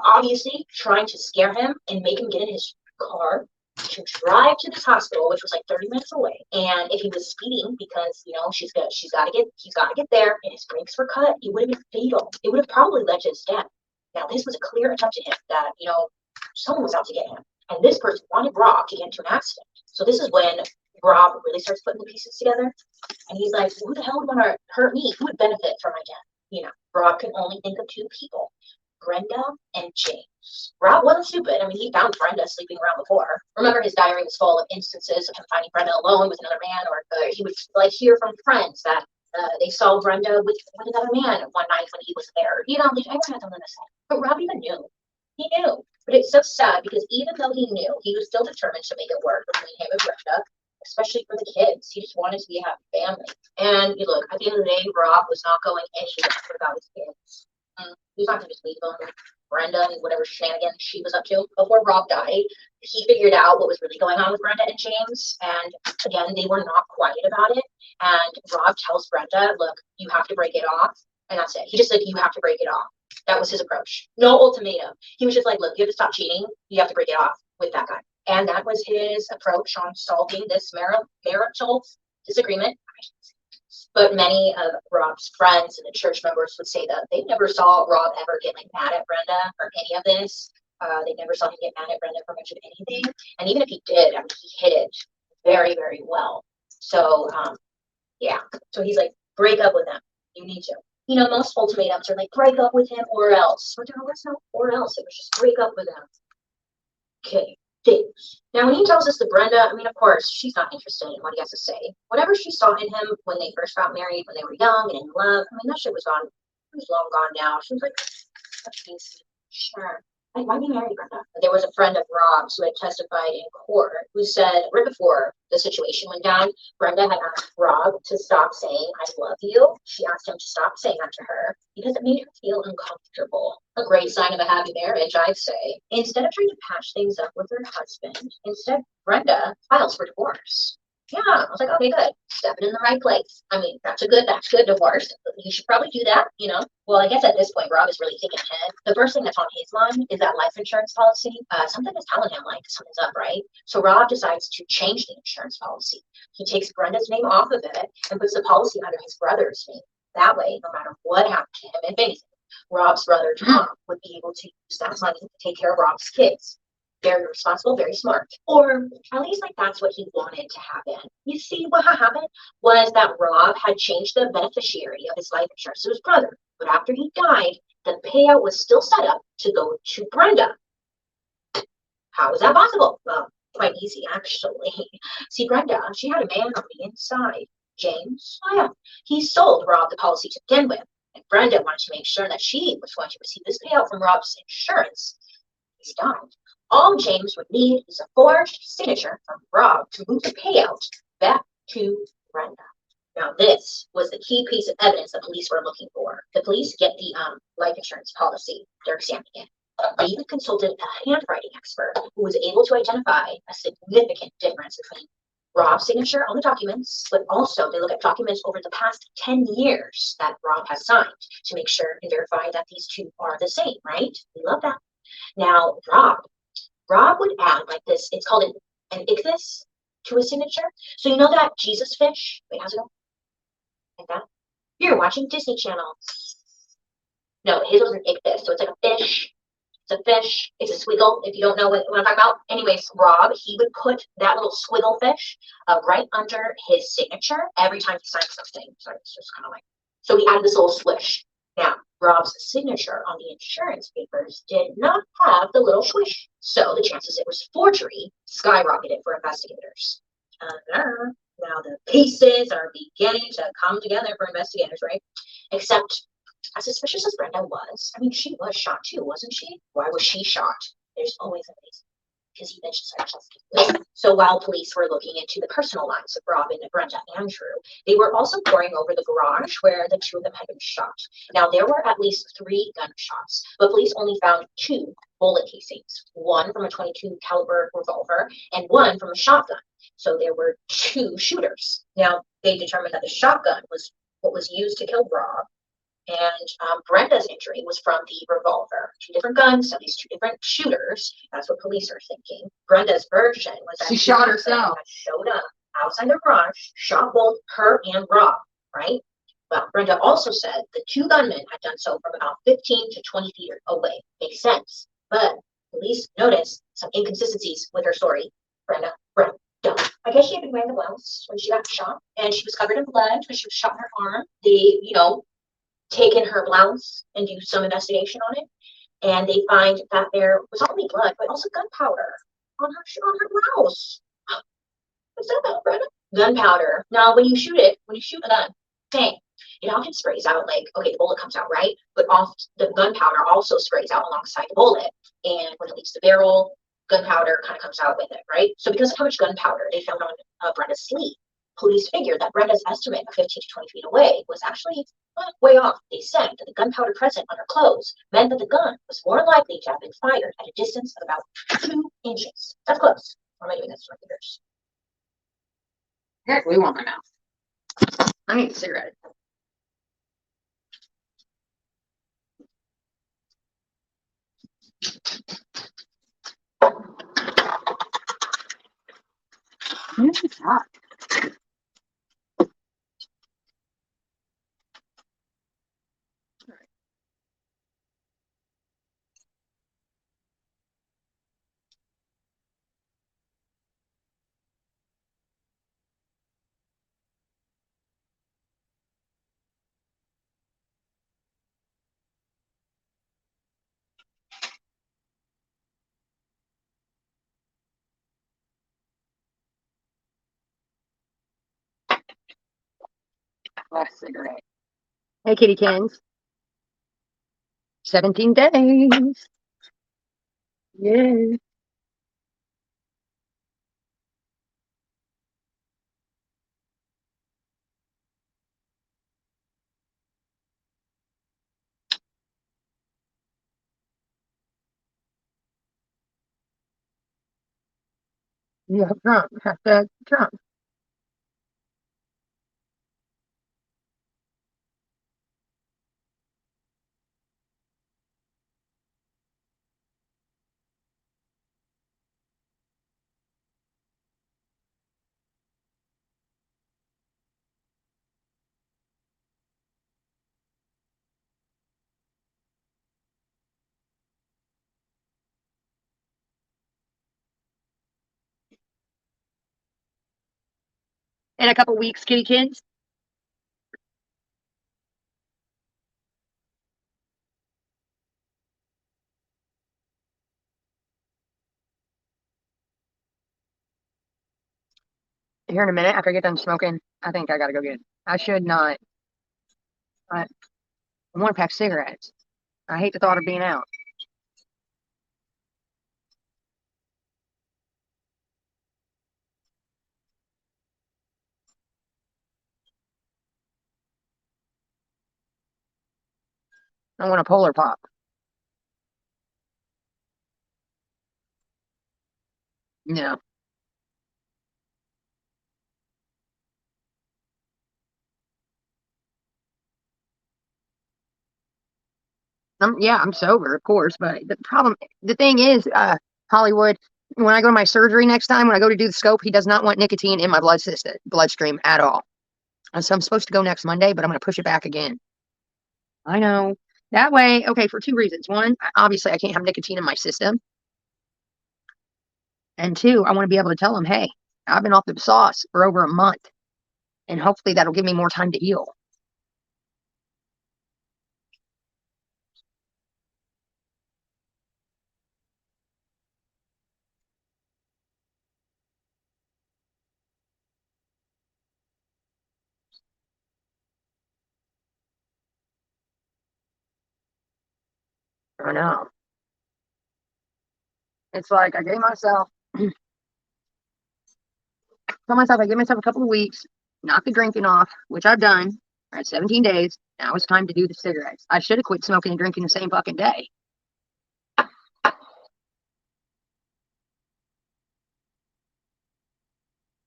obviously trying to scare him and make him get in his car to drive to this hospital, which was like 30 minutes away. And if he was speeding because, you know, he's got to get there and his brakes were cut, it would have been fatal. It would have probably led to his death. Now, this was a clear attempt to him that, you know, someone was out to get him. And this person wanted Rob to get into an accident. So this is when Rob really starts putting the pieces together. And he's like, who the hell would want to hurt me? Who would benefit from my death? You know, Rob can only think of two people, Brenda and James. Rob wasn't stupid. I mean, he found Brenda sleeping around before. Remember, his diary was full of instances of him finding Brenda alone with another man, or he would like hear from friends that they saw Brenda with another man one night when he was there. You know, like, everyone had something to say. But Rob even knew. He knew. But it's so sad because even though he knew, he was still determined to make it work between him and Brenda, especially for the kids. He just wanted to be a happy family. And you look, at the end of the day, Rob was not going anywhere without his kids. He was not going to just leave them. Brenda and whatever shenanigans she was up to. Before Rob died, he figured out what was really going on with Brenda and James. And again, they were not quiet about it. And Rob tells Brenda, look, you have to break it off. And that's it. He just said, you have to break it off. That was his approach. No ultimatum. He was just like, look, you have to stop cheating. You have to break it off with that guy. And that was his approach on solving this marital disagreement. But many of Rob's friends and the church members would say that they never saw Rob ever get like mad at Brenda for any of this. They never saw him get mad at Brenda for much of anything. And even if he did, I mean, he hid it very, very well. So, yeah. So he's like, break up with them. You need to. You know, most ultimatums are like, break up with him or else. But there was no or else. It was just break up with him. Okay. Things. Now, when he tells us to Brenda, I mean, of course, she's not interested in what he has to say. Whatever she saw in him when they first got married, when they were young and in love, I mean, that shit was gone. It was long gone now. She was like, sure. Like, why be married, Brenda? There was a friend of Rob's who had testified in court who said right before the situation went down, Brenda had asked Rob to stop saying, I love you. She asked him to stop saying that to her because it made her feel uncomfortable. A great sign of a happy marriage, I'd say. Instead of trying to patch things up with her husband, instead, Brenda files for divorce. Yeah, I was like, okay, good. Stepping in the right place. I mean, that's good divorce. You should probably do that, you know? Well, I guess at this point, Rob is really thinking ahead. The first thing that's on his mind is that life insurance policy. Something is telling him, like, something's up, right? So Rob decides to change the insurance policy. He takes Brenda's name off of it and puts the policy under his brother's name. That way, no matter what happened to him, if anything, Rob's brother, Tom, would be able to use that money to take care of Rob's kids. Very responsible, very smart. Or at least like that's what he wanted to happen. You see, what happened was that Rob had changed the beneficiary of his life insurance to his brother. But after he died, the payout was still set up to go to Brenda. How is that possible? Well, quite easy, actually. See, Brenda, she had a man on the inside. James, oh yeah, he sold Rob the policy to begin with. And Brenda wanted to make sure that she was going to receive this payout from Rob's insurance. He's died. All James would need is a forged signature from Rob to move the payout back to Brenda. Now, this was the key piece of evidence the police were looking for. The police get the life insurance policy. They're examining it. They even consulted a handwriting expert who was able to identify a significant difference between Rob's signature on the documents, but also they look at documents over the past 10 years that Rob has signed to make sure and verify that these two are the same, right? We love that. Now, Rob would add like this, it's called an ichthys to his signature. So you know that Jesus fish? Wait, how's it go? Like that? You're watching Disney Channel. No, his was an ichthys, so it's like a fish. It's a fish. It's a squiggle, if you don't know what I'm talking about. Anyways, Rob, he would put that little squiggle fish right under his signature every time he signed something. So it's just kind of like, so he added this little swish. Now, Rob's signature on the insurance papers did not have the little swish. So the chances it was forgery skyrocketed for investigators. Now the pieces are beginning to come together for investigators, right? Except, as suspicious as Brenda was, I mean, she was shot too, wasn't she? Why was she shot? There's always a reason. because he mentioned such. So while police were looking into the personal lives of Robin, Brenda, and Drew, they were also poring over the garage where the two of them had been shot. Now, there were at least 3 gunshots, but police only found 2 bullet casings, one from a 22 caliber revolver and one from a shotgun. So there were 2 shooters. Now, they determined that the shotgun was what was used to kill Rob, and Brenda's injury was from the revolver. 2 different guns, at least 2 different shooters. That's what police are thinking. Brenda's version was that She shot herself. had showed up outside the garage, shot both her and Rob, right? Well, Brenda also said the 2 gunmen had done so from about 15 to 20 feet away. Makes sense. But police noticed some inconsistencies with her story. Brenda. I guess she had been wearing the blouse when she got shot, and she was covered in blood when she was shot in her arm. They, taken her blouse and do some investigation on it, and they find that there was not only blood but also gunpowder on her blouse. What's that about, Brenda? Gunpowder. Now, when you shoot a gun, hey, it often sprays out like, okay, the bullet comes out, right? But the gunpowder also sprays out alongside the bullet, and when it leaves the barrel, gunpowder kind of comes out with it, right? So because of how much gunpowder they found on Brenda's sleeve, police figured that Brenda's estimate of 15 to 20 feet away was actually way off. They said that the gunpowder present on her clothes meant that the gun was more likely to have been fired at a distance of about 2 inches. That's close. Why am I doing this to my fingers? Heck, glue on my mouth. I need a cigarette. This is hot. Last cigarette. Hey, kittykins. 17 days. Yeah. Yeah, Trump. Hashtag Trump. In a couple weeks, kittykins. Here in a minute, after I get done smoking, I think I gotta go get. I should not. I want to pack cigarettes. I hate the thought of being out. I want a Polar Pop. No. Yeah, I'm sober, of course, but the thing is, Hollywood, when I go to my surgery next time, when I go to do the scope, he does not want nicotine in my bloodstream at all. And so I'm supposed to go next Monday, but I'm going to push it back again. I know. That way, okay, for 2 reasons. One, obviously, I can't have nicotine in my system. And 2, I want to be able to tell him, hey, I've been off the sauce for over a month, and hopefully that'll give me more time to heal. I know. It's like I gave myself, told myself I gave myself a couple of weeks, knock the drinking off, which I've done. I had 17 days. Now it's time to do the cigarettes. I should have quit smoking and drinking the same fucking day.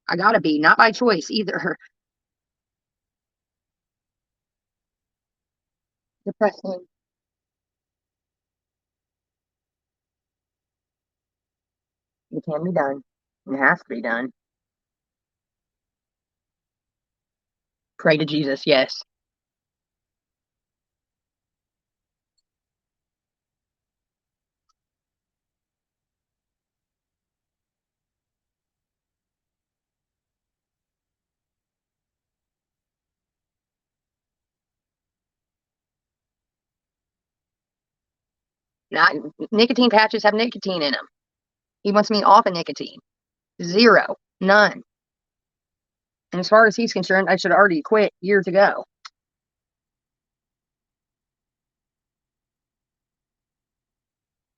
I gotta be, not by choice either. Depressing. It can be done. It has to be done. Pray to Jesus, yes. Not nicotine patches have nicotine in them. He wants me off of nicotine. Zero. None. And as far as he's concerned, I should have already quit years ago.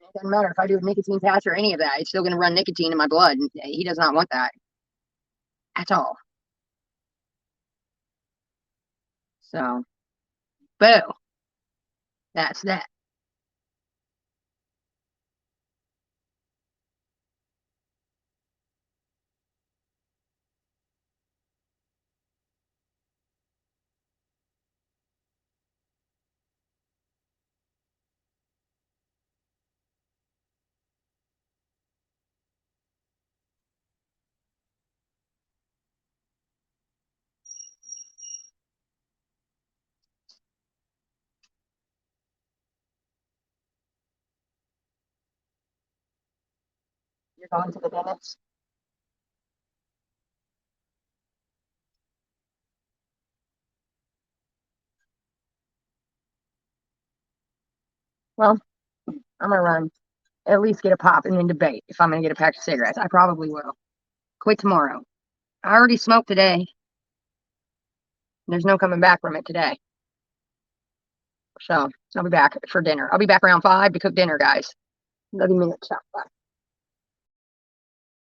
It doesn't matter if I do a nicotine patch or any of that. It's still going to run nicotine in my blood. And he does not want that at all. So, boo. That's that. You're going to the dentist? Well, I'm going to run. At least get a pop and then debate if I'm going to get a pack of cigarettes. I probably will. Quit tomorrow. I already smoked today. There's no coming back from it today. So I'll be back for dinner. I'll be back around 5 to cook dinner, guys. Love you, minutes. Bye.